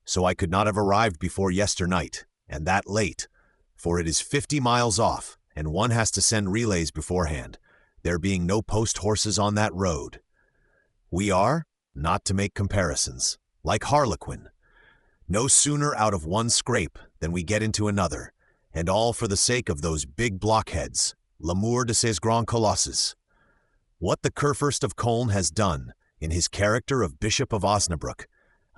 so I could not have arrived before yesternight, and that late, for it is 50 miles off, and one has to send relays beforehand, there being no post horses on that road. We are, not to make comparisons, like Harlequin, no sooner out of one scrape than we get into another, and all for the sake of those big blockheads, l'amour de ces grands colosses. What the Kurfürst of Köln has done, in his character of Bishop of Osnabrück,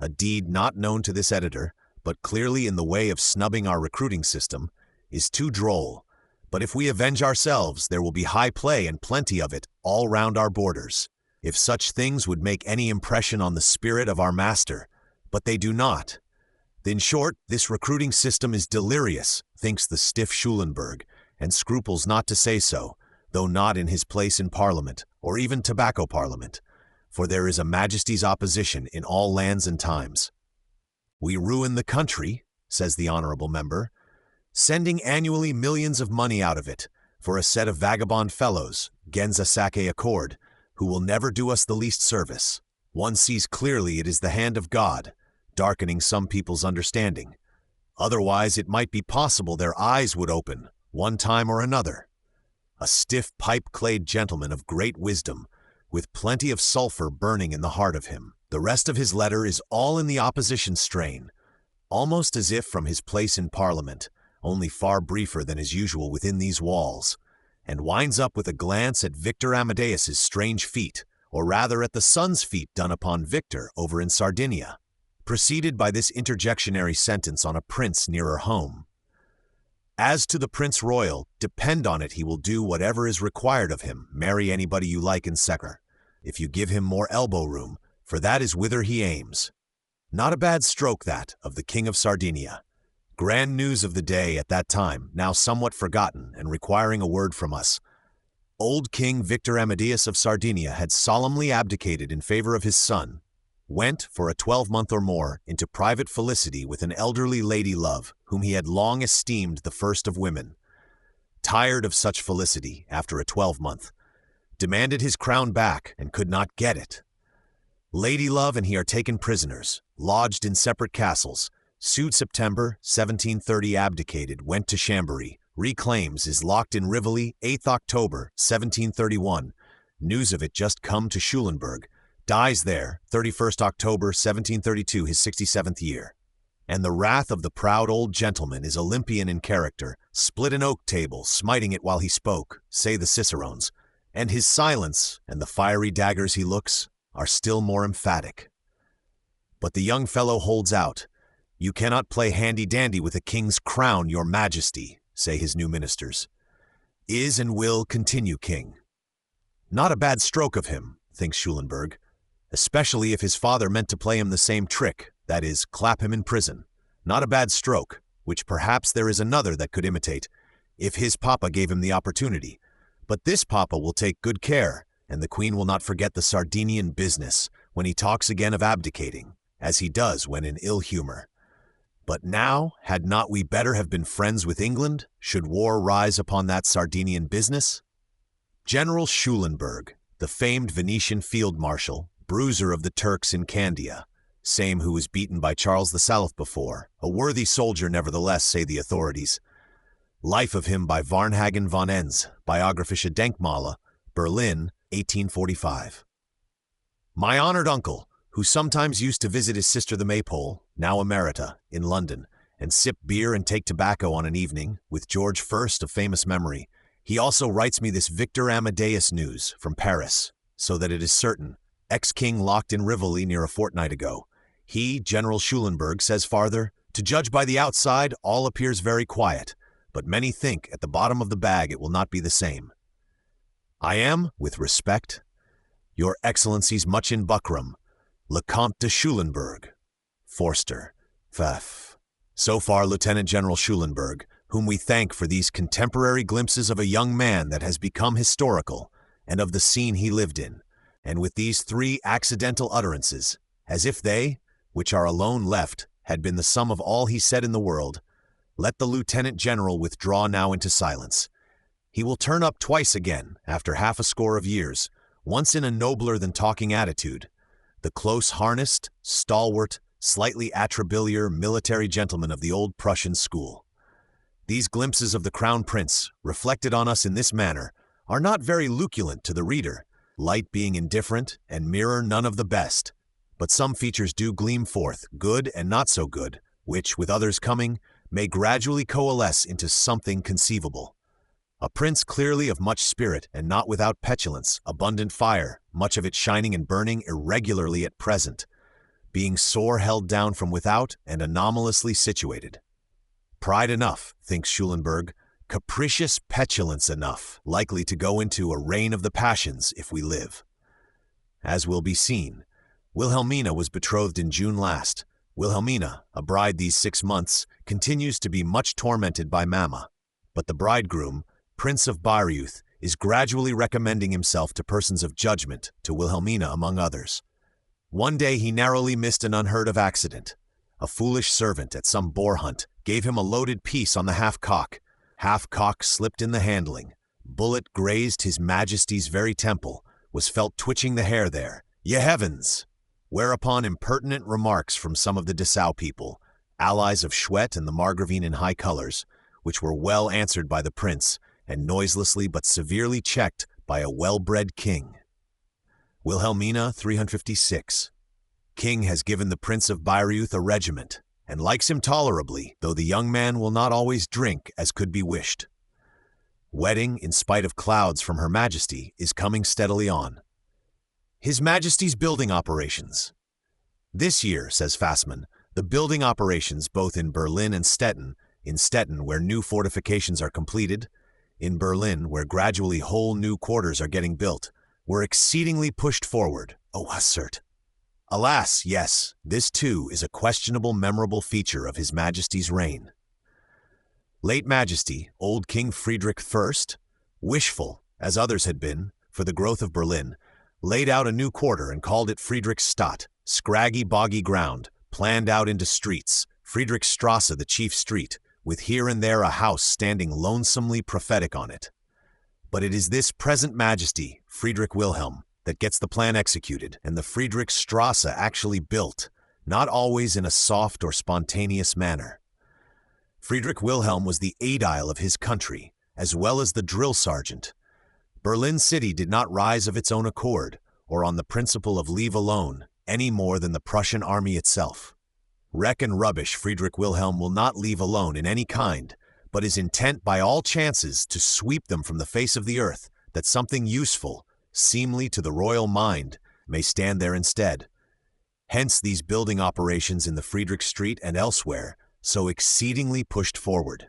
a deed not known to this editor, but clearly in the way of snubbing our recruiting system, is too droll. But if we avenge ourselves, there will be high play and plenty of it all round our borders, if such things would make any impression on the spirit of our master, but they do not. In short, this recruiting system is delirious, thinks the stiff Schulenburg, and scruples not to say so, though not in his place in Parliament, or even tobacco Parliament, for there is a Majesty's opposition in all lands and times. We ruin the country, says the honourable member, sending annually millions of money out of it, for a set of vagabond fellows, Genza Sake Accord, who will never do us the least service. One sees clearly it is the hand of God, darkening some people's understanding. Otherwise it might be possible their eyes would open, one time or another. A stiff pipe-clayed gentleman of great wisdom, with plenty of sulphur burning in the heart of him. The rest of his letter is all in the opposition strain, almost as if from his place in Parliament, only far briefer than is usual within these walls, and winds up with a glance at Victor Amadeus's strange feat, or rather at the son's feat done upon Victor over in Sardinia, preceded by this interjectionary sentence on a prince nearer home. As to the Prince Royal, depend on it he will do whatever is required of him, marry anybody you like in Secker, if you give him more elbow room, for that is whither he aims. Not a bad stroke that, of the King of Sardinia. Grand news of the day at that time, now somewhat forgotten and requiring a word from us. Old King Victor Amadeus of Sardinia had solemnly abdicated in favor of his son, went, for a 12-month or more, into private felicity with an elderly lady-love, whom he had long esteemed the first of women. Tired of such felicity, after a 12-month, demanded his crown back, and could not get it. Lady-love and he are taken prisoners, lodged in separate castles, sued September, 1730 abdicated, went to Chambéry, reclaims, is locked in Rivoli, 8th October, 1731, news of it just come to Schulenburg, dies there, 31st October, 1732, his 67th year. And the wrath of the proud old gentleman is Olympian in character, split an oak table, smiting it while he spoke, say the Cicerones, and his silence, and the fiery daggers he looks, are still more emphatic. But the young fellow holds out. You cannot play handy-dandy with a king's crown, your majesty, say his new ministers. Is and will continue king. Not a bad stroke of him, thinks Schulenburg, especially if his father meant to play him the same trick, that is, clap him in prison. Not a bad stroke, which perhaps there is another that could imitate, if his papa gave him the opportunity. But this papa will take good care, and the queen will not forget the Sardinian business, when he talks again of abdicating, as he does when in ill humor. But now, had not we better have been friends with England, should war rise upon that Sardinian business? General Schulenburg, the famed Venetian field marshal, bruiser of the Turks in Candia, same who was beaten by Charles the Salif before, a worthy soldier nevertheless, say the authorities. Life of him by Varnhagen von Enz, Biographische Denkmale, Berlin, 1845. My honored uncle, who sometimes used to visit his sister the Maypole, now emerita, in London, and sip beer and take tobacco on an evening, with George I of famous memory, he also writes me this Victor Amadeus news from Paris, so that it is certain, ex-king locked in Rivoli near a fortnight ago. He, General Schulenburg, says farther, to judge by the outside, all appears very quiet, but many think at the bottom of the bag it will not be the same. I am, with respect, Your Excellency's much in buckram, Le Comte de Schulenburg, Forster, Pfaff. So far, Lieutenant General Schulenburg, whom we thank for these contemporary glimpses of a young man that has become historical, and of the scene he lived in, and with these 3 accidental utterances, as if they, which are alone left, had been the sum of all he said in the world, let the Lieutenant General withdraw now into silence. He will turn up twice again, after half a score of years, once in a nobler than talking attitude, the close-harnessed, stalwart, slightly atrabiliar military gentleman of the old Prussian school. These glimpses of the Crown Prince, reflected on us in this manner, are not very luculent to the reader, light being indifferent and mirror none of the best, but some features do gleam forth, good and not so good, which, with others coming, may gradually coalesce into something conceivable. A prince clearly of much spirit and not without petulance, abundant fire, much of it shining and burning irregularly at present, being sore held down from without and anomalously situated. Pride enough, thinks Schulenburg, capricious petulance enough, likely to go into a reign of the passions if we live. As will be seen, Wilhelmina was betrothed in June last. Wilhelmina, a bride these 6 months, continues to be much tormented by Mamma, but the bridegroom, Prince of Bayreuth, is gradually recommending himself to persons of judgment, to Wilhelmina among others. One day he narrowly missed an unheard-of accident. A foolish servant at some boar hunt gave him a loaded piece on the half-cock. Half-cock slipped in the handling. Bullet grazed His Majesty's very temple, was felt twitching the hair there. Ye heavens! Whereupon impertinent remarks from some of the Dessau people, allies of Schwett and the Margravine in high colors, which were well answered by the prince, and noiselessly but severely checked by a well-bred king. Wilhelmina 356. King has given the Prince of Bayreuth a regiment, and likes him tolerably, though the young man will not always drink as could be wished. Wedding, in spite of clouds from Her Majesty, is coming steadily on. His Majesty's building operations. This year, says Fassmann, the building operations both in Berlin and Stettin, in Stettin where new fortifications are completed, in Berlin where gradually whole new quarters are getting built, were exceedingly pushed forward. Oh, assert. Alas, yes, this too is a questionable memorable feature of His Majesty's reign. Late Majesty, old King Frederick I, wishful, as others had been, for the growth of Berlin, laid out a new quarter and called it Friedrichstadt, scraggy boggy ground, planned out into streets, Friedrichstrasse the chief street, with here and there a house standing lonesomely prophetic on it. But it is this present Majesty, Friedrich Wilhelm, that gets the plan executed, and the Friedrichstrasse actually built, not always in a soft or spontaneous manner. Friedrich Wilhelm was the aedile of his country, as well as the drill sergeant. Berlin City did not rise of its own accord, or on the principle of leave alone, any more than the Prussian army itself. Wreck and rubbish Friedrich Wilhelm will not leave alone in any kind, but is intent by all chances to sweep them from the face of the earth, that something useful, seemly to the royal mind, may stand there instead. Hence these building operations in the Friedrich Street and elsewhere, so exceedingly pushed forward.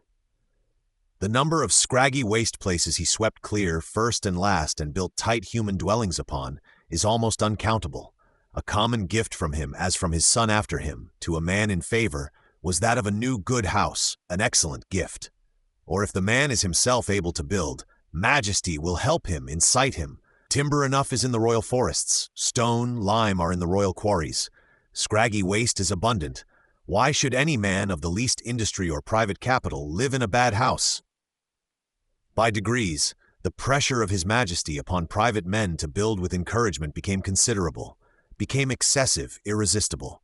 The number of scraggy waste places he swept clear first and last and built tight human dwellings upon is almost uncountable. A common gift from him, as from his son after him, to a man in favor, was that of a new good house, an excellent gift. Or if the man is himself able to build, Majesty will help him, incite him, Timber enough is in the royal forests, stone, lime are in the royal quarries. Scraggy waste is abundant. Why should any man of the least industry or private capital live in a bad house? By degrees, the pressure of His Majesty upon private men to build with encouragement became considerable, became excessive, irresistible,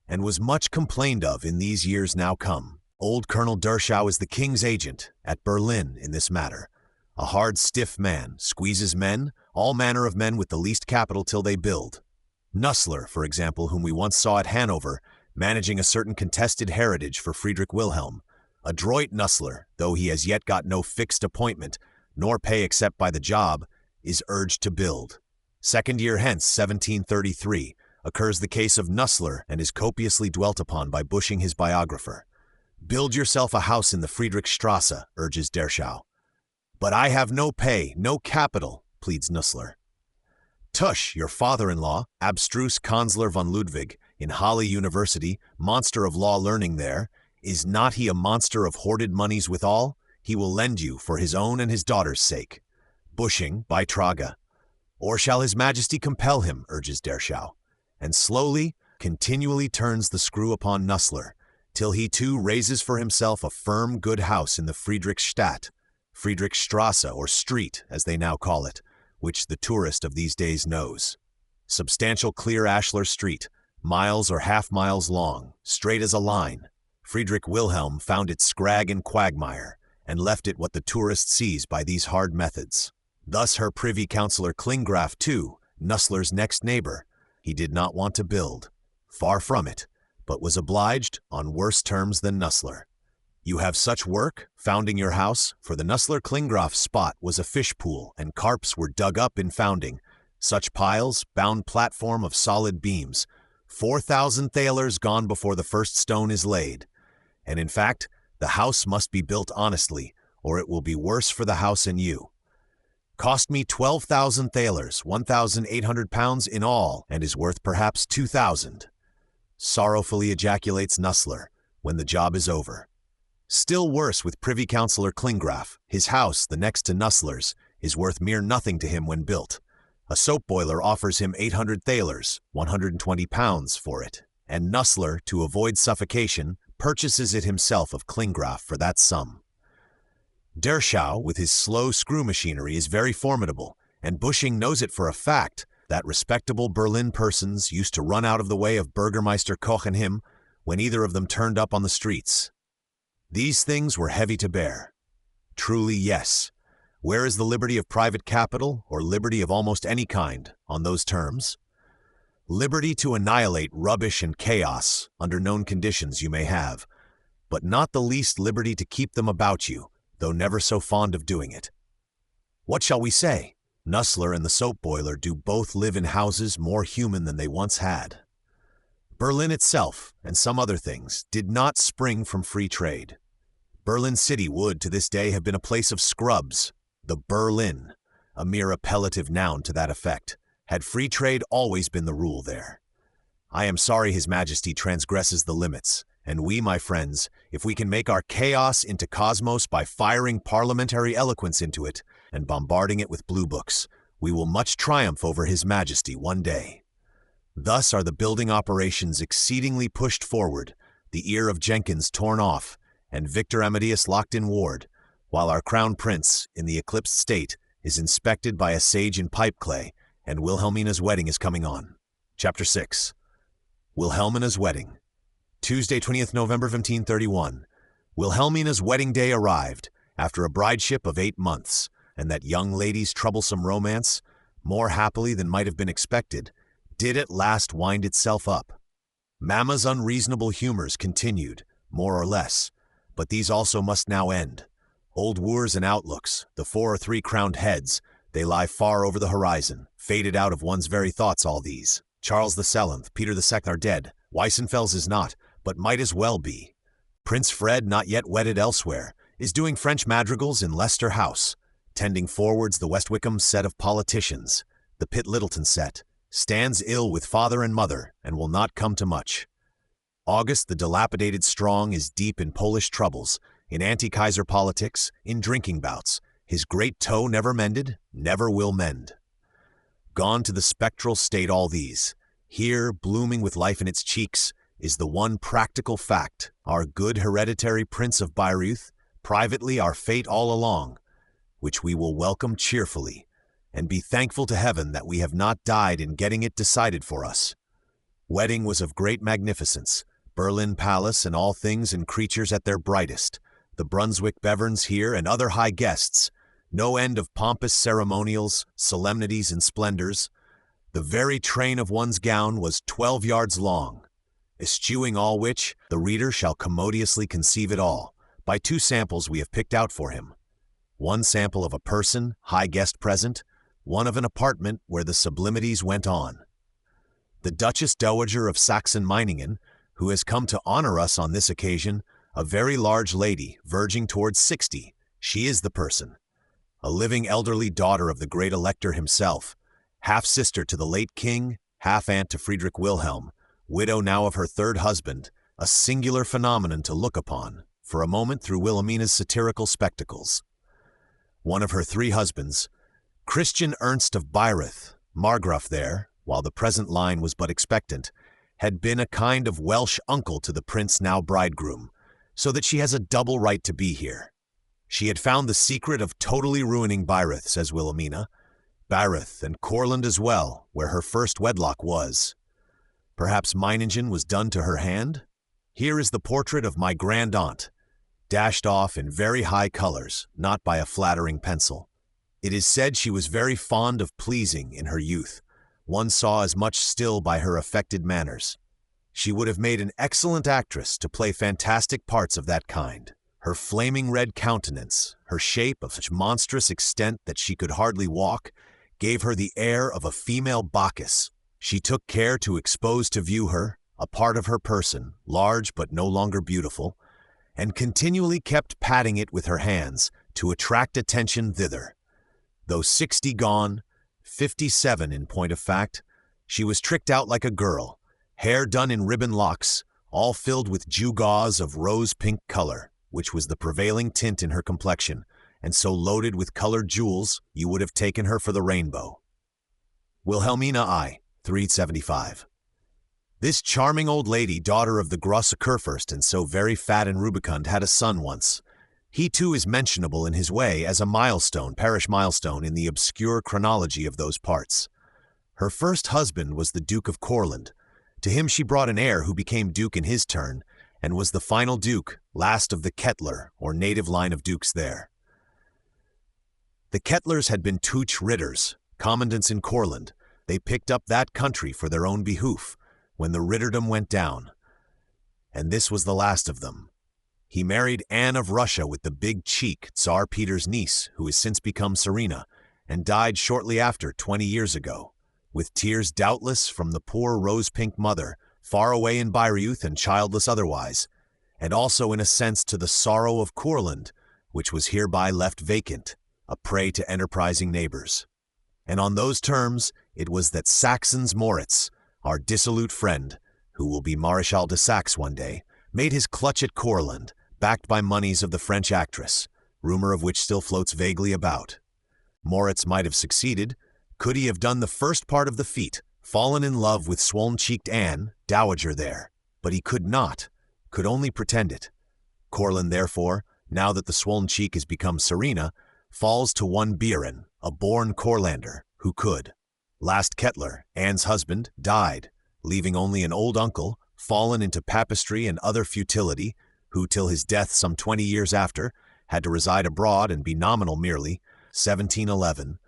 and was much complained of in these years now come. Old Colonel Derschau is the king's agent at Berlin in this matter. A hard, stiff man, squeezes men, all manner of men with the least capital till they build. Nussler, for example, whom we once saw at Hanover, managing a certain contested heritage for Friedrich Wilhelm. Adroit Nussler, though he has yet got no fixed appointment, nor pay except by the job, is urged to build. 2nd year hence, 1733, occurs the case of Nussler and is copiously dwelt upon by Busching his biographer. Build yourself a house in the Friedrichstrasse, urges Derschau. But I have no pay, no capital, pleads Nussler. Tusch, your father-in-law, abstruse Kanzler von Ludwig, in Halle University, monster of law learning there, is not he a monster of hoarded moneys withal? He will lend you for his own and his daughter's sake. Busching, Beitrage. Or shall His Majesty compel him, urges Derschau, and slowly, continually turns the screw upon Nussler, till he too raises for himself a firm, good house in the Friedrichstadt, Friedrichstrasse, or street, as they now call it, which the tourist of these days knows. Substantial clear ashlar street, miles or half-miles long, straight as a line. Friedrich Wilhelm found it scrag and quagmire, and left it what the tourist sees by these hard methods. Thus her Privy Councillor Klinggraf too, Nussler's next neighbor, he did not want to build. Far from it, but was obliged on worse terms than Nussler. You have such work, founding your house, for the Nussler-Klinggraf spot was a fish pool, and carps were dug up in founding. Such piles, bound platform of solid beams, 4,000 thalers gone before the first stone is laid. And in fact, the house must be built honestly, or it will be worse for the house and you. Cost me 12,000 thalers, 1,800 pounds in all, and is worth perhaps 2,000. Sorrowfully ejaculates Nussler, when the job is over. Still worse with Privy Councillor Klinggraf. His house, the next to Nussler's, is worth mere nothing to him when built. A soap boiler offers him 800 thalers, 120 pounds, for it, and Nussler, to avoid suffocation, purchases it himself of Klinggraf for that sum. Derschau, with his slow screw machinery, is very formidable, and Busching knows it for a fact that respectable Berlin persons used to run out of the way of Burgermeister Koch and him when either of them turned up on the streets. These things were heavy to bear. Truly, yes. Where is the liberty of private capital, or liberty of almost any kind, on those terms? Liberty to annihilate rubbish and chaos under known conditions you may have, but not the least liberty to keep them about you, though never so fond of doing it. What shall we say? Nussler and the soap boiler do both live in houses more human than they once had. Berlin itself, and some other things, did not spring from free trade. Berlin City would, to this day, have been a place of scrubs, the Berlin, a mere appellative noun to that effect, had free trade always been the rule there. I am sorry His Majesty transgresses the limits, and we, my friends, if we can make our chaos into cosmos by firing parliamentary eloquence into it and bombarding it with blue books, we will much triumph over His Majesty one day. Thus are the building operations exceedingly pushed forward, the ear of Jenkins torn off, and Victor Amadeus locked in ward, while our Crown Prince, in the eclipsed state, is inspected by a sage in pipe clay, and Wilhelmina's wedding is coming on. Chapter 6. Wilhelmina's wedding. Tuesday, 20th November 1531. Wilhelmina's wedding day arrived, after a brideship of 8 months, and that young lady's troublesome romance, more happily than might have been expected, did at last wind itself up. Mamma's unreasonable humors continued, more or less, but these also must now end. Old wooers and outlooks, the 4 or 3 crowned heads, they lie far over the horizon, faded out of one's very thoughts, all these. Charles VII, Peter II are dead, Weissenfels is not, but might as well be. Prince Fred, not yet wedded elsewhere, is doing French madrigals in Leicester House, tending forwards the West Wickham set of politicians, the Pitt Littleton set, stands ill with father and mother, and will not come to much. August the dilapidated strong is deep in Polish troubles, in anti-Kaiser politics, in drinking bouts. His great toe never mended, never will mend. Gone to the spectral state all these. Here, blooming with life in its cheeks, is the one practical fact, our good hereditary Prince of Bayreuth, privately our fate all along, which we will welcome cheerfully, and be thankful to heaven that we have not died in getting it decided for us. Wedding was of great magnificence, Berlin Palace and all things and creatures at their brightest, the Brunswick Beverns here and other high guests, no end of pompous ceremonials, solemnities, and splendors. The very train of one's gown was 12 yards long. Eschewing all which, the reader shall commodiously conceive it all, by 2 samples we have picked out for him. One sample of a person, high guest present, one of an apartment where the sublimities went on. The Duchess Dowager of Saxon-Meiningen, who has come to honor us on this occasion, a very large lady, verging towards 60, she is the person. A living elderly daughter of the great Elector himself, half-sister to the late king, half-aunt to Friedrich Wilhelm, widow now of her 3rd husband, a singular phenomenon to look upon, for a moment through Wilhelmina's satirical spectacles. One of her 3 husbands, Christian Ernst of Bayreuth, Margraf there, while the present line was but expectant, had been a kind of Welsh uncle to the prince now bridegroom, so that she has a double right to be here. She had found the secret of totally ruining Bayreuth, says Wilhelmina, Bayreuth and Courland as well, where her first wedlock was. Perhaps Meiningen was done to her hand? Here is the portrait of my grand-aunt, dashed off in very high colors, not by a flattering pencil. It is said she was very fond of pleasing in her youth. One saw as much still by her affected manners. She would have made an excellent actress to play fantastic parts of that kind. Her flaming red countenance, her shape of such monstrous extent that she could hardly walk, gave her the air of a female Bacchus. She took care to expose to view her, a part of her person, large but no longer beautiful, and continually kept patting it with her hands to attract attention thither. Though 60 gone, 57 in point of fact, she was tricked out like a girl, hair done in ribbon locks, all filled with gewgaws of rose-pink color, which was the prevailing tint in her complexion, and so loaded with colored jewels you would have taken her for the rainbow. Wilhelmina I, 375. This charming old lady, daughter of the Grosse Kurfürst and so very fat and rubicund, had a son once. He too is mentionable in his way as a milestone, parish milestone, in the obscure chronology of those parts. Her first husband was the Duke of Courland. To him she brought an heir who became duke in his turn, and was the final duke, last of the Kettler, or native line of dukes there. The Kettlers had been Teuch Ritters, commandants in Courland. They picked up that country for their own behoof, when the Ritterdom went down. And this was the last of them. He married Anne of Russia with the big cheek, Tsar Peter's niece, who has since become Serena, and died shortly after, 20 years ago, with tears doubtless from the poor rose-pink mother, far away in Bayreuth and childless otherwise, and also in a sense to the sorrow of Courland, which was hereby left vacant, a prey to enterprising neighbors. And on those terms it was that Saxon's Moritz, our dissolute friend, who will be Maréchal de Saxe one day, made his clutch at Courland, backed by moneys of the French actress, rumor of which still floats vaguely about. Moritz might have succeeded, could he have done the first part of the feat, fallen in love with swollen-cheeked Anne, dowager there, but he could not, could only pretend it. Courland, therefore, now that the swollen cheek has become Serena, falls to one Bieren, a born Courlander, who could. Last Kettler, Anne's husband, died, leaving only an old uncle, fallen into papistry and other futility, who till his death some 20 years after, had to reside abroad and be nominal merely, 1711.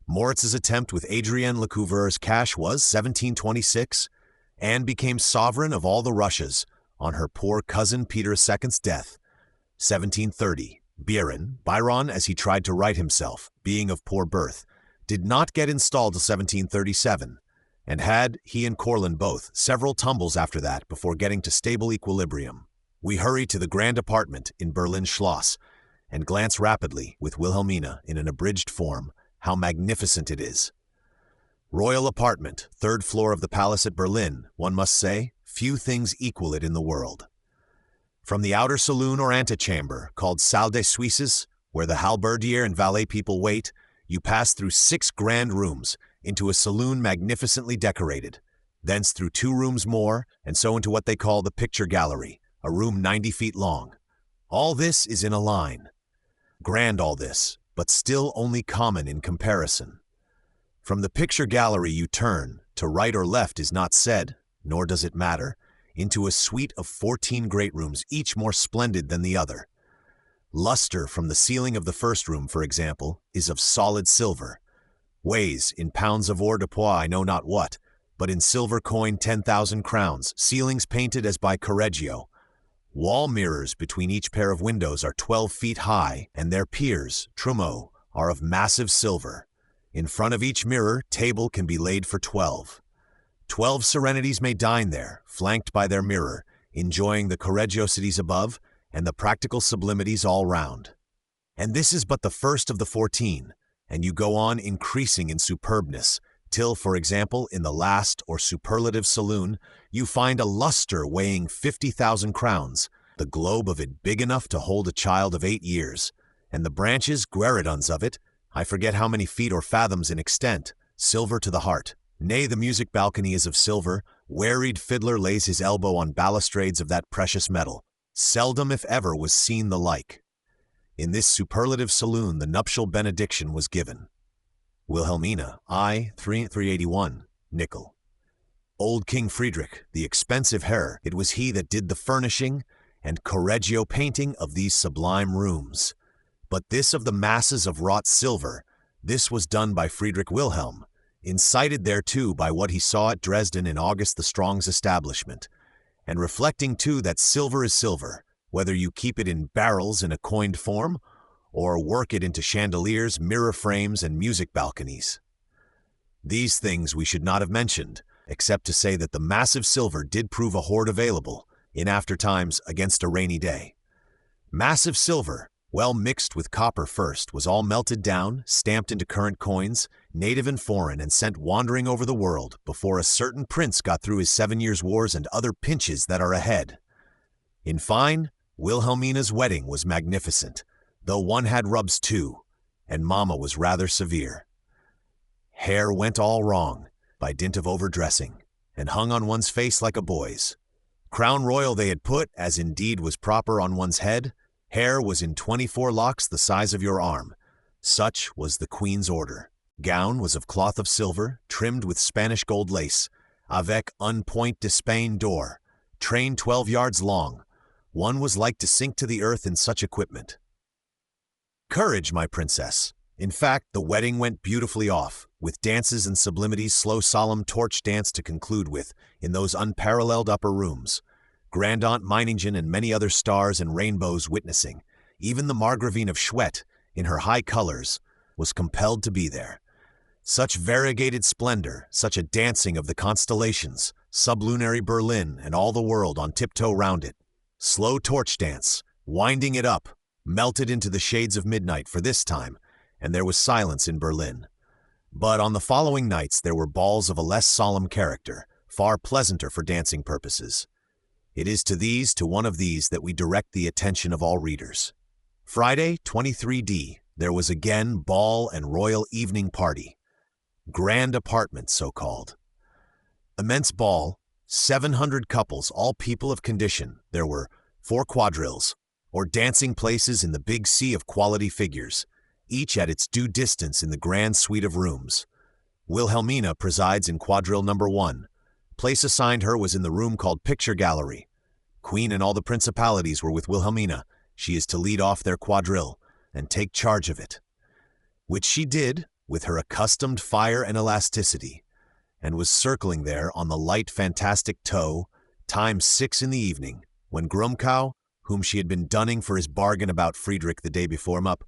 Moritz's attempt with Adrienne Lecouvrer's cash was 1726. Anne became sovereign of all the Russias on her poor cousin Peter II's death, 1730. Byron, as he tried to write himself, being of poor birth, did not get installed till 1737, and had, he and Courland both, several tumbles after that before getting to stable equilibrium. We hurry to the grand apartment in Berlin Schloss, and glance rapidly, with Wilhelmina, in an abridged form, how magnificent it is. Royal apartment, 3rd floor of the palace at Berlin, one must say, few things equal it in the world. From the outer saloon or antechamber, called Salle des Suisses, where the halberdier and valet people wait, you pass through 6 grand rooms, into a saloon magnificently decorated, thence through 2 rooms more, and so into what they call the picture gallery, a room 90 feet long. All this is in a line. Grand all this, but still only common in comparison. From the picture gallery you turn, to right or left is not said, nor does it matter, into a suite of 14 great rooms, each more splendid than the other. Luster from the ceiling of the first room, for example, is of solid silver. Weighs, in pounds of ore de pois I know not what, but in silver coin 10,000 crowns, ceilings painted as by Correggio. Wall mirrors between each pair of windows are 12 feet high, and their piers, trumeaux, are of massive silver. In front of each mirror, table can be laid for 12. 12 serenities may dine there, flanked by their mirror, enjoying the Correggiosities above and the practical sublimities all round. And this is but the first of the 14, and you go on increasing in superbness, till, for example, in the last or superlative saloon, you find a luster weighing 50,000 crowns, the globe of it big enough to hold a child of 8 years, and the branches, gueridons of it, I forget how many feet or fathoms in extent, silver to the heart. Nay, the music balcony is of silver, wearied fiddler lays his elbow on balustrades of that precious metal. Seldom, if ever, was seen the like. In this superlative saloon the nuptial benediction was given. Wilhelmina, I, 381, nickel. Old King Frederick, the expensive Herr, it was he that did the furnishing and Correggio painting of these sublime rooms. But this of the masses of wrought silver, this was done by Friedrich Wilhelm, incited thereto by what he saw at Dresden in August the Strong's establishment, and reflecting too that silver is silver, whether you keep it in barrels in a coined form, or work it into chandeliers, mirror frames, and music balconies. These things we should not have mentioned, except to say that the massive silver did prove a hoard available, in after times, against a rainy day. Massive silver, well mixed with copper first, was all melted down, stamped into current coins, native and foreign, and sent wandering over the world before a certain prince got through his 7 years' wars and other pinches that are ahead. In fine, Wilhelmina's wedding was magnificent, though one had rubs too, and Mamma was rather severe. Hair went all wrong, by dint of overdressing, and hung on one's face like a boy's. Crown royal they had put, as indeed was proper, on one's head. Hair was in 24 locks the size of your arm. Such was the Queen's order. Gown was of cloth of silver, trimmed with Spanish gold lace, avec un point de Spain d'or, train 12 yards long. One was like to sink to the earth in such equipment. Courage, my princess. In fact, the wedding went beautifully off, with dances and sublimities, slow solemn torch dance to conclude with, in those unparalleled upper rooms. Grandaunt Meiningen and many other stars and rainbows witnessing. Even the Margravine of Schwedt, in her high colors, was compelled to be there. Such variegated splendor, such a dancing of the constellations, sublunary Berlin and all the world on tiptoe round it. Slow torch dance, winding it up, melted into the shades of midnight for this time, and there was silence in Berlin. But on the following nights there were balls of a less solemn character, far pleasanter for dancing purposes. It is to one of these that we direct the attention of all readers. Friday, 23d, there was again ball and royal evening party. Grand apartment, so called. Immense ball, 700 couples, all people of condition. There were 4 quadrilles, or dancing places in the big sea of quality figures, each at its due distance in the grand suite of rooms. Wilhelmina presides in quadrille number 1. Place assigned her was in the room called Picture Gallery. Queen and all the principalities were with Wilhelmina. She is to lead off their quadrille and take charge of it, which she did with her accustomed fire and elasticity, and was circling there on the light fantastic toe, time 6 in the evening, when Grumkow, whom she had been dunning for his bargain about Friedrich the day before him up,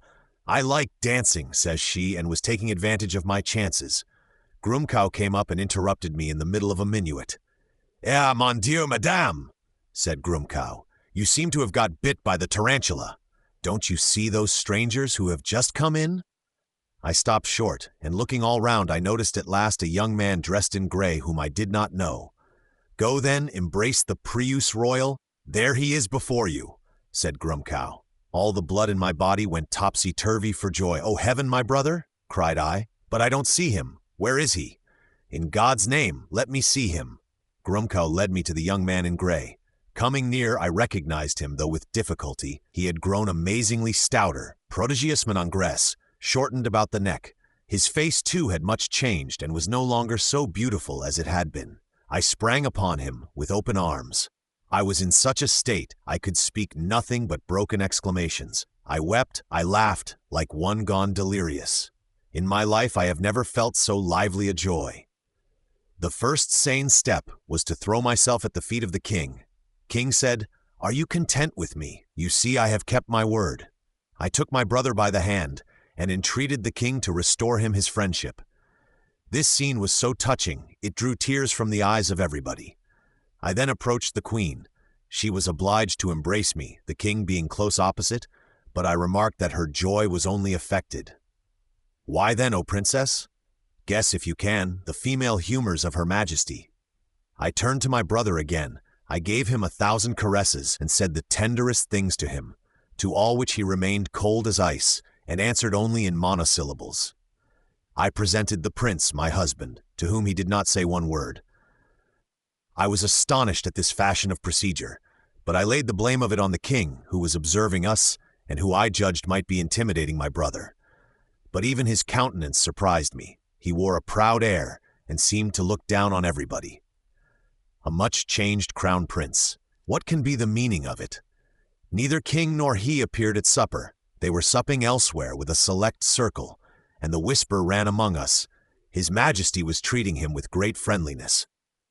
"I like dancing," says she, and was taking advantage of my chances. Grumkow came up and interrupted me in the middle of a minuet. "Eh, mon Dieu, madame," said Grumkow, "you seem to have got bit by the tarantula. Don't you see those strangers who have just come in?" I stopped short, and looking all round I noticed at last a young man dressed in grey whom I did not know. "Go then, embrace the Prius Royal. There he is before you," said Grumkow. All the blood in my body went topsy-turvy for joy. "Oh, heaven, my brother," cried I, "but I don't see him. Where is he? In God's name, let me see him." Grumkow led me to the young man in gray. Coming near, I recognized him, though with difficulty. He had grown amazingly stouter, protegiusman en graisse, shortened about the neck. His face, too, had much changed and was no longer so beautiful as it had been. I sprang upon him with open arms. I was in such a state I could speak nothing but broken exclamations. I wept, I laughed, like one gone delirious. In my life I have never felt so lively a joy. The first sane step was to throw myself at the feet of the king. King said, "Are you content with me? You see I have kept my word." I took my brother by the hand and entreated the king to restore him his friendship. This scene was so touching, it drew tears from the eyes of everybody. I then approached the queen. She was obliged to embrace me, the king being close opposite, but I remarked that her joy was only affected. "Why then, O princess?" "Guess, if you can, the female humors of Her Majesty." I turned to my brother again. I gave him 1,000 caresses and said the tenderest things to him, to all which he remained cold as ice and answered only in monosyllables. I presented the prince, my husband, to whom he did not say one word. I was astonished at this fashion of procedure, but I laid the blame of it on the king, who was observing us and who I judged might be intimidating my brother. But even his countenance surprised me. He wore a proud air and seemed to look down on everybody. A much-changed crown prince. What can be the meaning of it? Neither king nor he appeared at supper. They were supping elsewhere with a select circle, and the whisper ran among us. His Majesty was treating him with great friendliness,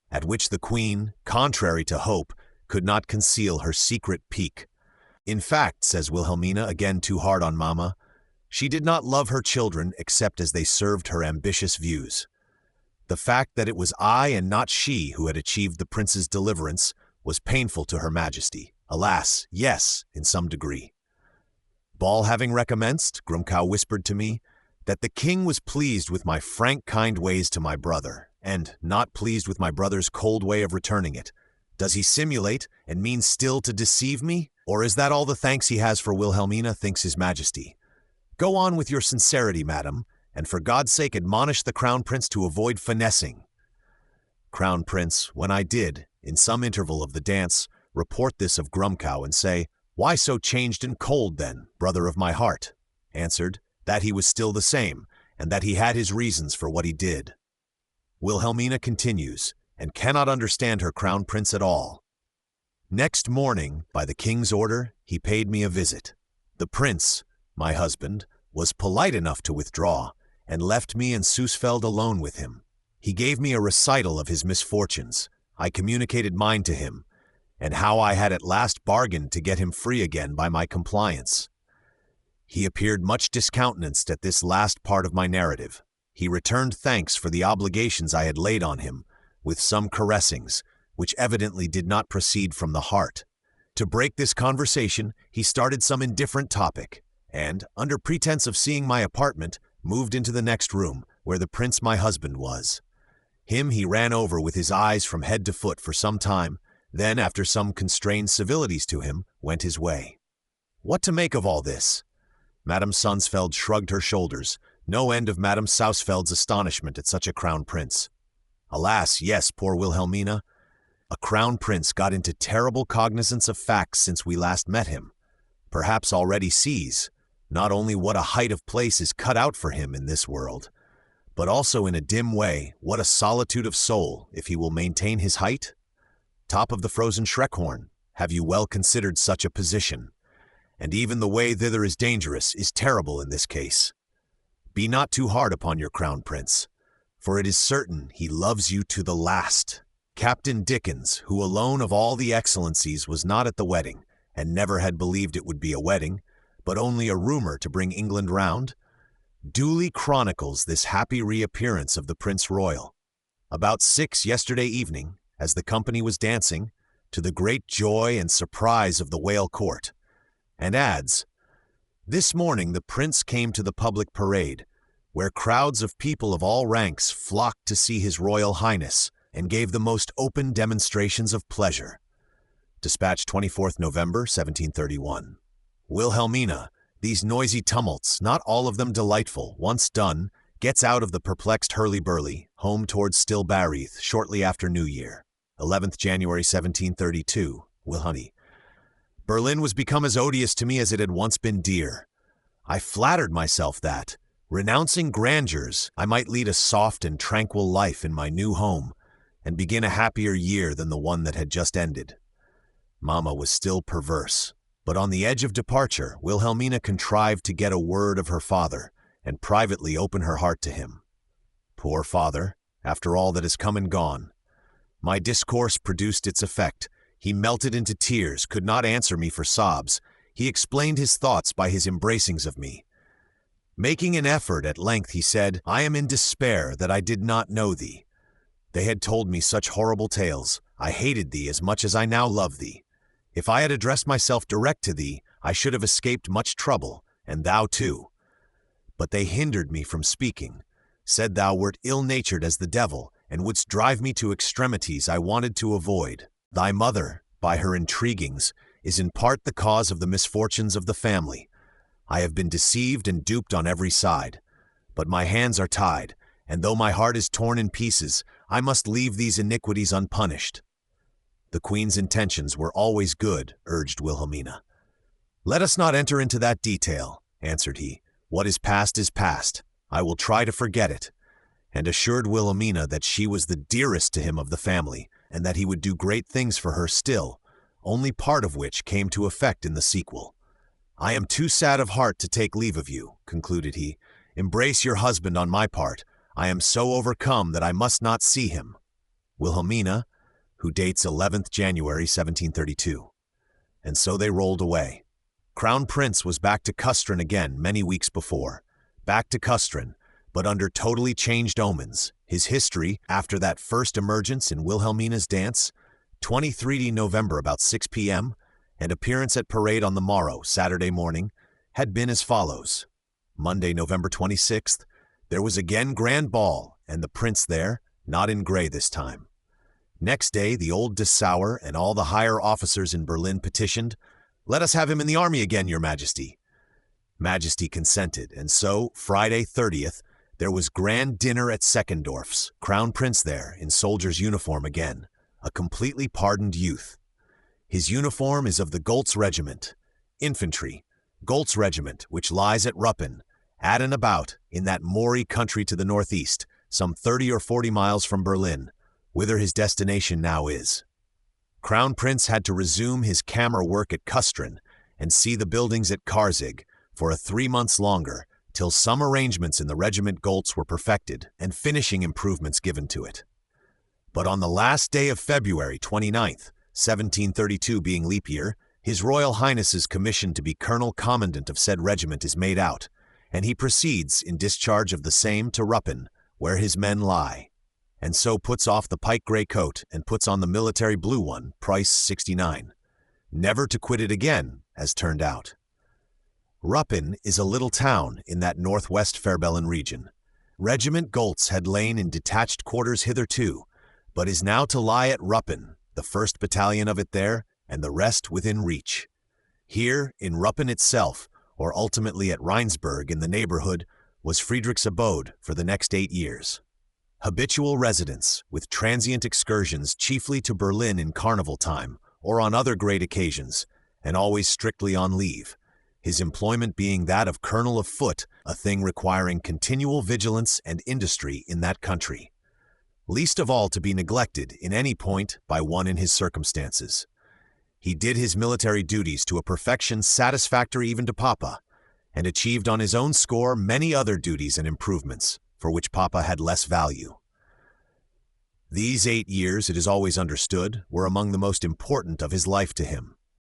at which the queen, contrary to hope, could not conceal her secret pique. "In fact," says Wilhelmina, again too hard on Mama, "she did not love her children except as they served her ambitious views." The fact that it was I and not she who had achieved the prince's deliverance was painful to Her Majesty. Alas, yes, in some degree. Ball having recommenced, Grumkow whispered to me that the king was pleased with my frank, kind ways to my brother, and not pleased with my brother's cold way of returning it. Does he simulate and mean still to deceive me? Or is that all the thanks he has for Wilhelmina, thinks His Majesty? Go on with your sincerity, madam, and for God's sake admonish the Crown Prince to avoid finessing. Crown Prince, when I did, in some interval of the dance, report this of Grumkow and say, "Why so changed and cold then, brother of my heart?" answered, that he was still the same, and that he had his reasons for what he did. Wilhelmina continues, and cannot understand her Crown Prince at all. Next morning, by the king's order, he paid me a visit. The prince, my husband, was polite enough to withdraw, and left me and Süssfeld alone with him. He gave me a recital of his misfortunes. I communicated mine to him, and how I had at last bargained to get him free again by my compliance. He appeared much discountenanced at this last part of my narrative. He returned thanks for the obligations I had laid on him, with some caressings, which evidently did not proceed from the heart. To break this conversation, he started some indifferent topic, and, under pretense of seeing my apartment, moved into the next room, where the prince my husband was. Him he ran over with his eyes from head to foot for some time, then, after some constrained civilities to him, went his way. What to make of all this? Madame Süssfeld shrugged her shoulders, no end of Madame Süssfeld's astonishment at such a crown prince. Alas, yes, poor Wilhelmina. A crown prince got into terrible cognizance of facts since we last met him. Perhaps already sees, not only what a height of place is cut out for him in this world, but also in a dim way what a solitude of soul if he will maintain his height. Top of the frozen Schreckhorn, have you well considered such a position? And even the way thither is dangerous, is terrible in this case. Be not too hard upon your crown prince, for it is certain he loves you to the last. Captain Dickens, who alone of all the excellencies was not at the wedding, and never had believed it would be a wedding, but only a rumor to bring England round, duly chronicles this happy reappearance of the Prince Royal. About 6 yesterday evening, as the company was dancing, to the great joy and surprise of the Whale Court, and adds, "This morning the Prince came to the public parade, where crowds of people of all ranks flocked to see His Royal Highness, and gave the most open demonstrations of pleasure." Dispatch 24th November, 1731. Wilhelmina, these noisy tumults, not all of them delightful, once done, Gets out of the perplexed hurly-burly, home towards Stilbarith shortly after New Year, 11th January 1732, Wilhelmina. Berlin was become as odious to me as it had once been dear. I flattered myself that, renouncing grandeurs, I might lead a soft and tranquil life in my new home, and begin a happier year than the one that had just ended. Mamma was still perverse, but on the edge of departure, Wilhelmina contrived to get a word of her father, and privately open her heart to him. Poor father, after all that has come and gone. My discourse produced its effect. He melted into tears, could not answer me for sobs. He explained his thoughts by his embracings of me. Making an effort, at length he said, "I am in despair that I did not know thee. They had told me such horrible tales. I hated thee as much as I now love thee. If I had addressed myself direct to thee, I should have escaped much trouble, and thou too. But they hindered me from speaking, said thou wert ill-natured as the devil, and wouldst drive me to extremities I wanted to avoid. Thy mother, by her intriguings, is in part the cause of the misfortunes of the family. I have been deceived and duped on every side. But my hands are tied, and though my heart is torn in pieces, I must leave these iniquities unpunished." The queen's intentions were always good, urged Wilhelmina. "Let us not enter into that detail," answered he. "What is past, I will try to forget it," and assured Wilhelmina that she was the dearest to him of the family, and that he would do great things for her still, only part of which came to effect in the sequel. "I am too sad of heart to take leave of you," concluded he. "Embrace your husband on my part. I am so overcome that I must not see him." Wilhelmina, who dates 11th January 1732. And so they rolled away. Crown Prince was back to Custrin again many weeks before. Back to Custrin, but under totally changed omens. His history, after that first emergence in Wilhelmina's dance, 23 November about 6 p.m., and appearance at parade on the morrow, Saturday morning, had been as follows. Monday, November 26th, there was again grand ball, and the prince there, not in gray this time. Next day, the old Dessauer and all the higher officers in Berlin petitioned, "Let us have him in the army again, your majesty." Majesty consented, and so, Friday 30th, there was grand dinner at Seckendorf's, Crown Prince there, in soldier's uniform again, a completely pardoned youth. His uniform is of the Goltz Regiment, infantry, Goltz Regiment, which lies at Ruppen, at and about, in that moory country to the northeast, some 30 or 40 miles from Berlin, whither his destination now is. Crown Prince had to resume his camera work at Custrin and see the buildings at Karzig for 3 months longer, till some arrangements in the regiment Goltz were perfected and finishing improvements given to it. But on the last day of February 29th, 1732 being leap year, His Royal Highness's commission to be Colonel Commandant of said regiment is made out, and he proceeds in discharge of the same to Ruppen, where his men lie, and so puts off the pike grey coat and puts on the military blue one, price 69, never to quit it again, as turned out. Ruppen is a little town in that northwest Fehrbellin region. Regiment Goltz had lain in detached quarters hitherto, but is now to lie at Ruppen, the 1st battalion of it there, and the rest within reach. Here, in Ruppen itself, or ultimately at Rheinsberg in the neighborhood, was Frederick's abode for the next 8 years. Habitual residence, with transient excursions chiefly to Berlin in carnival time, or on other great occasions, and always strictly on leave, his employment being that of colonel of foot, a thing requiring continual vigilance and industry in that country, least of all to be neglected in any point by one in his circumstances. He did his military duties to a perfection satisfactory even to Papa, and achieved on his own score many other duties and improvements, for which Papa had less value. These 8 years, it is always understood, were among the most important of his life to him.